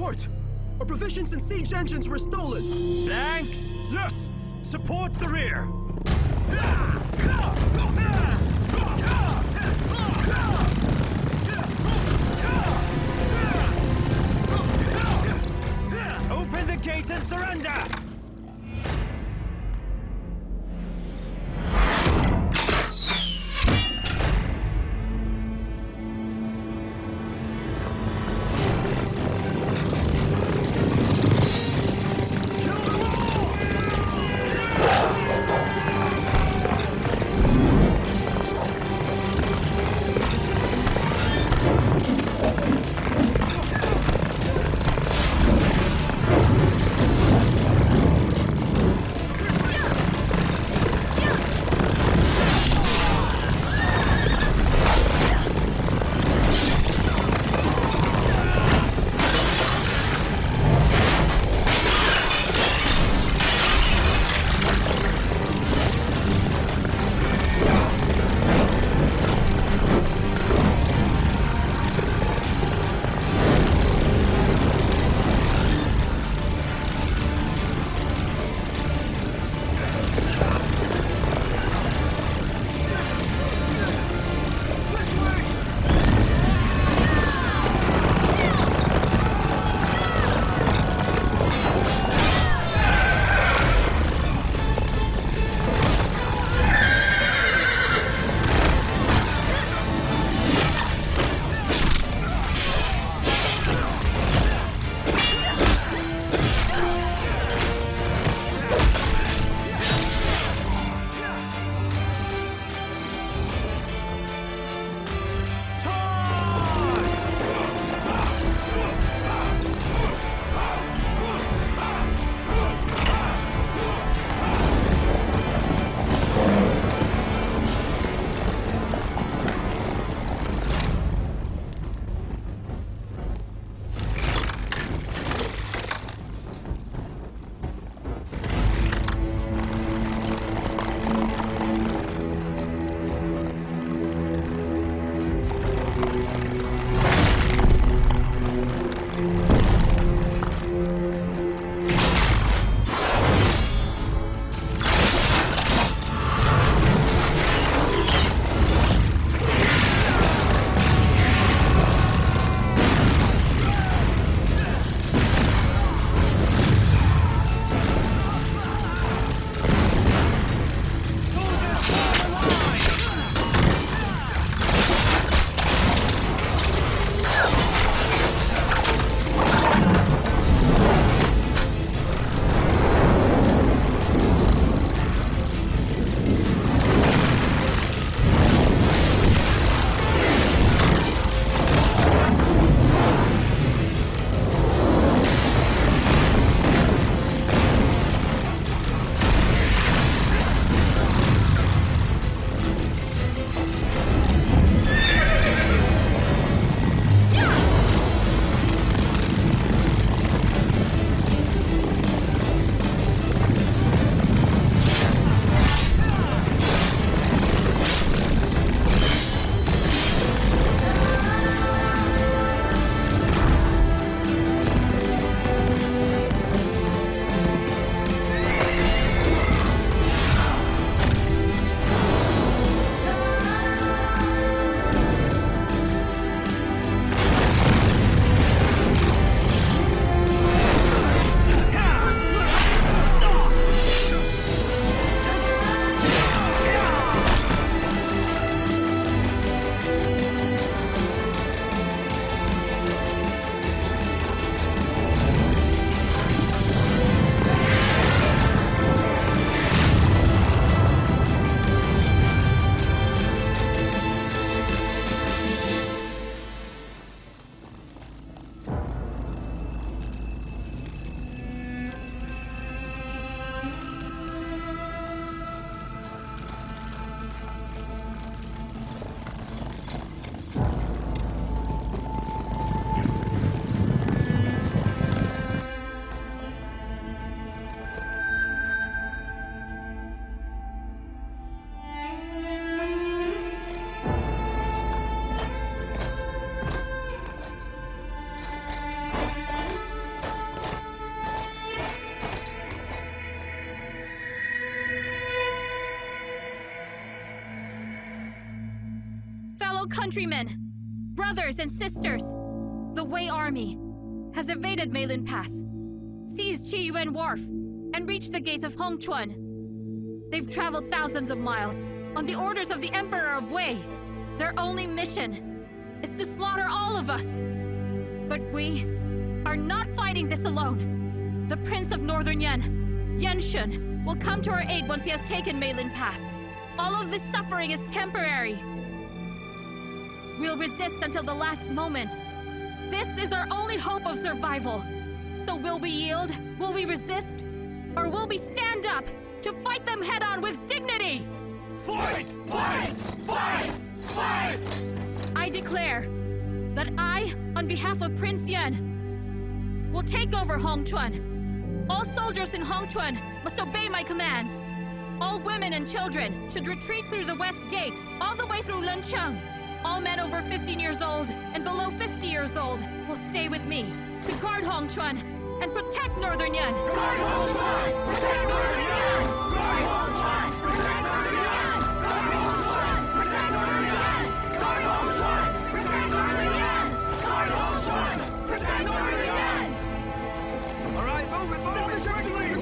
S8: Report! Our provisions and siege engines were stolen!
S5: Thanks!
S12: Yes!
S5: Support the rear! Open the gates and surrender!
S2: Fellow countrymen, brothers and sisters, the Wei army has evaded Malin Pass, seized Qiyuan Wharf, and reached the gates of Hongchuan. They've traveled thousands of miles on the orders of the Emperor of Wei. Their only mission is to slaughter all of us. But we are not fighting this alone. The Prince of Northern Yan, Yan Shun, will come to our aid once he has taken Malin Pass. All of this suffering is temporary. We'll resist until the last moment. This is our only hope of survival. So will we yield? Will we resist? Or will we stand up to fight them head-on with dignity?
S6: Fight! Fight! Fight! Fight!
S2: I declare that I, on behalf of Prince Yan, will take over Hongchuan. All soldiers in Hongchuan must obey my commands. All women and children should retreat through the west gate, all the way through Luncheng. All men over 15 years old and below 50 years old will stay with me to guard Hongchuan and protect Northern Yan.
S6: Guard Hongchuan! Protect Northern Yan! Guard Hongchuan! Protect Northern Yan! Guard Hongchuan! Protect Northern Yan! Guard Hongchuan! Protect Northern Yan! Guard Hongchuan! Protect Northern Yan!
S10: All right, move it, move it!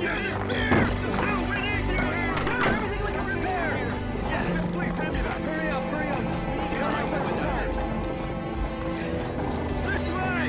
S12: Get his spear! Now we need you!
S10: Everything we can repair!
S12: Yes, please hand me that!
S10: Hurry up, hurry up! Get on my weapons.
S12: This way!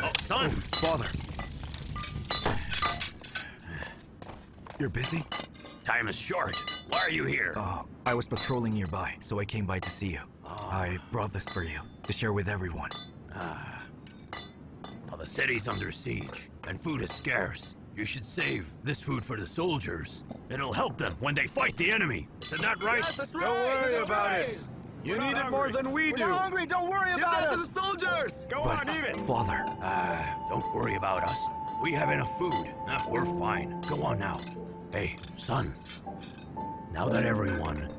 S6: Oh, son!
S1: Father. You're busy?
S6: Time is short. Why are you here?
S1: I was patrolling nearby, so I came by to see you. I brought this for you, to share with everyone.
S6: Well, the city's under siege, and food is scarce. You should save this food for the soldiers. It'll help them when they fight the enemy. Isn't that right?
S10: Yes, that's right!
S12: Don't worry
S10: That's
S12: about
S10: right.
S12: it. You need it more than we do.
S10: We're not hungry, don't worry about
S12: that
S10: us!
S12: to the soldiers! Go
S1: But,
S12: on, eat it!
S1: Father,
S6: Don't worry about us. We have enough food. We're fine. Go on now. Hey, son. Now that everyone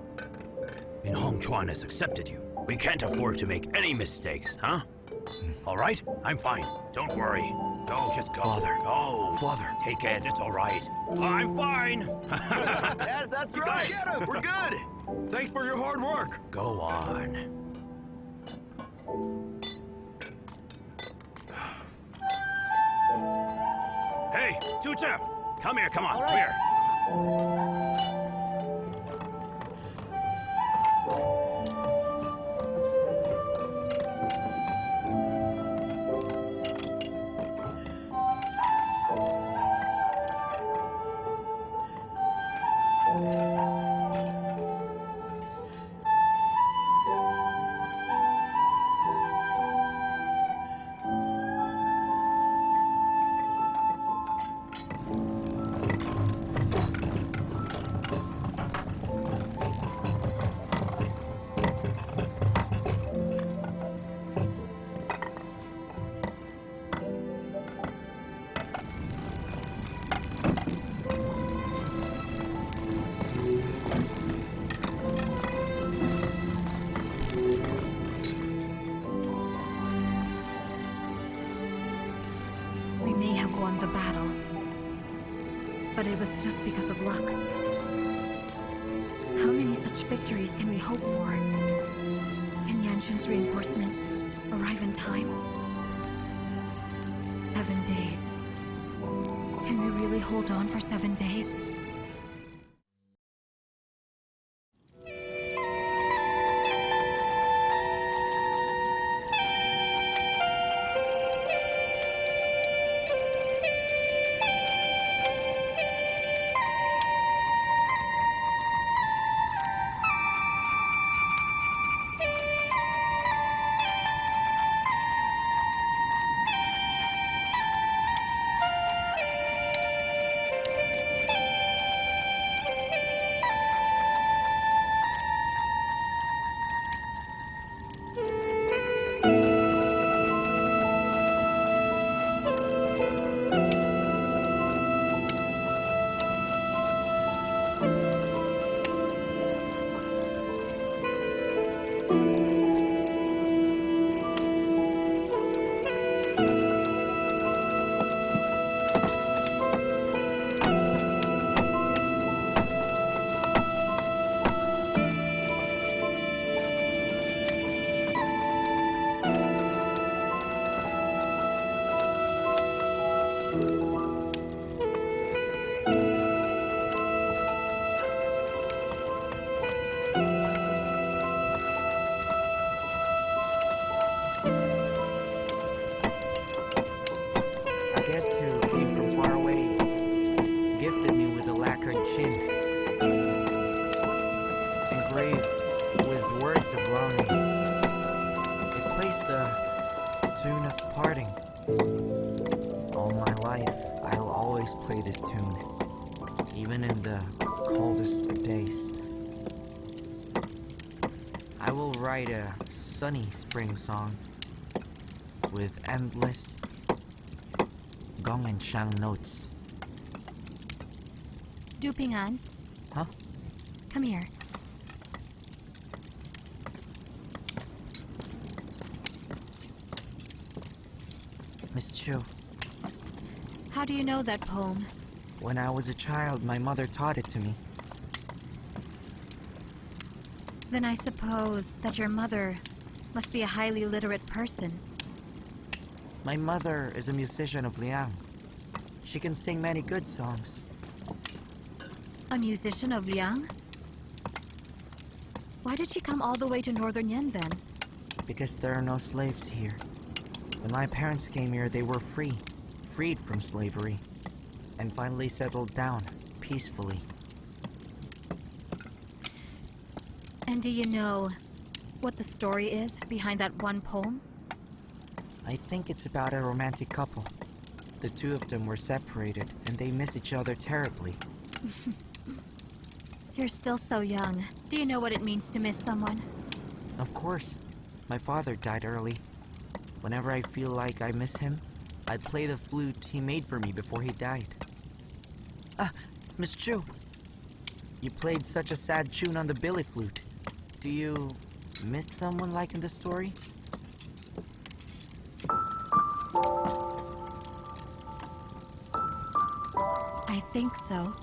S6: in Hongchuan has accepted you, we can't afford to make any mistakes, huh? All right? I'm fine. Don't worry. Go, just go.
S1: Father.
S6: Go.
S1: Father.
S6: Take it. It's all right. I'm fine.
S10: Yes, that's right!
S6: guys.
S10: Get him! We're good!
S12: Thanks for your hard work.
S6: Go on. Hey, Tucha! Come here, come on, come here.
S2: We may have won the battle, but it was just because of luck. How many such victories can we hope for? Can Yanshun's reinforcements arrive in time? 7 days. Can we really hold on for 7 days?
S11: guest who came from far away gifted me with a lacquered chin, engraved with words of longing. It plays the tune of parting. All my life, I'll always play this tune, even in the coldest of days. I will write a sunny spring song with endless gong and shang notes.
S2: Du Ping'an,
S11: Huh?
S2: come here.
S11: Miss Chu,
S2: How do you know that poem?
S11: when I was a child, my mother taught it to me.
S2: Then I suppose that your mother must be a highly literate person.
S11: My mother is a musician of Liang. She can sing many good songs.
S2: A musician of Liang? Why did she come all the way to Northern Yen then?
S11: Because there are no slaves here. When my parents came here, they were freed from slavery, and finally settled down peacefully.
S2: And do you know what the story is behind that one poem?
S11: I think it's about a romantic couple. The two of them were separated, and they miss each other terribly.
S2: You're still so young. Do you know what it means to miss someone?
S11: Of course. My father died early. Whenever I feel like I miss him, I play the flute he made for me before he died. Ah, Miss Chu! You played such a sad tune on the billy flute. Do you miss someone like in the story?
S2: I think so.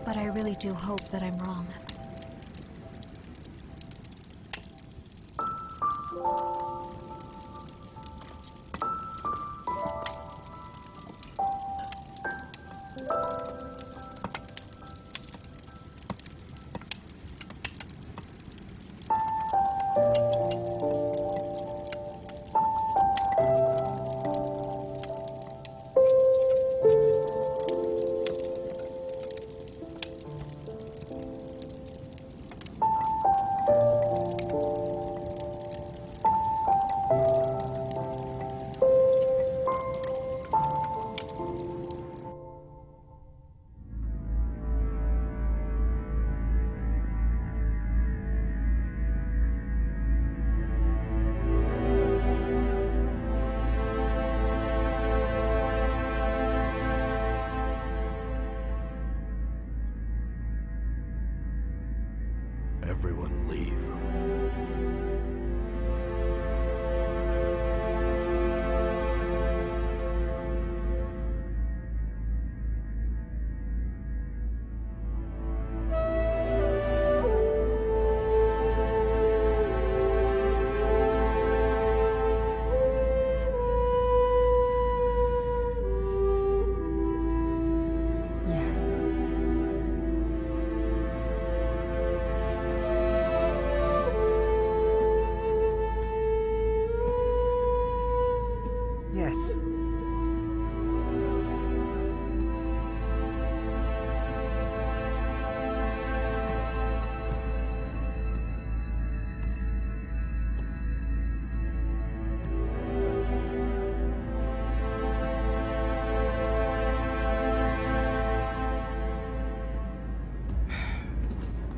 S2: But I really do hope that I'm wrong.
S10: Everyone leave.
S2: Yes.
S11: Yes.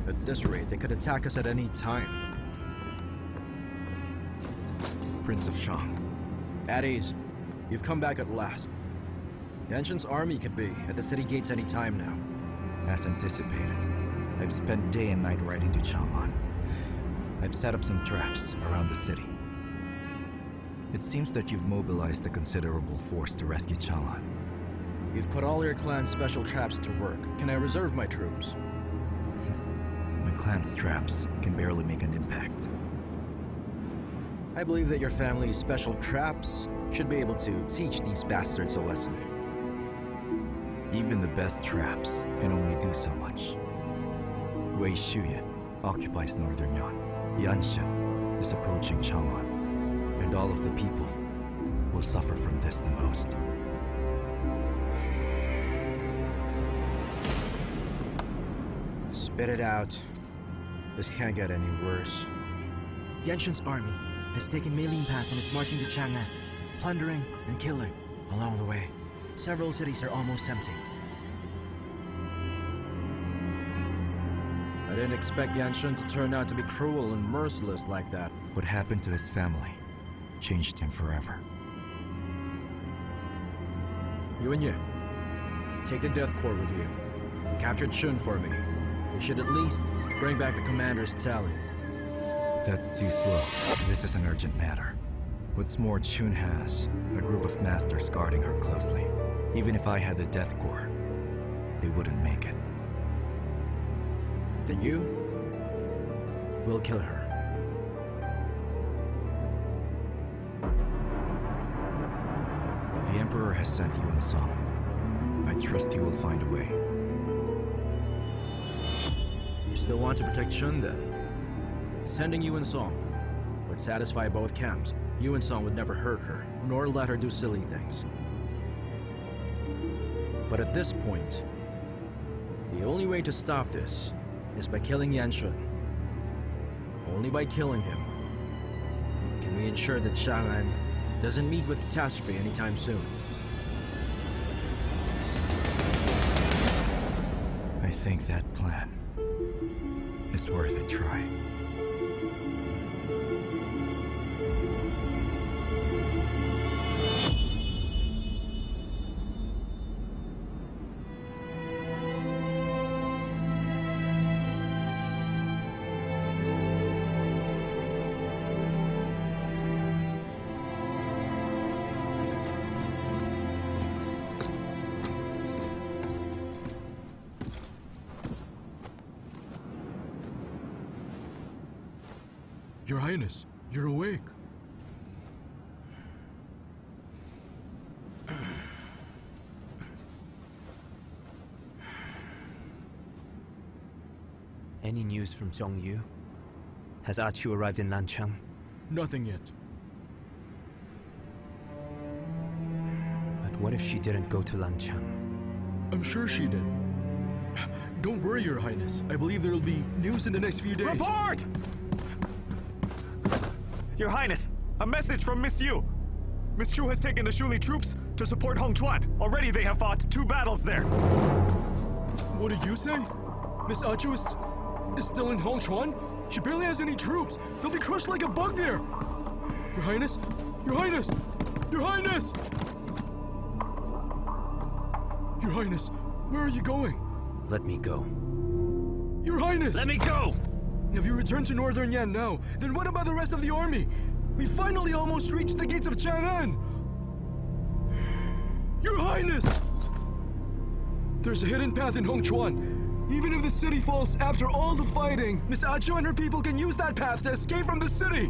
S8: At this rate, they could attack us at any time.
S1: Prince of Shang.
S8: At ease. You've come back at last. Yanshin's army could be at the city gates any time now.
S1: As anticipated, I've spent day and night riding to Chang'an. I've set up some traps around the city. It seems that you've mobilized a considerable force to rescue Chang'an.
S8: You've put all your clan's special traps to work. Can I reserve my troops?
S1: My clan's traps can barely make an impact.
S8: I believe that your family's special traps should be able to teach these bastards a lesson.
S1: Even the best traps can only do so much. Wei Shuyan occupies northern Yan. Yanshin is approaching Chang'an, and all of the people
S4: will suffer from this the most.
S11: Spit it out. This can't get any worse.
S8: Yanshan's army has taken Maylene Pass and is marching to Chang'an, plundering and killing along the way. Several cities are almost empty.
S10: I didn't expect Yanshan to turn out to be cruel and merciless like that.
S4: What happened to his family changed him forever.
S10: You and Ye, take the death core with you. Capture Chun for me. We should at least bring back the commander's tally.
S4: That's too slow. This is an urgent matter. What's more, Chun has a group of masters guarding her closely. Even if I had the death core, they wouldn't make it.
S10: Then you will kill her.
S4: The Emperor has sent you in Song. I trust he will find a way.
S10: You still want to protect Chun then? Sending Yuan Song would satisfy both camps. Yuan Song would never hurt her, nor let her do silly things. But at this point, the only way to stop this is by killing Yanshan. Only by killing him can we ensure that Chang'an doesn't meet with catastrophe anytime soon.
S4: I think that plan is worth a try.
S7: Your Highness, you're awake.
S6: Any news from Zhongyu? Has Achu arrived in Lanchang?
S7: Nothing yet.
S6: But what if she didn't go to Lanchang?
S7: I'm sure she did. Don't worry, Your Highness. I believe there'll be news in the next few days.
S5: Report! Your Highness, a message from Miss Yu. Miss Chu has taken the Shuli troops to support Hongchuan. Already they have fought 2 battles there.
S7: What did you say? Miss Achu is still in Hongchuan? She barely has any troops. They'll be crushed like a bug there. Your Highness? Your Highness! Your Highness! Your Highness, where are you going?
S6: Let me go.
S7: Your Highness!
S6: Let me go!
S7: If you return to Northern Yan now, then what about the rest of the army? We finally almost reached the gates of Chang'an! Your Highness! There's a hidden path in Hongchuan. Even if the city falls after all the fighting, Miss Achu and her people can use that path to escape from the city!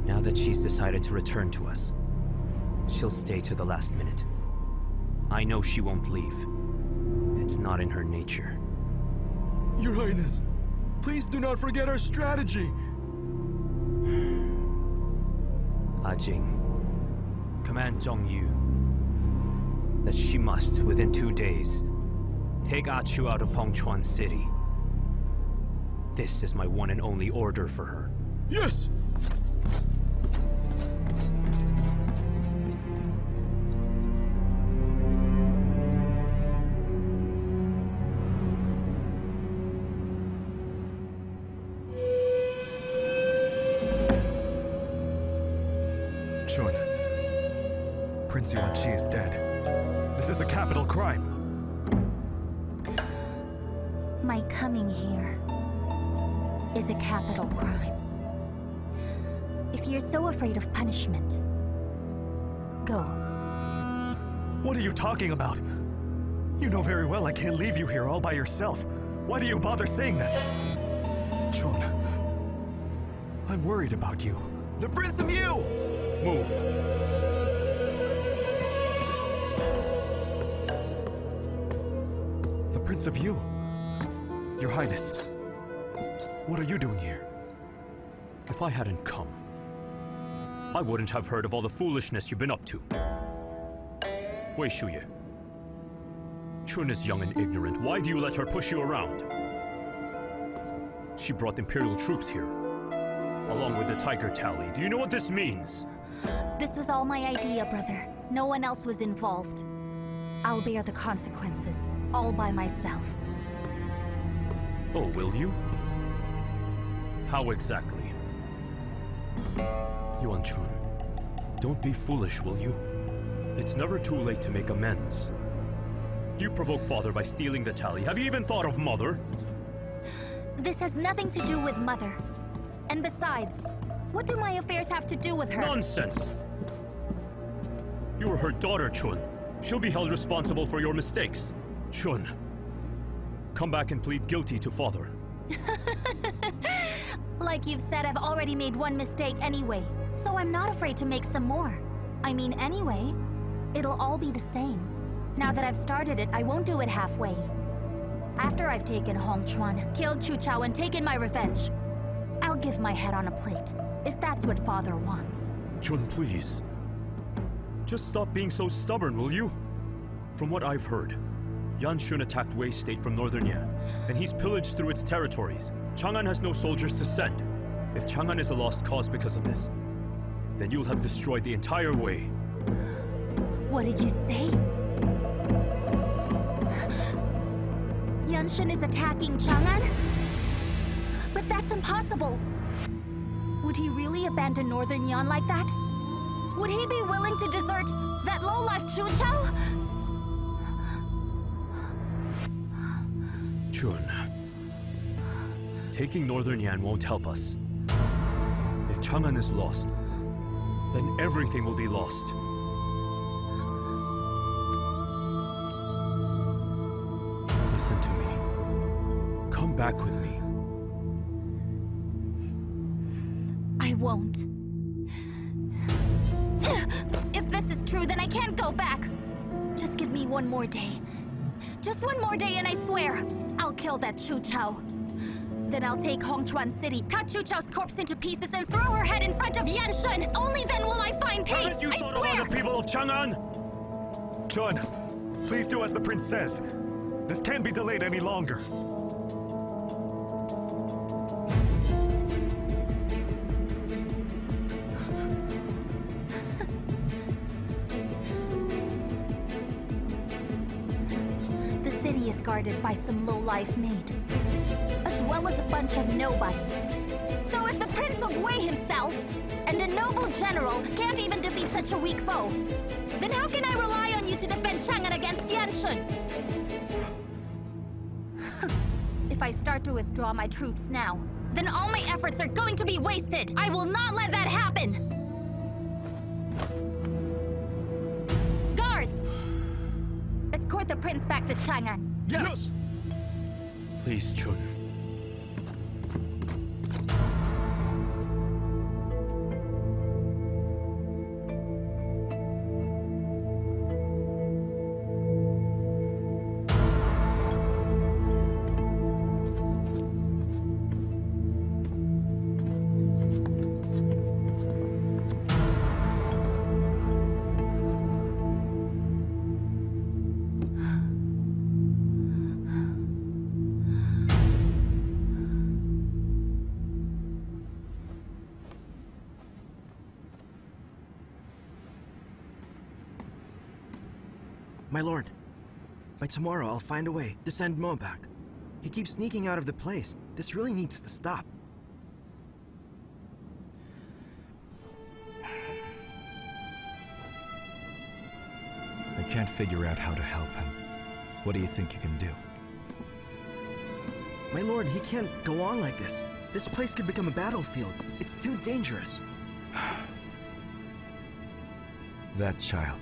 S6: Now that she's decided to return to us, she'll stay to the last minute. I know she won't leave. It's not in her nature.
S7: Your Highness, please do not forget our strategy.
S6: Ajing, command Zhongyu that she must, within 2 days, take Achu out of Hongchuan City. This is my one and only order for her.
S7: Yes!
S12: Chun, Prince Yuan-Chi is dead. This is a capital crime.
S3: My coming here is a capital crime. If you're so afraid of punishment, go.
S5: What are you talking about? You know very well I can't leave you here all by yourself. Why do you bother saying that? Chun, I'm worried about you.
S1: The Prince of Yu!
S5: Move. The Prince of Yu. Your Highness, what are you doing here?
S6: If I hadn't come, I wouldn't have heard of all the foolishness you've been up to. Wei Shuye. Chun is young and ignorant. Why do you let her push you around? She brought Imperial troops here, along with the Tiger Tally. Do you know what this means?
S3: This was all my idea, brother. No one else was involved. I'll bear the consequences, all by myself.
S6: Oh, will you? How exactly? Yuan Chun, don't be foolish, will you? It's never too late to make amends. You provoked Father by stealing the tally. Have you even thought of Mother?
S3: This has nothing to do with Mother. And besides, what do my affairs have to do with her?
S6: Nonsense! You were her daughter, Chun. She'll be held responsible for your mistakes. Chun, come back and plead guilty to Father.
S3: Like you've said, I've already made one mistake anyway, so I'm not afraid to make some more. I mean, anyway, it'll all be the same. Now that I've started it, I won't do it halfway. After I've taken Hong Chuan, killed Chu Chao, and taken my revenge, I'll give my head on a plate, if that's what Father wants.
S6: Chun, please. Just stop being so stubborn, will you? From what I've heard, Yan Shun attacked Wei State from northern Yan, and he's pillaged through its territories. Chang'an has no soldiers to send. If Chang'an is a lost cause because of this, then you'll have destroyed the entire Wei.
S3: What did you say? Yan Shun is attacking Chang'an? But that's impossible. Would he really abandon northern Yan like that? Would he be willing to desert that lowlife Chu Chao?
S6: Chun, taking northern Yan won't help us. If Chang'an is lost, then everything will be lost. Listen to me. Come back with me.
S3: I won't. If this is true, then I can't go back. Just give me one more day. Just one more day and I swear, I'll kill that Chu Chao. Then I'll take Hongchuan City, cut Chu Chao's corpse into pieces and throw her head in front of Yan Shun. Only then will I find peace,
S6: Haven't you
S3: I
S6: thought
S3: swear!
S6: of the people of Chang'an?
S12: Chun, please do as the prince says. This can't be delayed any longer.
S3: The city is guarded by some low-life maid, as well as a bunch of nobodies. So if the Prince of Wei himself and a noble general can't even defeat such a weak foe, then how can I rely on you to defend Chang'an against Yan Shun? If I start to withdraw my troops now, then all my efforts are going to be wasted. I will not let that happen! Guards! Escort the prince back to Chang'an.
S6: Yes! Please, Chun.
S8: My lord, by tomorrow I'll find a way to send Mo back. He keeps sneaking out of the place. This really needs to stop.
S1: I can't figure out how to help him. What do you think you can do?
S8: My lord, he can't go on like this. This place could become a battlefield. It's too dangerous.
S1: That child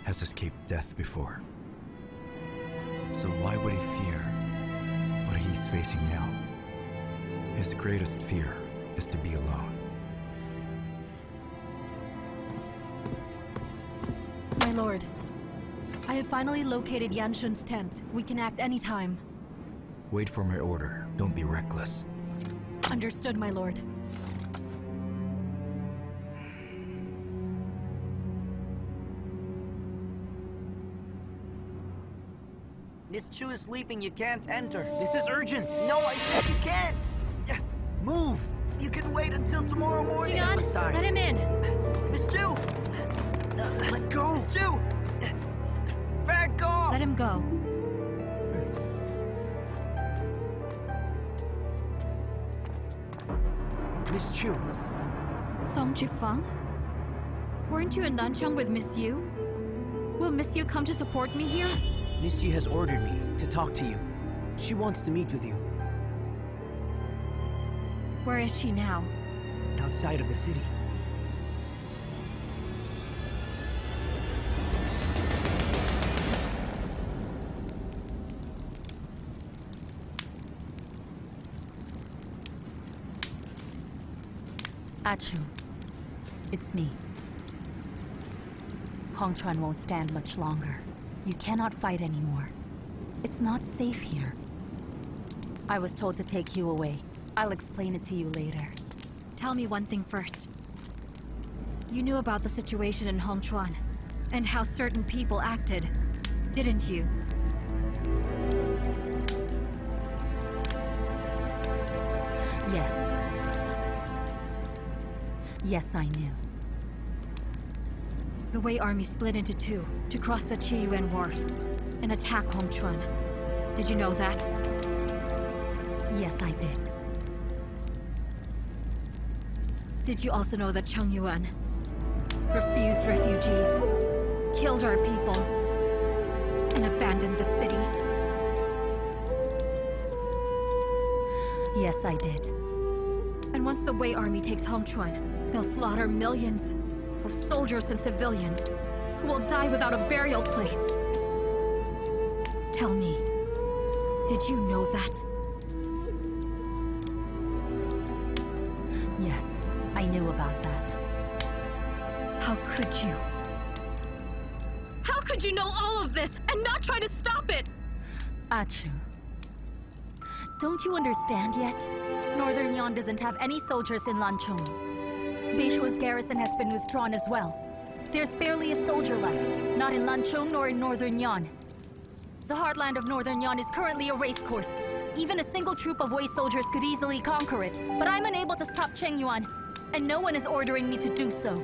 S1: has escaped death before. So why would he fear what he's facing now? His greatest fear is to be alone.
S9: My lord, I have finally located Yan Shun's tent. We can act anytime.
S1: Wait for my order. Don't be reckless.
S9: Understood, my lord.
S11: Miss Chu is sleeping, you can't enter.
S6: This is urgent.
S11: No, I said you can't! Move! You can wait until tomorrow morning!
S2: Xian,
S6: aside.
S2: let him in.
S11: Miss Chu! Let go! Miss Chu! Back off!
S2: Let him go.
S11: Miss Chu!
S2: Song Jifeng? Weren't you in Nanchang with Miss Yu? Will Miss Yu come to support me here?
S6: Miss Ji has ordered me to talk to you. She wants to meet with you.
S2: Where is she now?
S6: Outside of the city.
S9: Achu, it's me. Hongchuan won't stand much longer. You cannot fight anymore. It's not safe here. I was told to take you away. I'll explain it to you later.
S2: Tell me one thing first. You knew about the situation in Hongchuan and how certain people acted, didn't you?
S9: Yes. Yes, I knew.
S2: The Wei army split into two to cross the Qiyuan Wharf and attack Hongchuan. Did you know that?
S9: Yes, I did.
S2: Did you also know that Cheng Yuan refused refugees, killed our people, and abandoned the city?
S9: Yes, I did.
S2: And once the Wei army takes Hongchuan, they'll slaughter millions of soldiers and civilians who will die without a burial place. Tell me, did you know that?
S9: Yes, I knew about that.
S2: How could you? How could you know all of this and not try to stop it?
S9: Achu, don't you understand yet? Northern Yan doesn't have any soldiers in Lanchong. Beishua's garrison has been withdrawn as well. There's barely a soldier left, not in Lanchong nor in Northern Yan. The heartland of Northern Yan is currently a racecourse. Even a single troop of Wei soldiers could easily conquer it, but I'm unable to stop Cheng Yuan, and no one is ordering me to do so.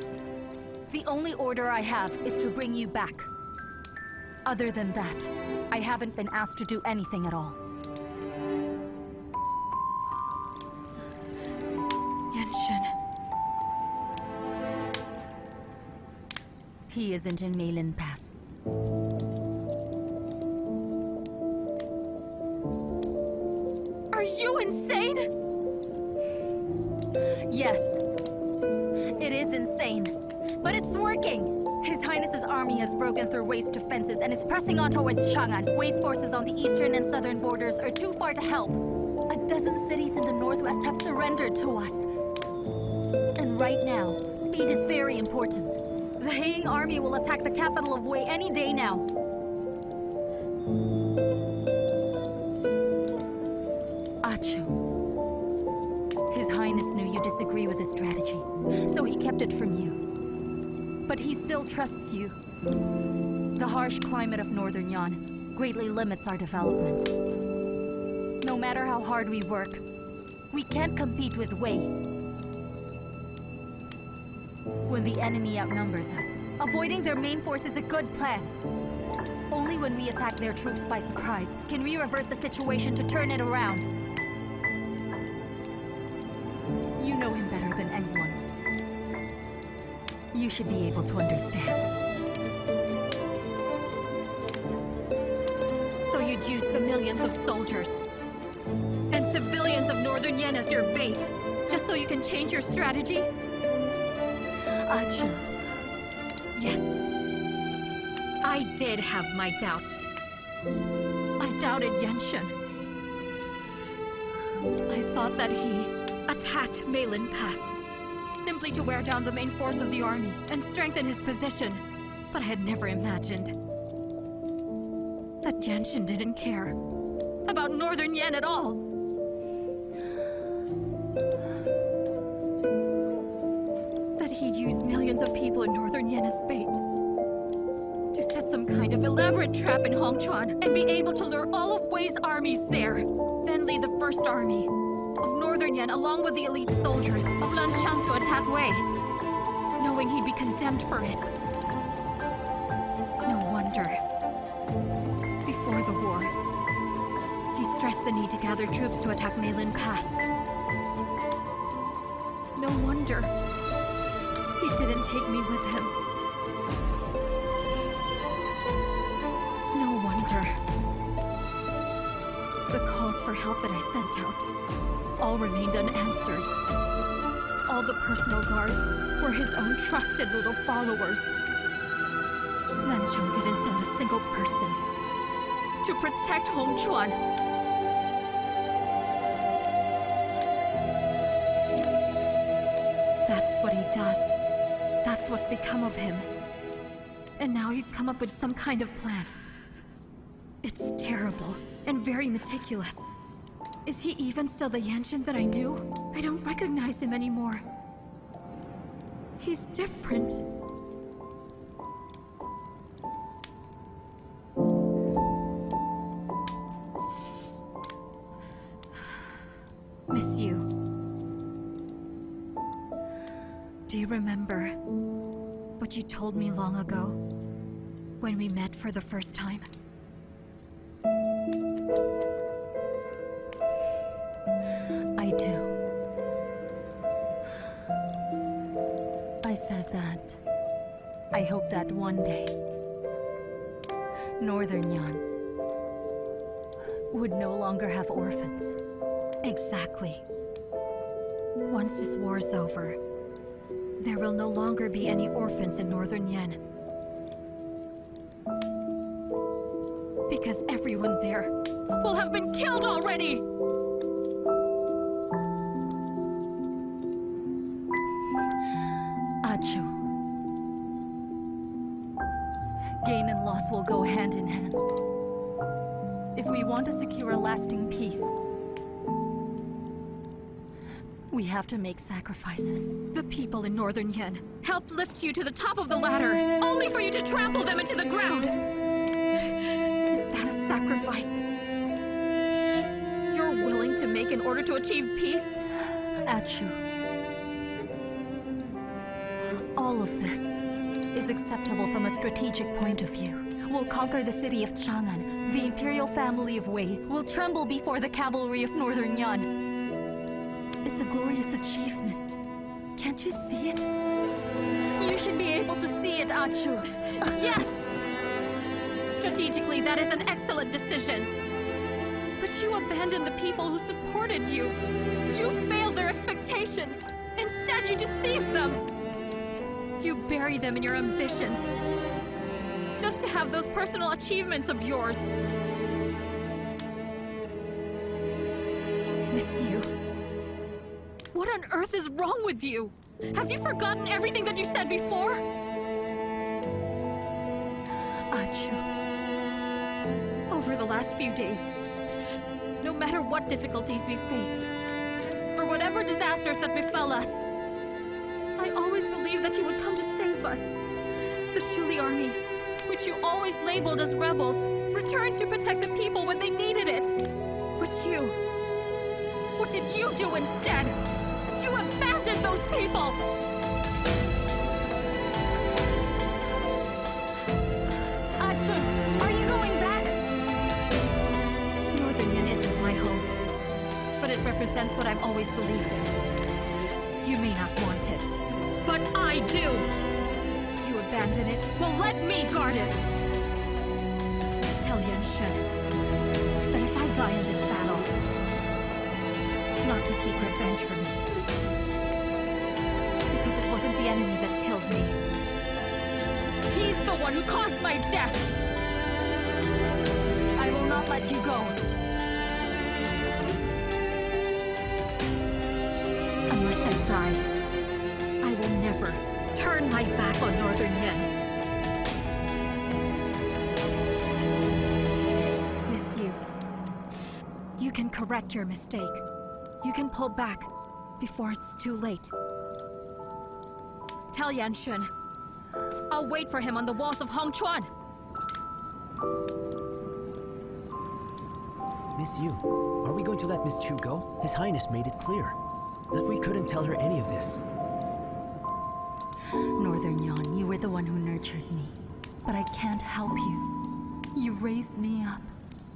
S9: The only order I have is to bring you back. Other than that, I haven't been asked to do anything at all.
S2: Yanshin.
S9: He isn't in Malin Pass.
S2: Are you insane?
S9: Yes. It is insane. But it's working! His Highness's army has broken through Wei's defenses and is pressing on towards Chang'an. Wei's forces on the eastern and southern borders are too far to help. A dozen cities in the northwest have surrendered to us. And right now, speed is very important. The Heiying army will attack the capital of Wei any day now. Achu. His Highness knew you disagree with his strategy, so he kept it from you. But he still trusts you. The harsh climate of Northern Yan greatly limits our development. No matter how hard we work, we can't compete with Wei. When the enemy outnumbers us, avoiding their main force is a good plan. Only when we attack their troops by surprise can we reverse the situation to turn it around. You know him better than anyone. You should be able to understand.
S2: So you'd use the millions of soldiers and civilians of Northern Yan as your bait, just so you can change your strategy?
S9: Achu.
S2: Yes. I did have my doubts. I doubted Yanshin. I thought that he attacked Malin Pass simply to wear down the main force of the army and strengthen his position. But I had never imagined that Yanshin didn't care about Northern Yan at all. That he'd use millions of people in Northern Yan as bait to set some kind of elaborate trap in Hongchuan and be able to lure all of Wei's armies there. Then lead the first army of Northern Yan along with the elite soldiers of Lanchang to attack Wei, knowing he'd be condemned for it. No wonder. Before the war, he stressed the need to gather troops to attack Meilin Pass. No wonder he didn't take me with him. No wonder. The calls for help that I sent out all remained unanswered. All the personal guards were his own trusted little followers. Lanchang didn't send a single person to protect Hongchuan. That's what he does. That's what's become of him. And now he's come up with some kind of plan. It's terrible and very meticulous. Is he even still the Yanshin that I knew? I don't recognize him anymore. He's different. Miss you. Do you remember what you told me long ago when we met for the first time? I do. I said that I hope that one day Northern Yan would no longer have orphans. Exactly. Once this war is over, there will no longer be any orphans in Northern Yan. Because everyone there will have been killed already! Achu. Gain and loss will go hand in hand. If we want to secure a lasting peace, we have to make sacrifices. The people in Northern Yan helped lift you to the top of the ladder, only for you to trample them into the ground. Is that a sacrifice you're willing to make in order to achieve peace? Achu. All of this is acceptable from a strategic point of view. We'll conquer the city of Chang'an. The imperial family of Wei will tremble before the cavalry of Northern Yan. It's a glorious achievement. Can't you see it? You should be able to see it, Achu. Yes! Strategically, that is an excellent decision. But you abandoned the people who supported you. You failed their expectations. Instead, you deceived them. You bury them in your ambitions, just to have those personal achievements of yours. Miss you. What on earth is wrong with you? Have you forgotten everything that you said before? Achu. Over the last few days, no matter what difficulties we faced, or whatever disasters that befell us, I always believed that you would come to save us. The Shuli army, which you always labeled as rebels, returned to protect the people when they needed it. But you... what did you do instead? You abandoned those people! Achun, are you going back? Northern Yan isn't my home, but it represents what I've always believed in. You may not want it, but I do! You abandon it, well, let me guard it! Tell Yan Shen that if I die in this battle, not to seek revenge for me, because it wasn't the enemy that killed me. He's the one who caused my death! I will not let you go. Unless I die, I will never turn my back on Northern Yan. Miss you. You can correct your mistake. You can pull back before it's too late. Tell Yan Shun. I'll wait for him on the walls of Hongchuan.
S4: Miss Yu, are we going to let Miss Chu go? His Highness made it clear that we couldn't tell her any of this.
S9: Northern Yan, you were the one who nurtured me. But I can't help you. You raised me up.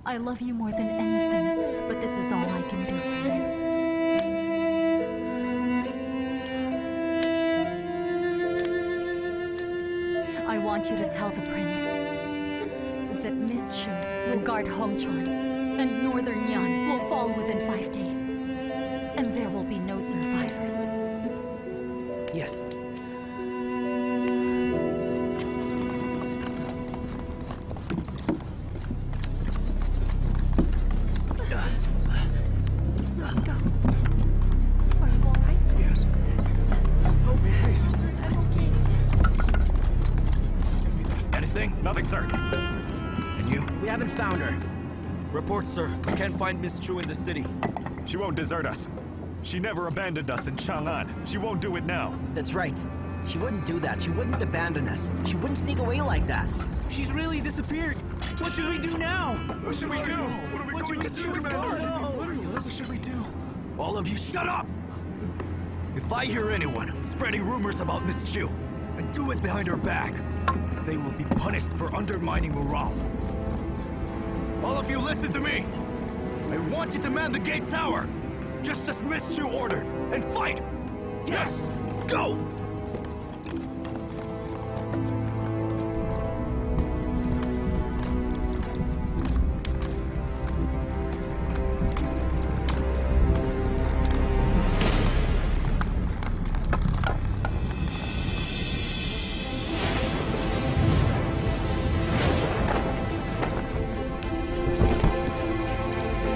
S9: I love you more than anything, but this is all I can do for you. I want you to tell the prince that Miss Chu will guard Hongchuan, and Northern Yan will fall within 5 days. And there will be no survivors.
S11: Yes.
S9: Let's go. Are you alright?
S7: Yes. Help me, please.
S9: I'm okay.
S10: Anything?
S12: Nothing, sir.
S10: And you?
S11: We haven't found her.
S10: Report, sir. We can't find Miss Chu in the city.
S12: She won't desert us. She never abandoned us in Chang'an. She won't do it now.
S11: That's right. She wouldn't do that. She wouldn't abandon us. She wouldn't sneak away like that.
S6: She's really disappeared. What should we do now?
S12: What should we do? What are we going to do, Commander?
S7: What should we do?
S10: All of you shut up! If I hear anyone spreading rumors about Miss Chu and do it behind her back, they will be punished for undermining morale. All of you listen to me! I want you to man the gate tower, just as Miss Chu ordered, and fight! Yes! Go!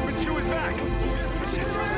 S12: Miss Chu is back! She's back!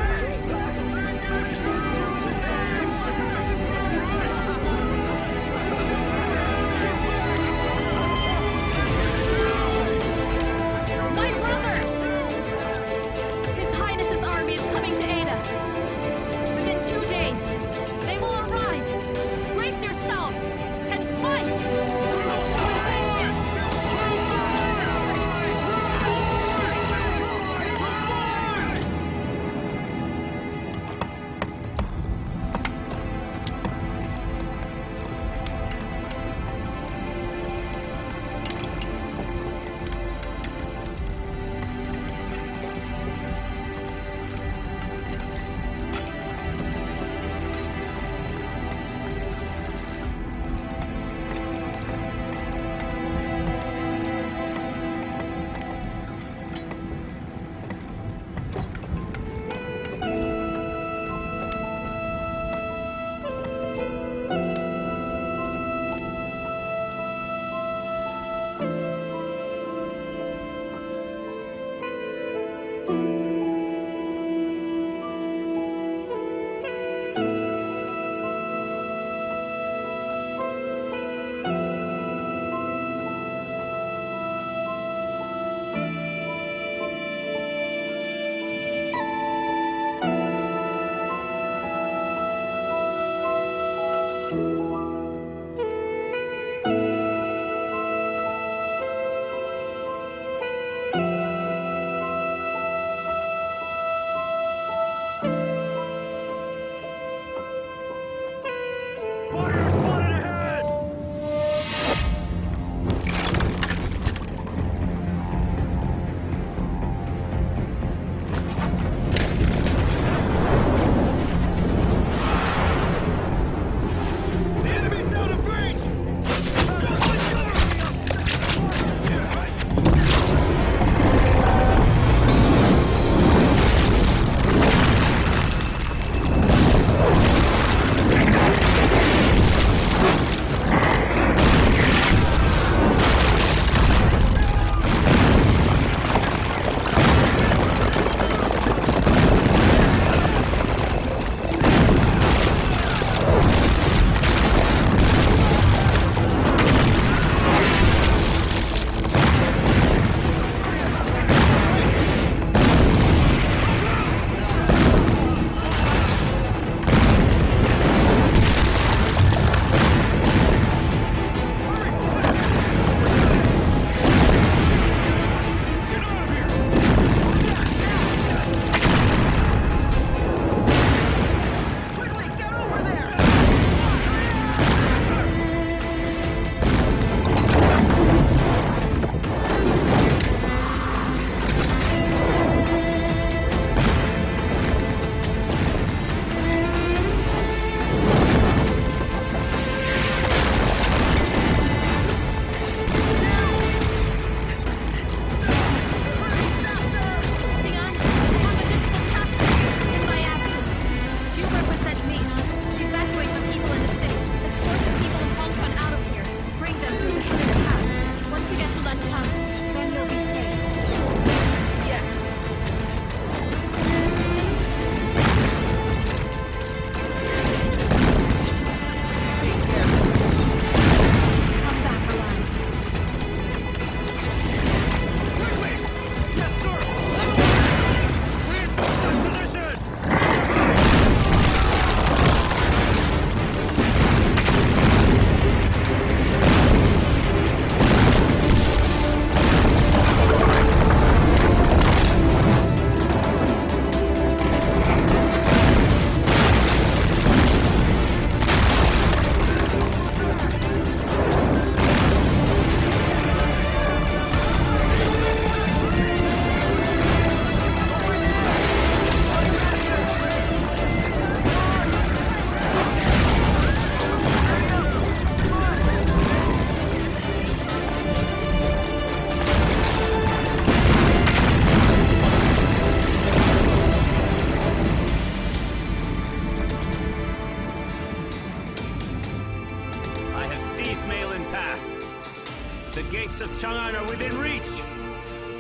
S6: The gates of Chang'an are within reach!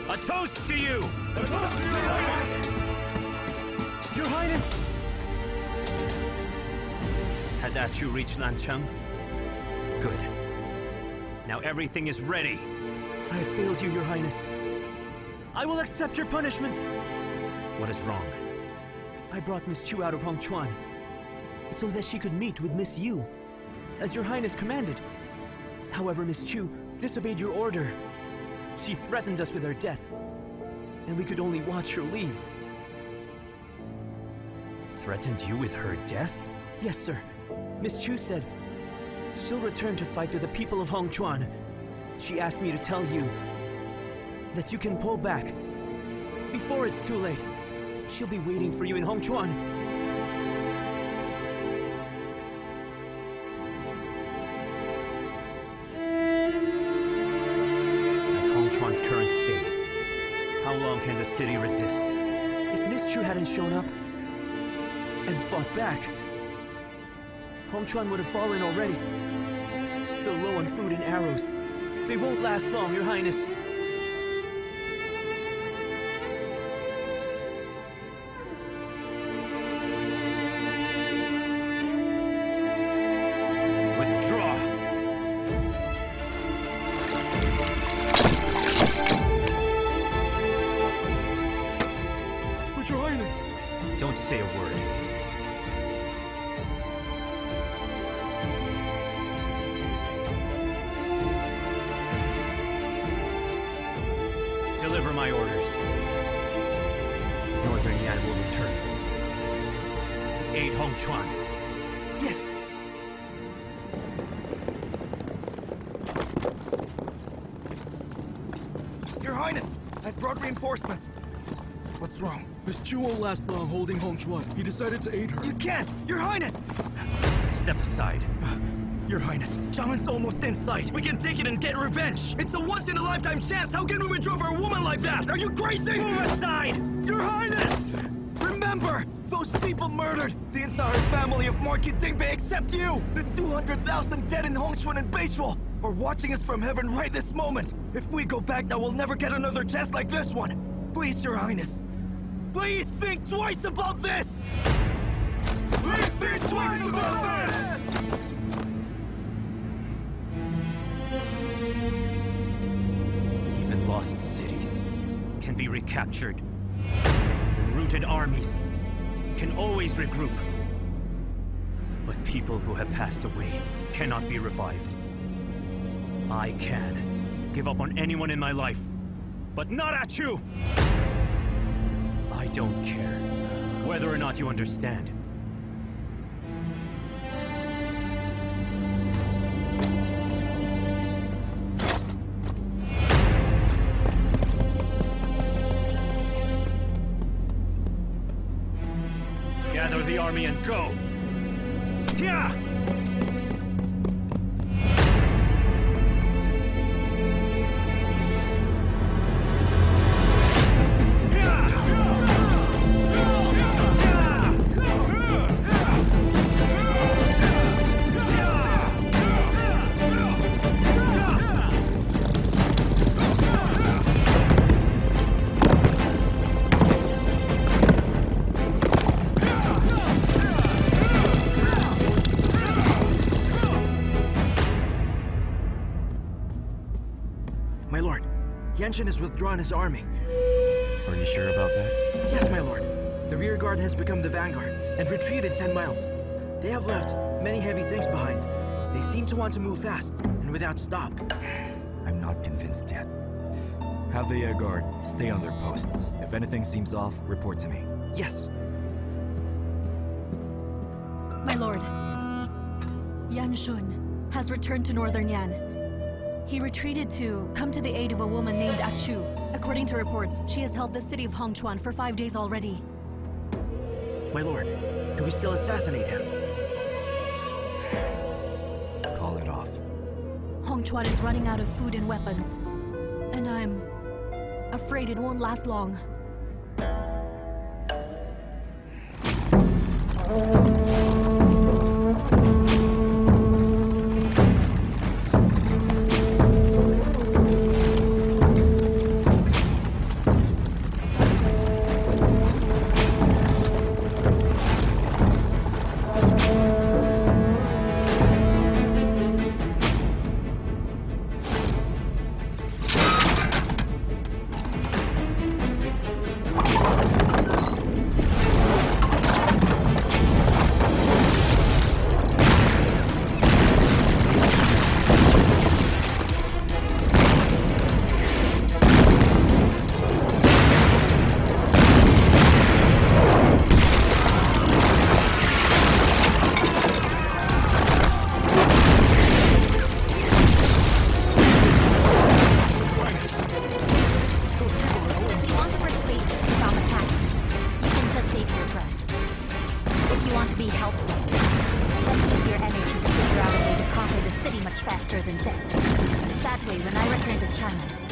S6: A toast to you!
S12: A toast to Your Highness!
S5: Your Highness!
S6: Has Achu reached Lancheng? Good. Now everything is ready.
S5: I have failed you, Your Highness. I will accept your punishment.
S6: What is wrong?
S5: I brought Miss Chu out of Hongchuan so that she could meet with Miss Yu, as Your Highness commanded. However, Miss Chu disobeyed your order. She threatened us with her death, and we could only watch her leave.
S6: Threatened you with her death?
S5: Yes, sir. Miss Chu said she'll return to fight with the people of Hongchuan. She asked me to tell you that you can pull back before it's too late. She'll be waiting for you in Hongchuan.
S6: At Hongchuan's current state, how long can the city resist?
S5: If Miss Chu hadn't shown up and fought back, Hongchuan would have fallen already. They're low on food and arrows. They won't last long, Your Highness.
S6: Withdraw!
S7: But Your Highness!
S6: Don't say a word. Deliver my orders. Northern Yan will return to aid Hongchuan.
S5: Yes!
S8: Your Highness, I've brought reinforcements. What's wrong?
S7: Miss Chu won't last long holding Hongchuan. He decided to aid her.
S8: You can't! Your Highness!
S6: Step aside.
S8: Your Highness, Chang'an's almost in sight. We can take it and get revenge. It's a once-in-a-lifetime chance. How can we withdraw for a woman like that? Are you crazy?
S6: Move aside!
S8: Your Highness! Remember, those people murdered the entire family of Marquis Dingbei except you! The 200,000 dead in Hongchuan and Beishuo are watching us from heaven right this moment. If we go back now, we'll never get another chance like this one. Please, Your Highness. Please think twice about this!
S12: Please think twice about this!
S6: Even lost cities can be recaptured. Rooted armies can always regroup. But people who have passed away cannot be revived. I can give up on anyone in my life, but not at you! I don't care whether or not you understand. Gather the army and go! Yeah!
S8: My lord, Yanshin has withdrawn his army.
S4: Are you sure about that?
S8: Yes, my lord. The rear guard has become the vanguard and retreated 10 miles. They have left many heavy things behind. They seem to want to move fast and without stop.
S1: I'm not convinced yet. Have the guard stay on their posts. If anything seems off, report to me.
S8: Yes.
S9: My lord, Yan Shun has returned to Northern Yan. He retreated to come to the aid of a woman named Achu. According to reports, she has held the city of Hongchuan for 5 days already.
S8: My lord, do we still assassinate him?
S1: Call it off.
S9: Hongchuan is running out of food and weapons. And I'm afraid it won't last long.
S2: that way when I return to China.